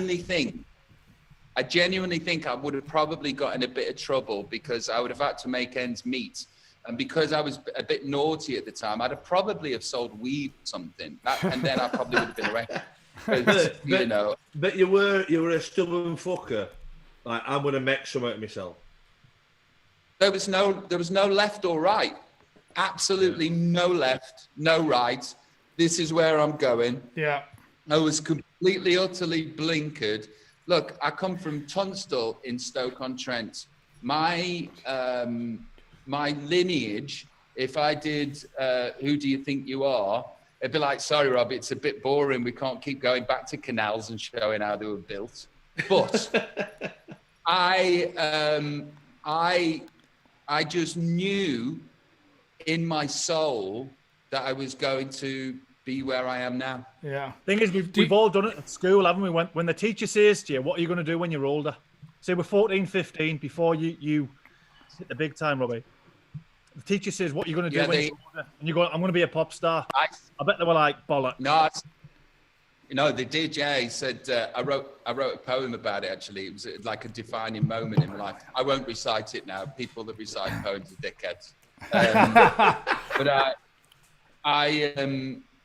I genuinely think I would have probably got in a bit of trouble because I would have had to make ends meet. And because I was a bit naughty at the time, I'd have probably have sold weed or something. And then I probably would have been arrested. But you were a stubborn fucker. Like, I'm gonna make something of myself. There was no left or right. Absolutely no left, no right. This is where I'm going. Yeah. I was completely, utterly blinkered. Look, I come from Tunstall in Stoke-on-Trent. My lineage, if I did Who Do You Think You Are, it'd be like, sorry, Rob, it's a bit boring. We can't keep going back to canals and showing how they were built. But I just knew in my soul that I was going to be where I am now. Yeah. Thing is, we've all done it at school, haven't we? When the teacher says to you, what are you going to do when you're older? Say we're 14, 15, before you hit the big time, Robbie. The teacher says, what are you going to do when you're older? And you go, I'm going to be a pop star. I bet they were like, bollocks. No, they did, yeah. He said, I wrote a poem about it, actually. It was like a defining moment in my life. I won't recite it now. People that recite poems are dickheads. But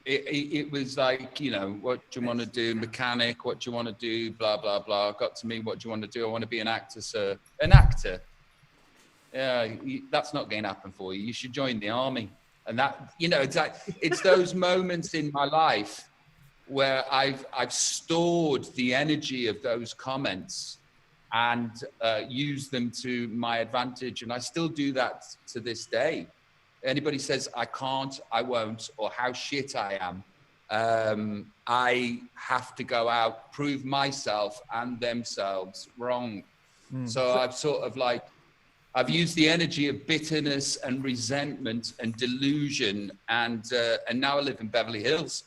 it was like, you know, what do you want to do? Mechanic, what do you want to do? Blah, blah, blah. Got to me, what do you want to do? I want to be an actor, sir. An actor? Yeah, that's not going to happen for you. You should join the army. And that, you know, it's like, it's those moments in my life where I've stored the energy of those comments and used them to my advantage. And I still do that to this day. Anybody says I can't, I won't, or how shit I am, I have to go out, prove myself and themselves wrong. So I've sort of like, I've used the energy of bitterness and resentment and delusion, and now I live in Beverly Hills.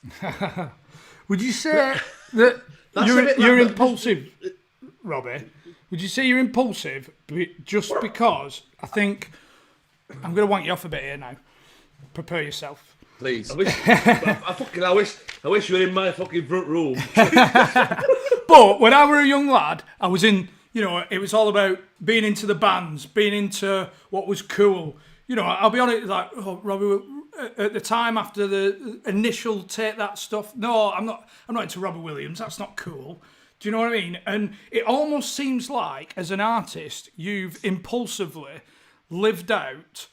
Would you say that you're impulsive, Robbie? Would you say you're impulsive just because I think I'm going to wank you off a bit here now? Prepare yourself. Please. I wish you were in my fucking front room. But when I were a young lad, I was in, you know, it was all about being into the bands, being into what was cool. You know, I'll be honest, like, Robbie, at the time after the initial Take That stuff, no, I'm not into Robbie Williams. That's not cool. Do you know what I mean? And it almost seems like, as an artist, you've impulsively lived out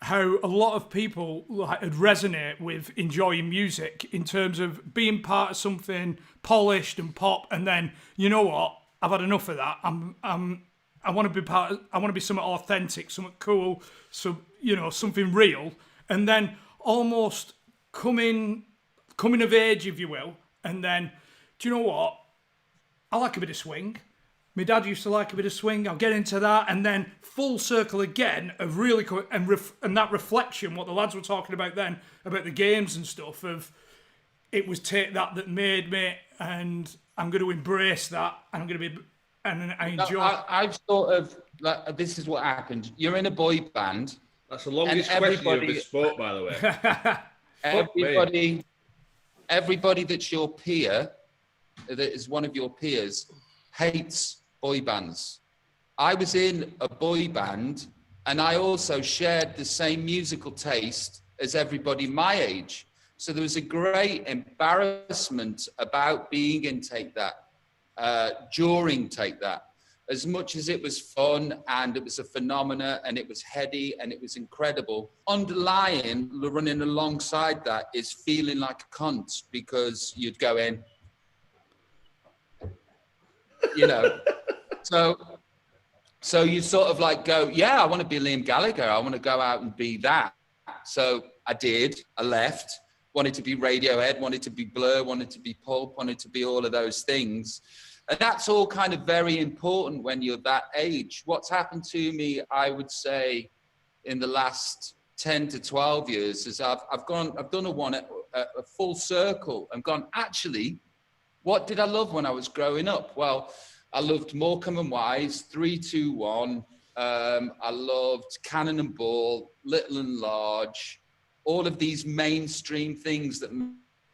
how a lot of people like would resonate with enjoying music in terms of being part of something polished and pop, and then, you know what? I've had enough of that. I want to be part. I want to be something authentic, something cool, so you know, something real, and then almost coming of age, if you will. And then, do you know what? I like a bit of swing. My dad used to like a bit of swing. I'll get into that, and then full circle again of really and that reflection, what the lads were talking about then about the games and stuff. Of it was Take That made me, and I'm going to embrace that, and I'm going to be, and I enjoy. I've sort of like, this is what happened. You're in a boy band. That's the longest question you've ever spoke, by the way. Everybody that's your peer, that is one of your peers, hates boy bands. I was in a boy band, and I also shared the same musical taste as everybody my age. So there was a great embarrassment about being in Take That, during Take That. As much as it was fun and it was a phenomena and it was heady and it was incredible, underlying, running alongside that is feeling like a cunt because you'd go in, you know. So you sort of like go, yeah, I want to be Liam Gallagher. I want to go out and be that. So I did. I left. Wanted to be Radiohead, wanted to be Blur, wanted to be Pulp, wanted to be all of those things. And that's all kind of very important when you're that age. What's happened to me, I would say, in the last 10 to 12 years is I've done a full circle and gone, actually, what did I love when I was growing up? Well, I loved Morecambe and Wise, 3-2-1. I loved Cannon and Ball, Little and Large, all of these mainstream things that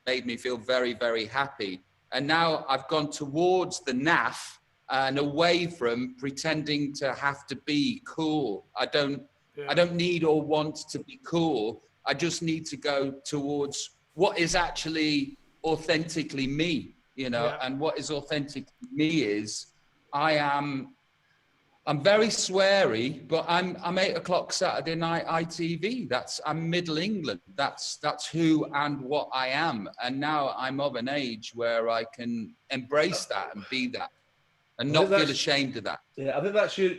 made me feel very, very happy. And now I've gone towards the naff and away from pretending to have to be cool. I don't need or want to be cool. I just need to go towards what is actually authentically me, you know, and what is authentic to me is I am I'm very sweary, but I'm 8 o'clock Saturday night ITV. I'm Middle England. That's who and what I am. And now I'm of an age where I can embrace that and be that, and not feel ashamed of that. Yeah, I think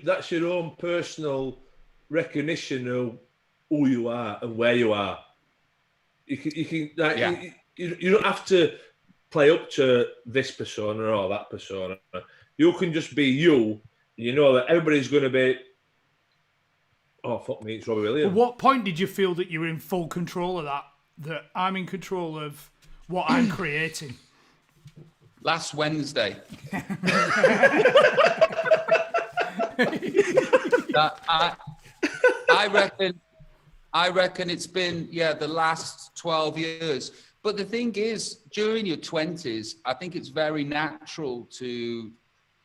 that's your own personal recognition of who you are and where you are. You can like, you don't have to play up to this persona or that persona. You can just be you. You know that everybody's going to be, oh, fuck me, it's Robbie Williams. At what point did you feel that you were in full control of that I'm in control of what I'm creating? Last Wednesday. I reckon it's been, the last 12 years. But the thing is, during your 20s, I think it's very natural to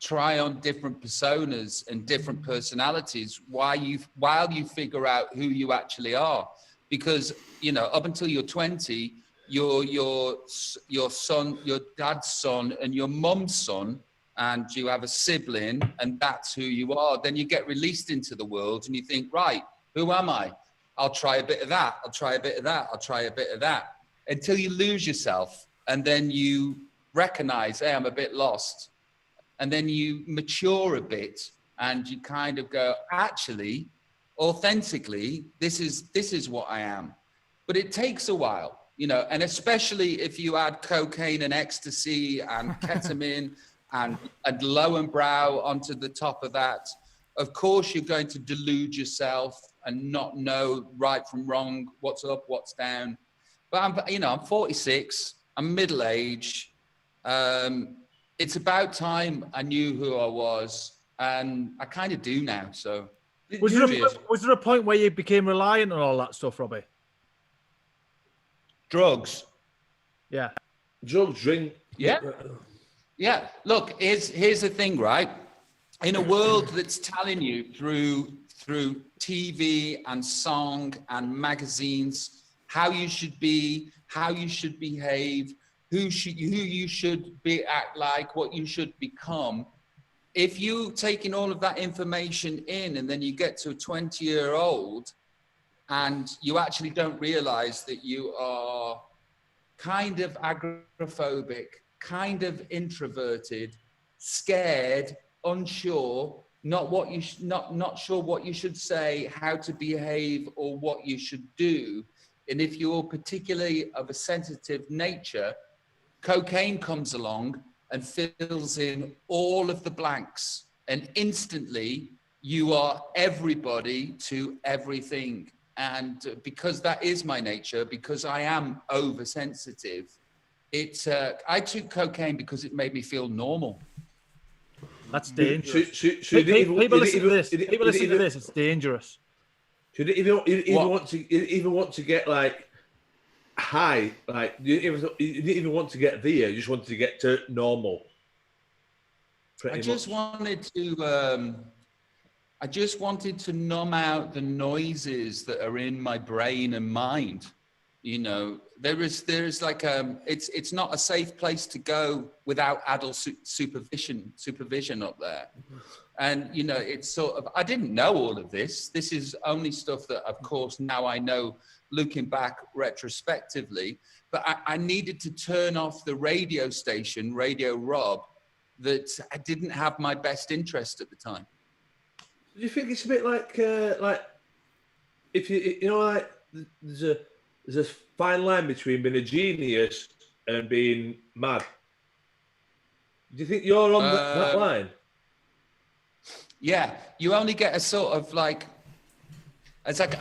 try on different personas and different personalities while you figure out who you actually are. Because, up until you're 20, you're your son, your dad's son and your mum's son, and you have a sibling, and that's who you are. Then you get released into the world and you think, right, who am I? I'll try a bit of that. I'll try a bit of that. I'll try a bit of that, until you lose yourself. And then you recognize, hey, I'm a bit lost. And then you mature a bit and you kind of go, actually, authentically, this is what I am. But it takes a while, and especially if you add cocaine and ecstasy and ketamine and Lowenbrow onto the top of that, of course, you're going to delude yourself and not know right from wrong, what's up, what's down. But I'm 46, I'm middle-aged. It's about time I knew who I was, and I kind of do now. So, was there a point where you became reliant on all that stuff, Robbie? Drugs. Yeah. Drugs, drink. Yeah. Yeah. Look, here's the thing, right? In a world that's telling you through TV and song and magazines how you should be, how you should behave, who you should be act like, what you should become. If you taking all of that information in and then you get to a 20-year-old and you actually don't realize that you are kind of agoraphobic, kind of introverted, scared, unsure, not sure what you should say, how to behave, or what you should do. And if you're particularly of a sensitive nature, cocaine comes along and fills in all of the blanks, and instantly you are everybody to everything. And because that is my nature, because I am oversensitive, I took cocaine because it made me feel normal. That's dangerous. People listen to this. It's dangerous. You didn't even want to get like high, like you didn't even want to get there. You just wanted to get to normal. I just wanted to numb out the noises that are in my brain and mind. There is like it's not a safe place to go without adult supervision up there. And it's sort of, I didn't know all of this. This is only stuff that, of course, now I know looking back retrospectively. But I needed to turn off the radio station, Radio Rob, that I didn't have my best interest at the time. Do you think it's a bit like if like there's a fine line between being a genius and being mad? Do you think you're on that line? Yeah, you only get a sort of like, it's like,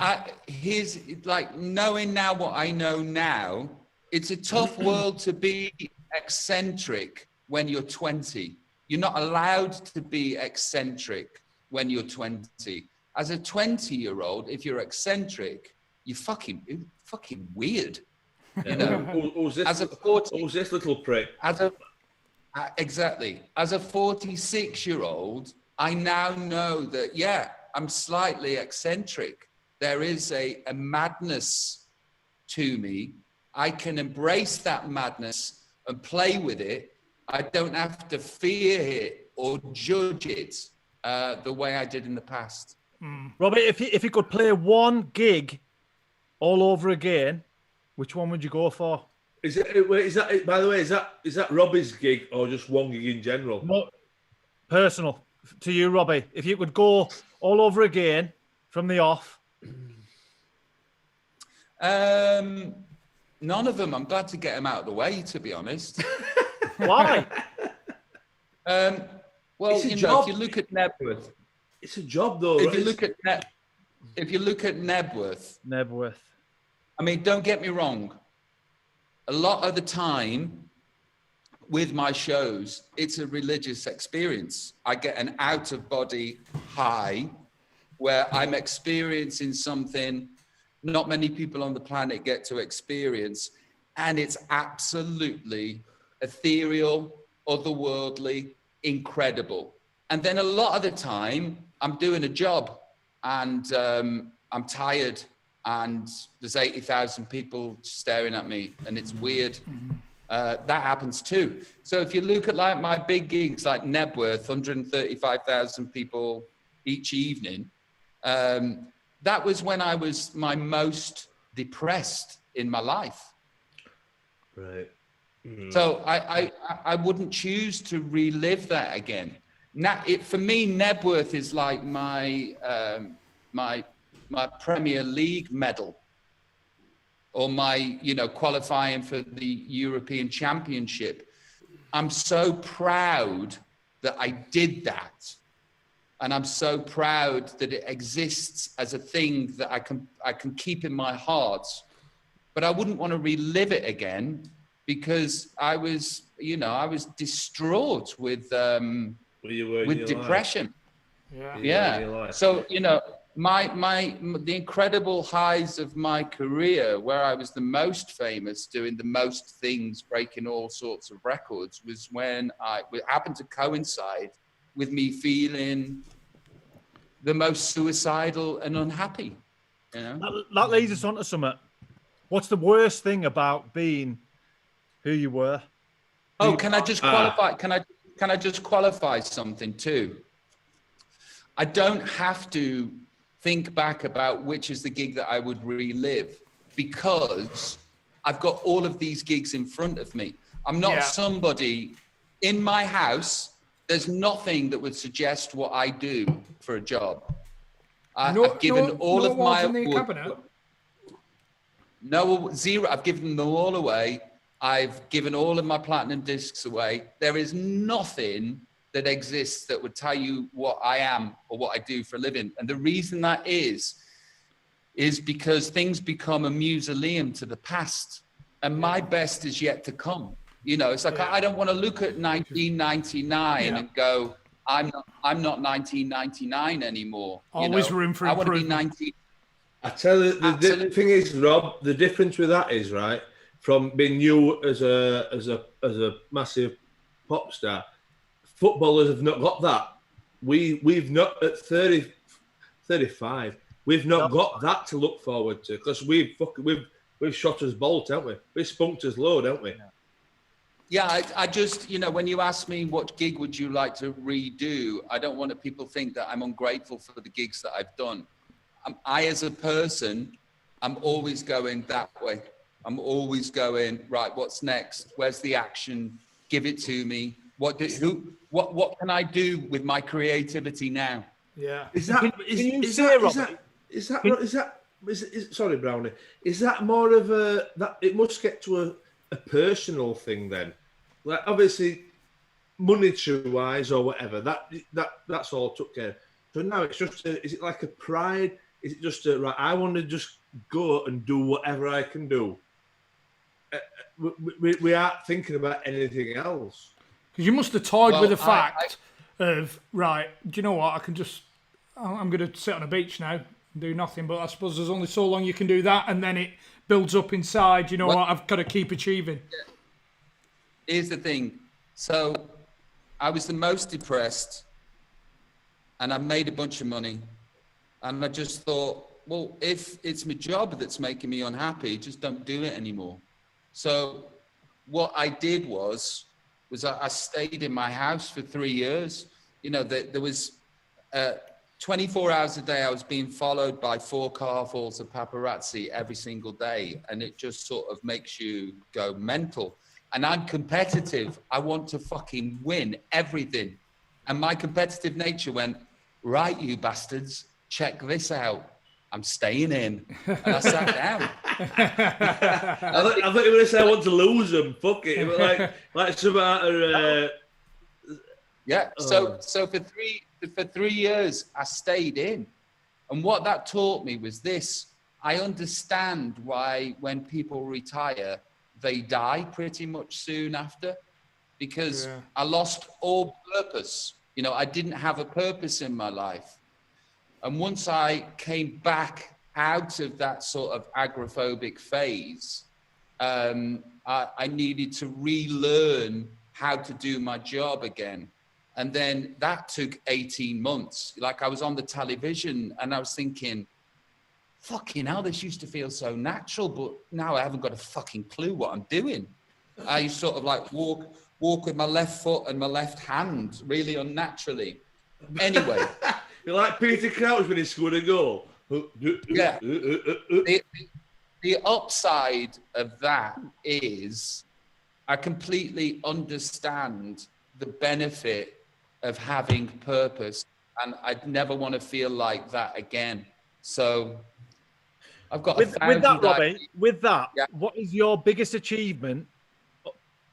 here's like knowing now what I know now. It's a tough world to be eccentric when you're 20. You're not allowed to be eccentric when you're 20. As a 20-year-old, if you're eccentric, you're fucking weird. As a 40, this little prick. Exactly. As a 46-year-old, I now know that, I'm slightly eccentric. There is a madness to me. I can embrace that madness and play with it. I don't have to fear it or judge it. the way I did in the past. Robbie, if you could play one gig all over again, which one would you go for? Is that by the way, is that Robbie's gig or just one gig in general? No, personal to you, Robbie. If you could go all over again from the off. None of them. I'm glad to get them out of the way, to be honest. Why? Well, It's a you know, job. if you look at Nebworth, It's a job though. if right? you look at Nebworth, Nebworth. I mean, don't get me wrong. A lot of the time with my shows, it's a religious experience. I get an out-of-body high where I'm experiencing something not many people on the planet get to experience. And it's absolutely ethereal, otherworldly, incredible. And then a lot of the time, I'm doing a job and I'm tired and there's 80,000 people staring at me and it's weird. That happens too. So if you look at like my big gigs like Nebworth, 135,000 people each evening, that was when I was my most depressed in my life. Right. So I wouldn't choose to relive that again. Now, for me, Nebworth is like my my Premier League medal, or my qualifying for the European Championship. I'm so proud that I did that, and I'm so proud that it exists as a thing that I can keep in my heart. But I wouldn't want to relive it again because I was distraught with depression. Yeah. So the incredible highs of my career, where I was the most famous, doing the most things, breaking all sorts of records, was when it happened to coincide with me feeling the most suicidal and unhappy. That leads us on to something. What's the worst thing about being who you were? Oh, can I just qualify? Can I just qualify something too? I don't have to think back about which is the gig that I would relive, because I've got all of these gigs in front of me. I'm not somebody in my house. There's nothing that would suggest what I do for a job. I've given all of my zero. I've given them all away. I've given all of my platinum discs away. There is nothing that exists that would tell you what I am or what I do for a living. And the reason that is because things become a mausoleum to the past, and my best is yet to come. It's like, I don't want to look at 1999 and go, I'm not 1999 anymore. Always room for improvement. I want to be 19. I tell you, the thing is, Rob, the difference with that is, right, from being you as a massive pop star, footballers have not got that. We've not at 30, 35. We've not got that to look forward to, because we've shot us bolt, haven't we? We've spunked us load, haven't we? Yeah, I just, when you ask me what gig would you like to redo, I don't want people to think that I'm ungrateful for the gigs that I've done. I, as a person, I'm always going that way. I'm always going, right, what's next? Where's the action? Give it to me. What can I do with my creativity now? Yeah. Sorry, Brownie. Is that more of that? It must get to a personal thing then. Like, obviously, monetary wise or whatever, that's all took care of. So now it's just is it like a pride? Is it just right? I want to just go and do whatever I can do. We aren't thinking about anything else. Because you must have toyed with the fact of, right, do you know what? I'm going to sit on a beach now and do nothing. But I suppose there's only so long you can do that, and then it builds up inside. You know what? I've got to keep achieving. Here's the thing. So I was the most depressed, and I made a bunch of money. And I just thought, well, if it's my job that's making me unhappy, just don't do it anymore. So what I did was I stayed in my house for 3 years. There was 24 hours a day, I was being followed by 4 carfuls of paparazzi every single day. And it just sort of makes you go mental. And I'm competitive. I want to fucking win everything. And my competitive nature went, right, you bastards, check this out. I'm staying in. And I sat down. I thought you were going to say I want to lose them. Fuck it. Like some yeah. So for 3 years, I stayed in. And what that taught me was this. I understand why when people retire, they die pretty much soon after, because I lost all purpose. You know, I didn't have a purpose in my life. And once I came back out of that sort of agoraphobic phase, I needed to relearn how to do my job again. And then that took 18 months. Like, I was on the television and I was thinking, fucking hell, this used to feel so natural, but now I haven't got a fucking clue what I'm doing. I sort of like walk with my left foot and my left hand really unnaturally. Anyway. You're like Peter Crouch when he scored a goal. Yeah. The upside of that is I completely understand the benefit of having purpose, and I'd never want to feel like that again. So I've got with that, Robbie. With that, what is your biggest achievement?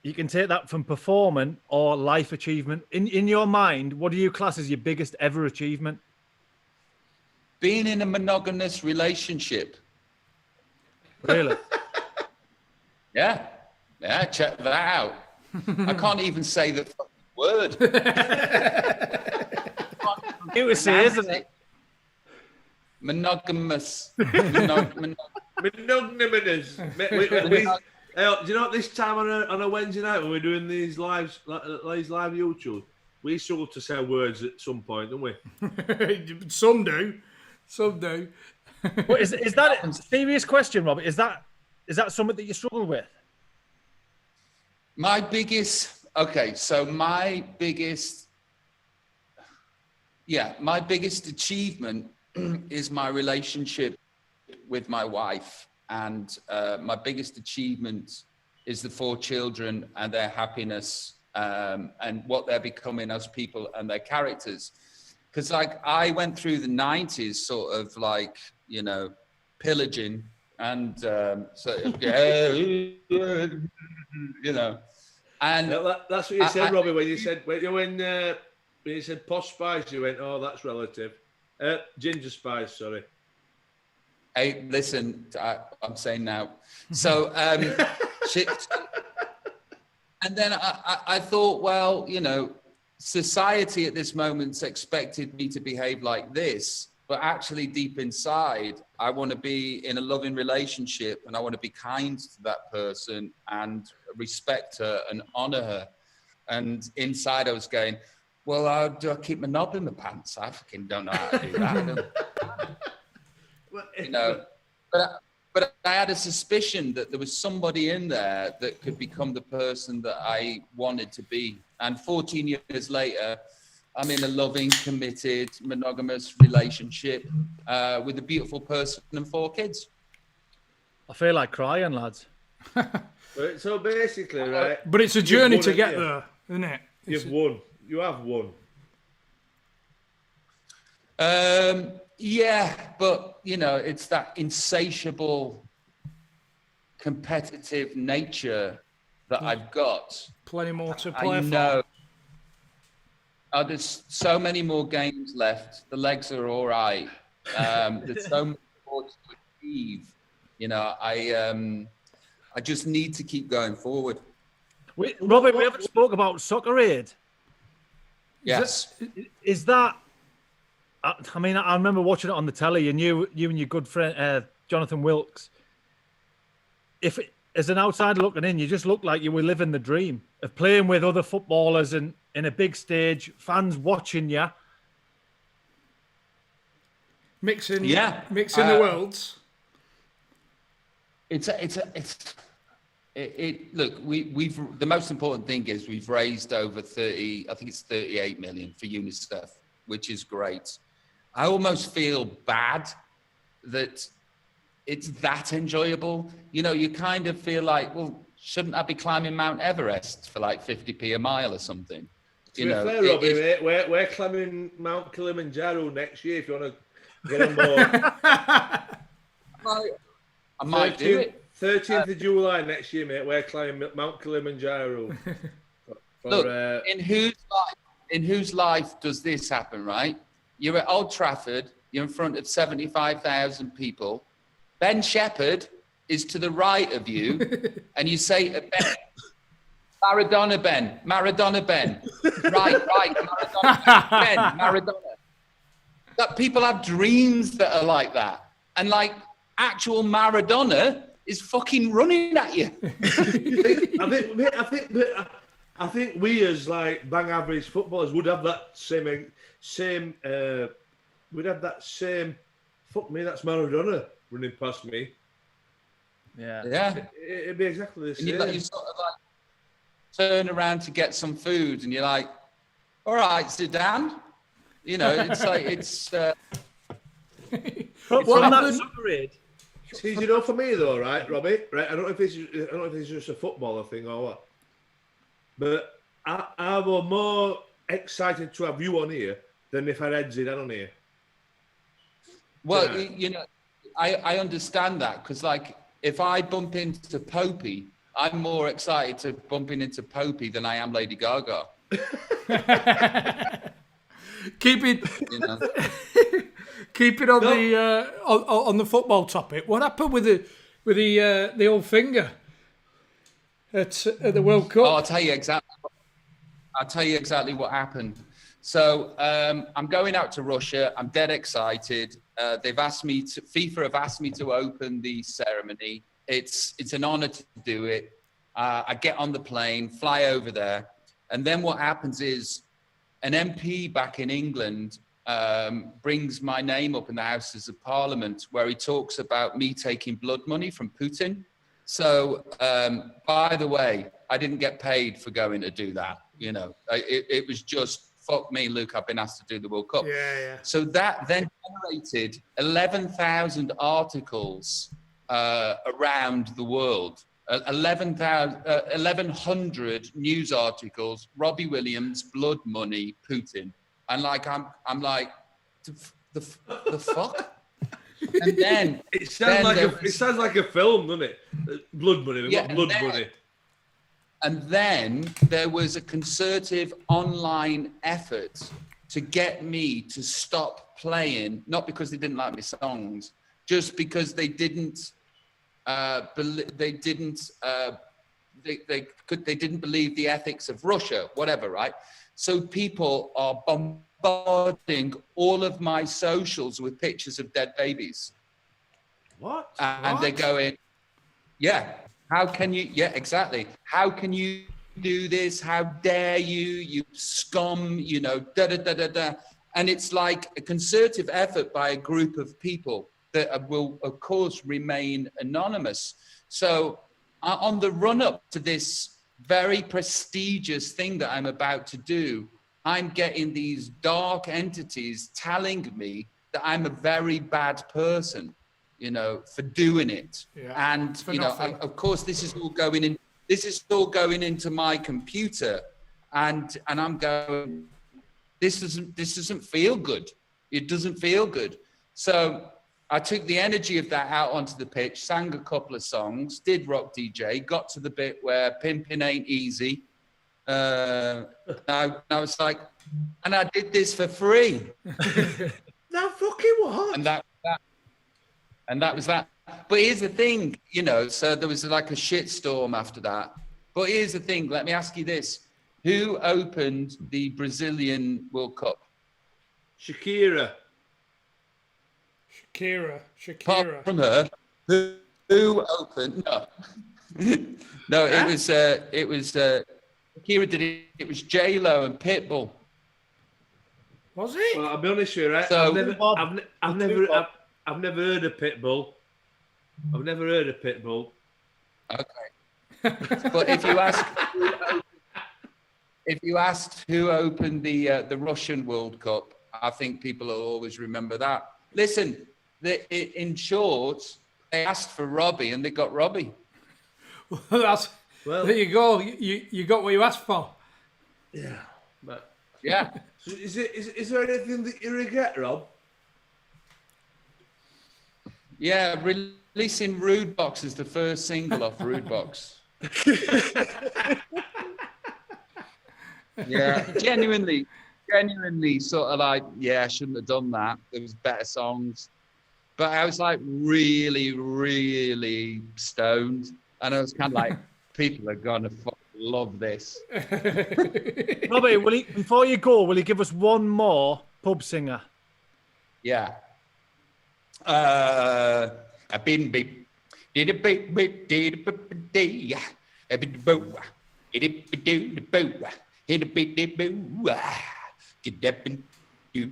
You can take that from performance or life achievement. In your mind, what do you class as your biggest ever achievement? Being in a monogamous relationship. Really? Yeah, check that out. I can't even say the fucking word. It was say, isn't it? Monogamous. Monogamous. Do you know what, this time on a Wednesday night when we're doing these live YouTube, we struggle to say words at some point, don't we? Some do. Some do. Well, is that a serious question, Robert? Is that something that you struggle with? My biggest achievement is my relationship with my wife. And my biggest achievement is the 4 children and their happiness and what they're becoming as people and their characters. Because like I went through the 90s sort of like, you know, pillaging and sort of, you know. And that's what you said, Robbie, when you said posh spice, you went, oh, that's relative. Ginger spice, sorry. Hey, listen, I'm saying now. So, and then I thought, well, you know, society at this moment expected me to behave like this, but actually deep inside, I want to be in a loving relationship and I want to be kind to that person and respect her and honor her. And inside I was going, well, how do I keep my knob in my pants? I fucking don't know how to do that. You know, but I had a suspicion that there was somebody in there that could become the person that I wanted to be. And 14 years later, I'm in a loving, committed, monogamous relationship with a beautiful person and 4 kids. I feel like crying, lads. So basically, right? But it's a journey to get there, isn't it? You've won. You have won. Yeah, but you know, it's that insatiable, competitive nature that I've got. Plenty more to play for. There's so many more games left. The legs are all right. There's so much more to achieve. You know, I just need to keep going forward. Robert, we haven't spoke about Soccer Aid. Yes. Is that? I mean, I remember watching it on the telly, and you and your good friend Jonathan Wilkes. As an outsider looking in, you just looked like you were living the dream of playing with other footballers and in a big stage, fans watching you. Mixing the worlds. Look, we've the most important thing is we've raised over 38 million for UNICEF. which is great. I almost feel bad that it's that enjoyable. You know, you kind of feel like, well, shouldn't I be climbing Mount Everest for like 50p a mile or something? To be fair, Robbie, mate, we're climbing Mount Kilimanjaro next year if you want to get on board. I might do it. 13th of July next year, mate, we're climbing Mount Kilimanjaro. Look, in whose life does this happen, right? You're at Old Trafford, you're in front of 75,000 people. Ben Shepherd is to the right of you, and you say to Ben, Maradona Ben, right, Maradona Ben, Maradona. That people have dreams that are like that, and like actual Maradona is fucking running at you. I think we as like bang average footballers would have that same. We'd have that same. Fuck me, that's Maradona running past me. Yeah. It'd be exactly the same. And you sort of like turn around to get some food, and you're like, "All right, Zidane." You know, it's like it's. From that submarine. See, you know, for me though, right, Robbie, right? I don't know if this is just a footballer thing or what, but I was more excited to have you on here than if I had Zidane on here. Well, you know, I understand that because, like, if I bump into Popey, I'm more excited to bumping into Popey than I am Lady Gaga. Keep it. You know? Keep it on the football topic. What happened with the old finger at the World Cup? Oh, I'll tell you exactly what happened. So I'm going out to Russia. I'm dead excited. FIFA have asked me to open the ceremony. It's an honor to do it. I get on the plane, fly over there, and then what happens is an MP back in England brings my name up in the Houses of Parliament, where he talks about me taking blood money from Putin. So, by the way, I didn't get paid for going to do that. You know, it was just, fuck me, Luke, I've been asked to do the World Cup. Yeah. So that then generated 11,000 articles around the world. 1,100 news articles, Robbie Williams, blood money, Putin. And like, I'm like, the fuck? And then it sounds like a film, doesn't it? Blood money, blood money. And then there was a concerted online effort to get me to stop playing, not because they didn't like my songs, just because they didn't believe the ethics of Russia, whatever, right? So people are bombarding all of my socials with pictures of dead babies. What? And they're going, yeah, how can you, yeah, exactly. How can you do this? How dare you, you scum, you know, da-da-da-da-da. And it's like a concerted effort by a group of people that will, of course, remain anonymous. So on the run-up to this very prestigious thing that I'm about to do, I'm getting these dark entities telling me that I'm a very bad person, you know, for doing it. Yeah, and, you know, of course, this is all going into my computer. And I'm going, this doesn't feel good. It doesn't feel good. So I took the energy of that out onto the pitch, sang a couple of songs, did rock DJ, got to the bit where pimping ain't easy. Now I was like, and I did this for free. No fucking what? And that was that. But here's the thing, you know, so there was like a shitstorm after that. But here's the thing, let me ask you this. Who opened the Brazilian World Cup? Shakira. Shakira. From her, who opened? No, no, it was Shakira did it. It was J-Lo and Pitbull. Was it? Well, I'll be honest with you, right? So, I've never heard of Pitbull. I've never heard of Pitbull. Okay, but if you asked who opened the Russian World Cup, I think people will always remember that. Listen, in short, they asked for Robbie and they got Robbie. Well, there you go. You got what you asked for. Yeah, but yeah. So is there anything that you regret, Rob? Yeah, releasing Rude Box as the first single off Rude Box. Yeah, genuinely sort of like, yeah, I shouldn't have done that. There was better songs. But I was like really, really stoned. And I was kind of like, people are going to love this. Robbie, before you go, will you give us one more pub singer? Yeah. I've been big. Did a big big did a big day. A bit boo. Did it do the boo. Hit a big did boo. Get up and do.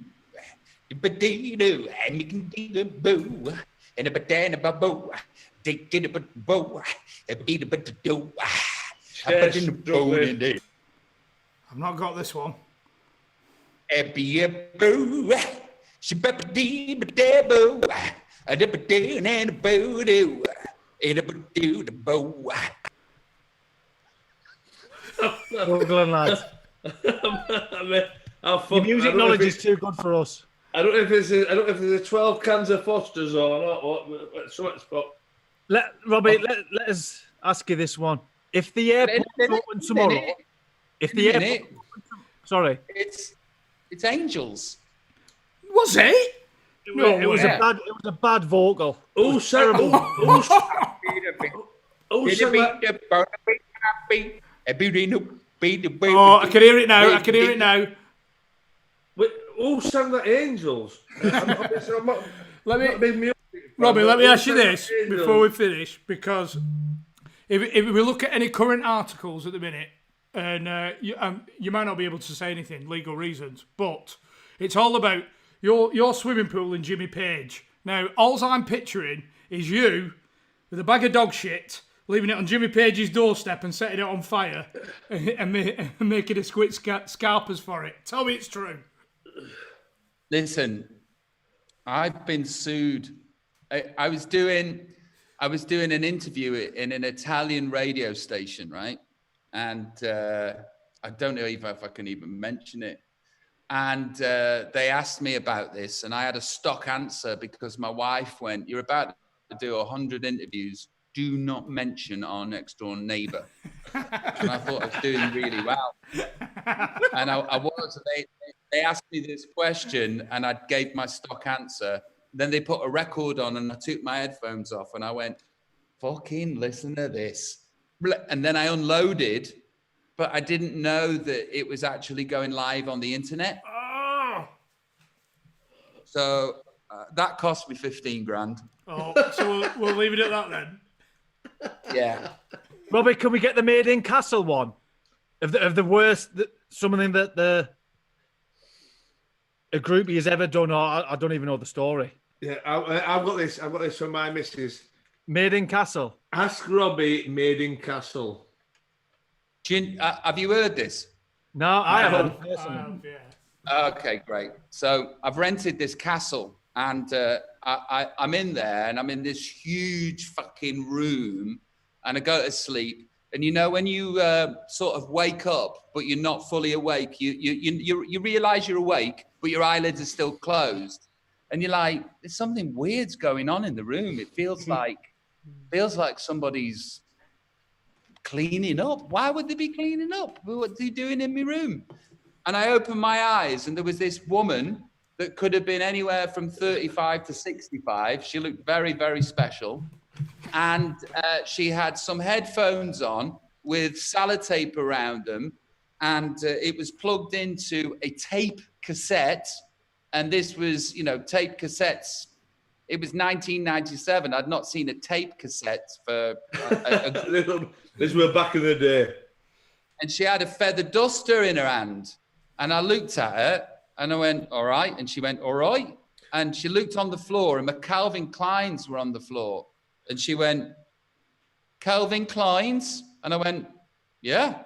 But do and you can do the boo. And a banana boo. Take it a boo. A beat a bit do. I've not got this one. Be a boo. She better dee but dee boo. A dip a dee and a boo do. It a do the boo. Struggling, lads. Your music knowledge is too good for us. I don't know if it's a 12 cans of Foster's or not. Robbie, let us ask you this one. If the airport open tomorrow, sorry, it's Angels. Was it? No, it was a bad vocal. Oh, terrible. Oh, I can hear it now. Wait, who sang the Angels? Robbie, let me ask you this before we finish, because if we look at any current articles at the minute, and you might not be able to say anything, legal reasons, but it's all about your swimming pool and Jimmy Page. Now, all I'm picturing is you with a bag of dog shit, leaving it on Jimmy Page's doorstep and setting it on fire and making a squid scarpers for it. Tell me it's true. Listen, I've been sued. I was doing an interview in an Italian radio station, right? And I don't know if I can even mention it. And they asked me about this, and I had a stock answer because my wife went, "You're about to do 100 interviews. Do not mention our next door neighbour." And I thought I was doing really well. And I was. They asked me this question, and I gave my stock answer. Then they put a record on, and I took my headphones off, and I went, "Fucking listen to this." And then I unloaded, but I didn't know that it was actually going live on the internet. Oh. So that cost me 15 grand. Oh, so we'll leave it at that then. Yeah. Robbie, can we get the Made in Castle one? Of the worst, something that a groupie has ever done, or I don't even know the story. Yeah, I've got this from my missus. Made in Castle. Ask Robbie, Made in Castle. Have you heard this? No, I haven't. Okay, great. So I've rented this castle, and I'm in there, and I'm in this huge fucking room, and I go to sleep. And you know, when you sort of wake up, but you're not fully awake, you realize you're awake, but your eyelids are still closed, and you're like, there's something weird's going on in the room. It feels like somebody's cleaning up. Why would they be cleaning up? What are they doing in my room? And I opened my eyes, and there was this woman that could have been anywhere from 35 to 65. She looked very, very special. And she had some headphones on with sellotape around them. And it was plugged into a tape cassette. And this was, tape cassettes. It was 1997. I'd not seen a tape cassette for This was back in the day. And she had a feather duster in her hand. And I looked at her and I went, all right. And she went, all right. And she looked on the floor, and my Calvin Kleins were on the floor. And she went, Calvin Kleins? And I went, yeah.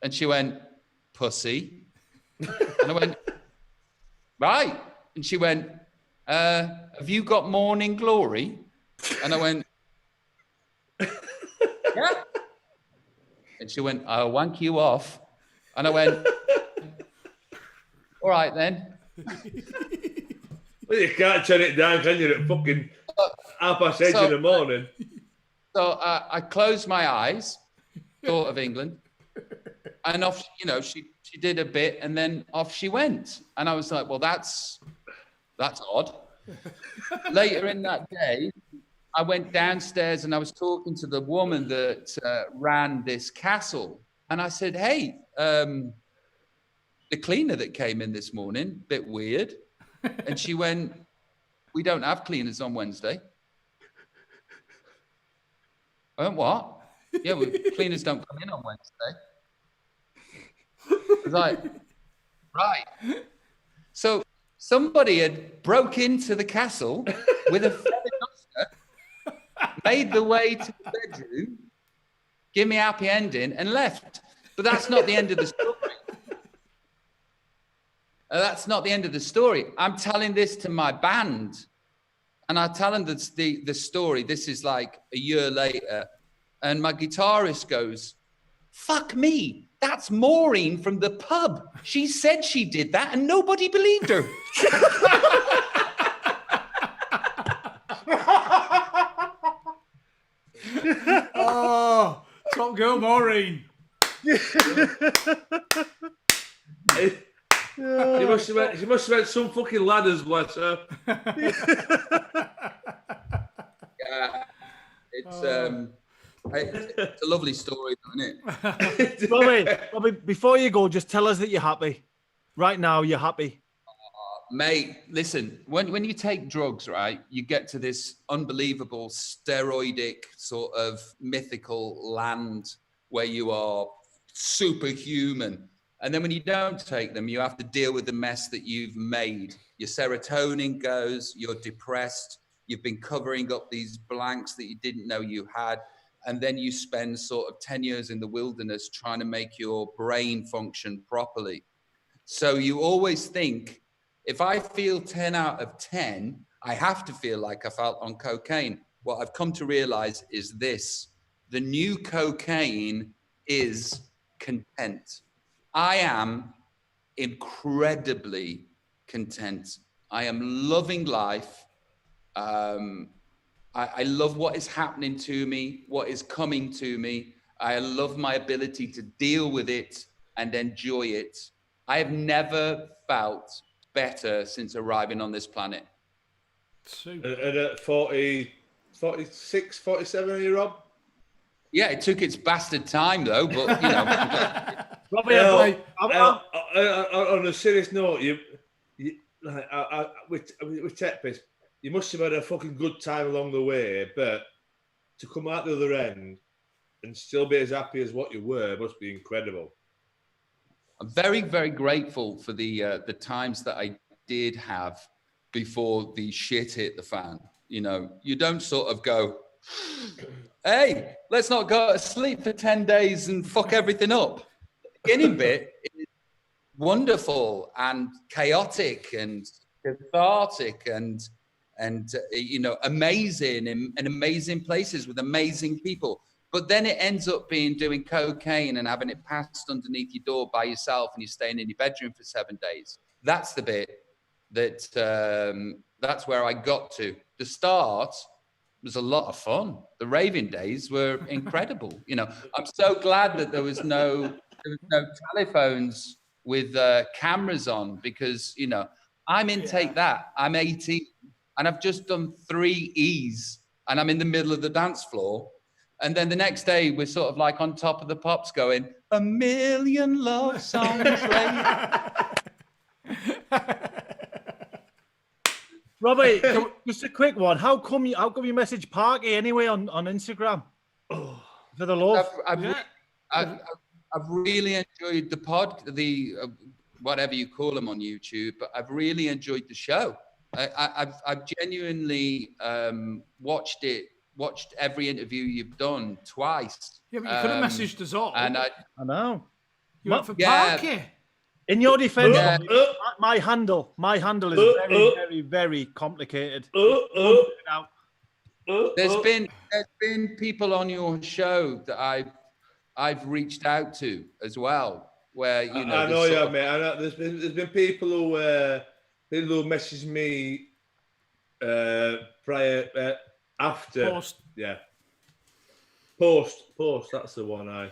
And she went, pussy. And I went, right. And she went, have you got morning glory? And I went, yeah. And she went, I'll wank you off. And I went, all right then. Well, you can't turn it down, can you, at fucking 8:30 in the morning? So I closed my eyes, thought of England, and off, she did a bit, and then off she went. And I was like, well, that's odd. Later in that day, I went downstairs and I was talking to the woman that ran this castle. And I said, hey, the cleaner that came in this morning, bit weird. And she went, we don't have cleaners on Wednesday. I went, what? Yeah, cleaners don't come in on Wednesday. I was like, right. So somebody had broke into the castle with a feather duster, made the way to the bedroom, give me a happy ending, and left. But that's not the end of the story. That's not the end of the story. I'm telling this to my band, and I tell them the story. This is like a year later, and my guitarist goes, fuck me, that's Maureen from the pub. She said she did that, and nobody believed her. Oh, top girl, Maureen. She must have had some fucking ladders, bless her. Yeah, it's a lovely story, isn't it? Robbie, before you go, just tell us that you're happy. Right now, you're happy. Mate, listen, when you take drugs, right, you get to this unbelievable steroidic sort of mythical land where you are superhuman. And then when you don't take them, you have to deal with the mess that you've made. Your serotonin goes, you're depressed, you've been covering up these blanks that you didn't know you had. And then you spend sort of 10 years in the wilderness trying to make your brain function properly. So you always think, if I feel 10 out of 10, I have to feel like I felt on cocaine. What I've come to realize is this: the new cocaine is content. I am incredibly content. I am loving life. I love what is happening to me, what is coming to me. I love my ability to deal with it and enjoy it. I have never felt better since arriving on this planet. And at 40, 46, 47, are you, Rob? Yeah, it took its bastard time, though, but, Robbie, on a serious note, with Tech Piss, you must have had a fucking good time along the way, but to come out the other end and still be as happy as what you were must be incredible. I'm very, very grateful for the times that I did have before the shit hit the fan. You don't sort of go, hey, let's not go to sleep for 10 days and fuck everything up. The beginning bit is wonderful and chaotic and cathartic and amazing in amazing places with amazing people. But then it ends up being doing cocaine and having it passed underneath your door by yourself, and you're staying in your bedroom for 7 days. That's the bit that's where I got to. The start was a lot of fun. The raving days were incredible. I'm so glad that there was no telephones with cameras on, because I'm in Take That. I'm 18 and I've just done 3 E's and I'm in the middle of the dance floor. And then the next day we're sort of like on top of the pops going, a million love songs later. Robbie, just a quick one. How come you message Parky anyway on Instagram? For the love. I've really enjoyed the pod, whatever you call them on YouTube, but I've really enjoyed the show. I've genuinely watched every interview you've done twice. Yeah, but you could have messaged us all. And I know. You went for Parky. In your defence, Yeah. my handle is very, very, very complicated. There's been people on your show that I've reached out to as well, where you know. I know, yeah, mate. I know. There's been people who messaged me prior after. Post. Yeah. Post. That's the one.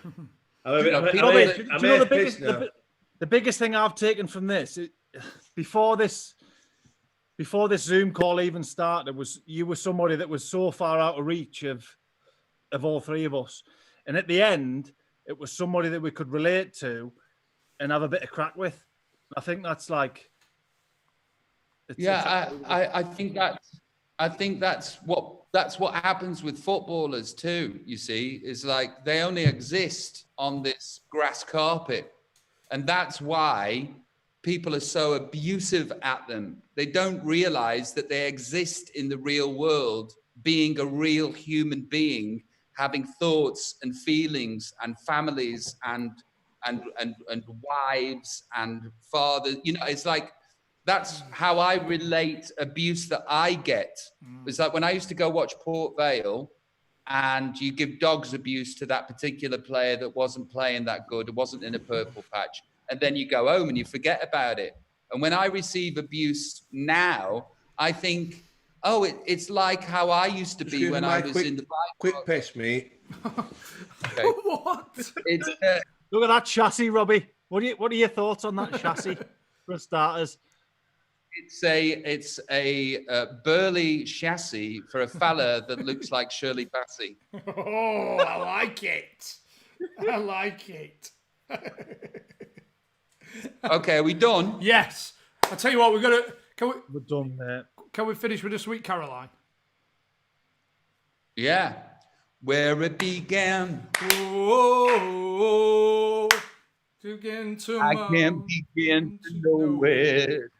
The biggest thing I've taken from this, before this Zoom call even started, was you were somebody that was so far out of reach of all three of us, and at the end, it was somebody that we could relate to and have a bit of crack with. I think that's like. I think that's what happens with footballers too. You see, is like they only exist on this grass carpet. And that's why people are so abusive at them. They don't realize that they exist in the real world, being a real human being, having thoughts and feelings and families and wives and fathers. You know, it's like, that's how I relate abuse that I get. It's like when I used to go watch Port Vale, and you give dogs abuse to that particular player that wasn't playing that good, it wasn't in a purple patch, and then you go home and you forget about it. And when I receive abuse now, I think, oh, it's like how I used to be when I was in the bike. Quick piss, mate. Okay. What? It's Look at that chassis, Robbie. What are your thoughts on that chassis, for starters? It's a burly chassis for a fella that looks like Shirley Bassey. Oh, I like it. I like it. Okay, are we done? Yes. I'll tell you what, We're done, mate. Can we finish with a Sweet Caroline? Yeah. Where it began. Oh, I can't begin to know it.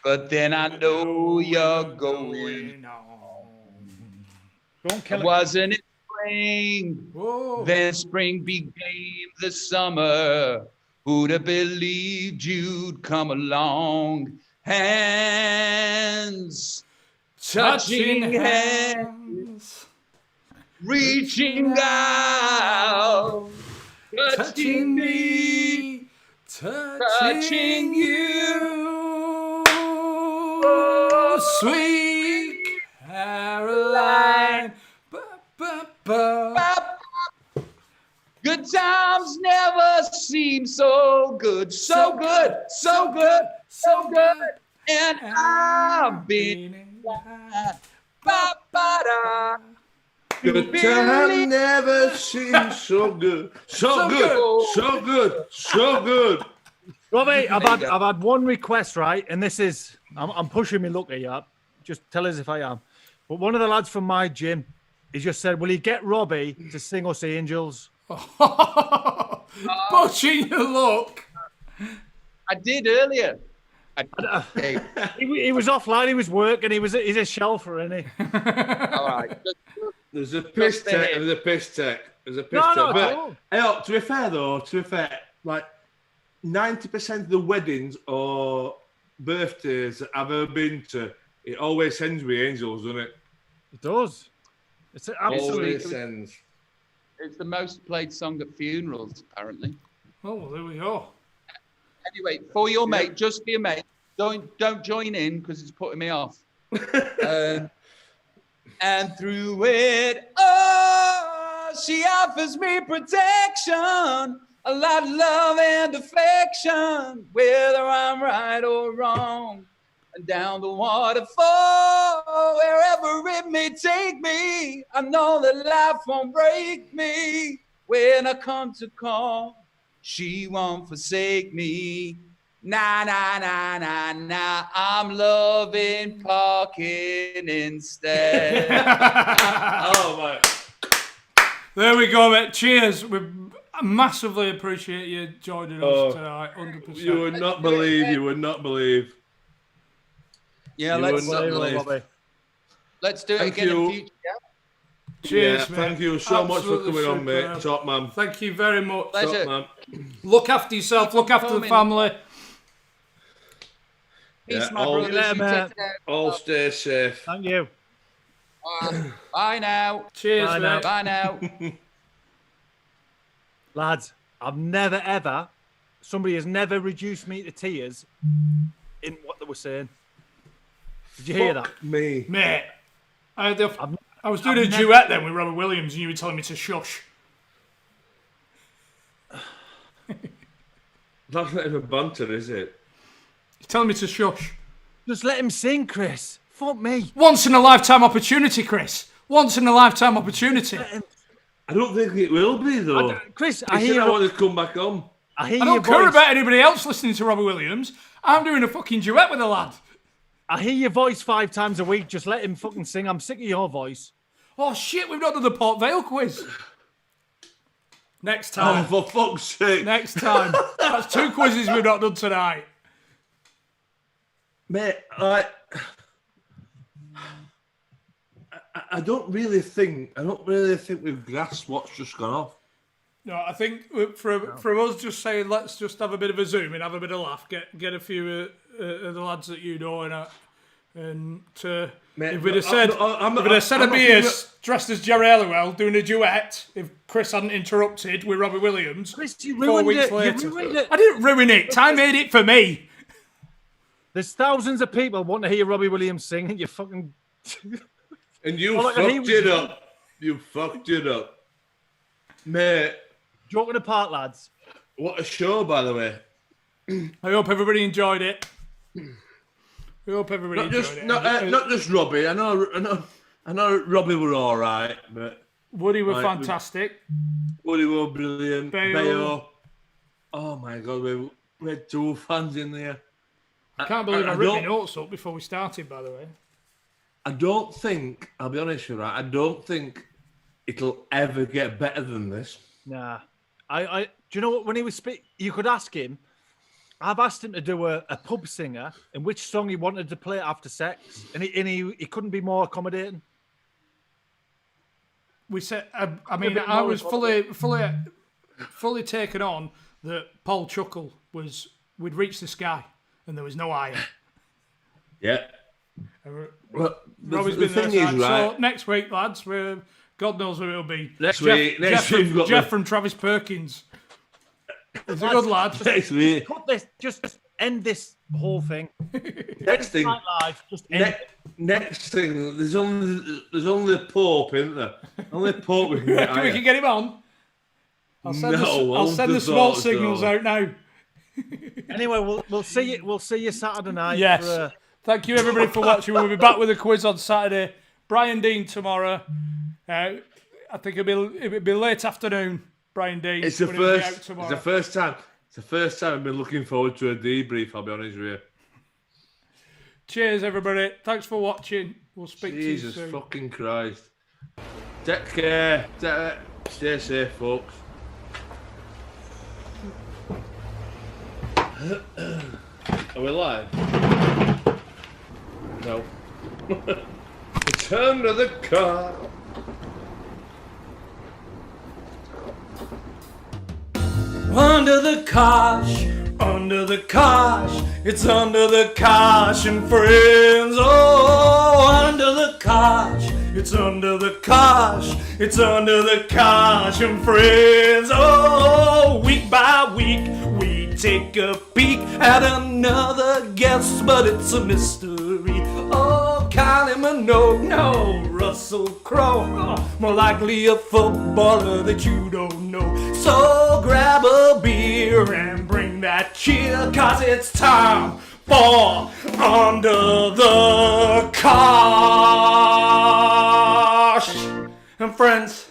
But then I know you're going on. Wasn't it spring? Whoa. Then spring became the summer. Who'd have believed you'd come along? Hands, touching hands, reaching out, touching me, touching you. Sweet Caroline. Good times never seem so good, so good, so good, so good. And I've been Good times never seem so good, so good, so good, so good. Robbie, I've had one request, right? And this is, I'm pushing my luck here. Up. Just tell us if I am. But one of the lads from my gym, he just said, will you get Robbie to sing us Angels? Pushing your luck. I did earlier. He was offline, he was working, he's a shelfer, isn't he? All right. There's a piss tech, There's a piss tech. But hey, to be fair, like 90% of the weddings or birthdays that I've ever been to, it always ends with Angels, doesn't it? It does. It's absolutely. Always ends. It's the most played song at funerals, apparently. Oh, well, there we go. Anyway, for your mate, just for your mate, don't join in because it's putting me off. And through it, oh, she offers me protection, a lot of love and affection, whether I'm right or wrong. And down the waterfall, wherever it may take me, I know that life won't break me. When I come to call, she won't forsake me. Nah, nah, nah, nah, nah. I'm loving parking instead. Oh, my. There we go, mate. Cheers. We massively appreciate you joining us tonight. 100%. You would not believe. Yeah, let's do it again in future. Yeah? Cheers, mate. Thank you so much for Absolutely coming on, superb. mate. Top man. Thank you very much. Pleasure. Top man. Look after yourself. Look after the family. Peace, my all- brothers. You Yeah, take care. All stay safe. Thank you. Bye now. Cheers, Bye mate. now. Bye now. Lads, I've never ever, somebody has never reduced me to tears in what they were saying. Did you hear that? Fuck me. Mate, I was doing I've a never- duet then with Robbie Williams and you were telling me to shush. That's not even banter, is it? He's telling me to shush. Just let him sing, Chris. Fuck me. Once in a lifetime opportunity, Chris. Once in a lifetime opportunity. I don't think it will be, though. Chris, I I hear, want to come back on. I hear I your don't care voice. about anybody else listening to Robbie Williams. I'm doing a fucking duet with a lad. I hear your voice 5 times a week. Just let him fucking sing. I'm sick of your voice. Oh shit, we've not done the Port Vale quiz. Next Oh, time. for fuck's sake. Next time. That's 2 quizzes we've not done tonight. Mate, I don't really think we've grasped what's just gone off. No, I think for us just saying let's just have a bit of a zoom and have a bit of laugh, get a few of the lads that you know and Mate, if we'd have said I'm I'd be here dressed as Jerry Halliwell doing a duet if Chris hadn't interrupted with Robbie Williams. Chris, you 4 ruined weeks it. later. You ruined it. I didn't ruin it. Ty made it for me. There's thousands of people want to hear Robbie Williams sing, and you fucking. And you All I can hear fucked was it up. You fucked it up. Mate, Joking apart, lads. what a show, by the way. I hope everybody enjoyed it. I hope everybody Not enjoyed just it. not just Robbie. I know Robbie were all right, but Woody were Right, fantastic. Woody were brilliant. Bayo. Bayo. Oh my god, we had 2 fans in there. I can't believe I ripped my don't- notes up before we started, by the way. I don't think, I'll be honest with you, right? I don't think it'll ever get better than this. Nah. Do you know what? When he was you could ask him. I've asked him to do a pub singer and which song he wanted to play after sex, and he couldn't be more accommodating. We said, I mean, I was fully taken on that Paul Chuckle we'd reached the sky and there was no iron. Yeah. Well, Robbie's the been there. thing is, So right? next week, lads, God knows who it'll be. Next week we've got Jeff from Travis Perkins. He's a good lad. Next week. Cut this. Just end this whole thing. Next thing. Night live. Just end it. Next thing. There's only the Pope, isn't there? Only Pope we can get. We can get him on. I'll send No, the small signals out now. Anyway, we'll see you. We'll see you Saturday night. Yes. For, Thank you everybody for watching. We'll be back with a quiz on Saturday. Brian Dean tomorrow. I think it'll be late afternoon. Brian Dean. It's the but it'll be out first. It's tomorrow. the first time. It's the first time I've been looking forward to a debrief. I'll be honest with you. Cheers, everybody. Thanks for watching. We'll speak Jesus to you soon. fucking Christ. Take care. Stay safe, folks. Are we live? No. It's under the car. Under the cosh, under the cosh, it's under the cosh and friends. Oh, under the cosh, it's under the cosh, it's under the cosh and friends. Oh, week by week we take a peek at another guest, but it's a mystery. Oh, Kylie Minogue, no, Russell Crowe, oh, more likely a footballer that you don't know. So grab a beer and bring that cheer, 'cause it's time for Under the Cosh. And friends,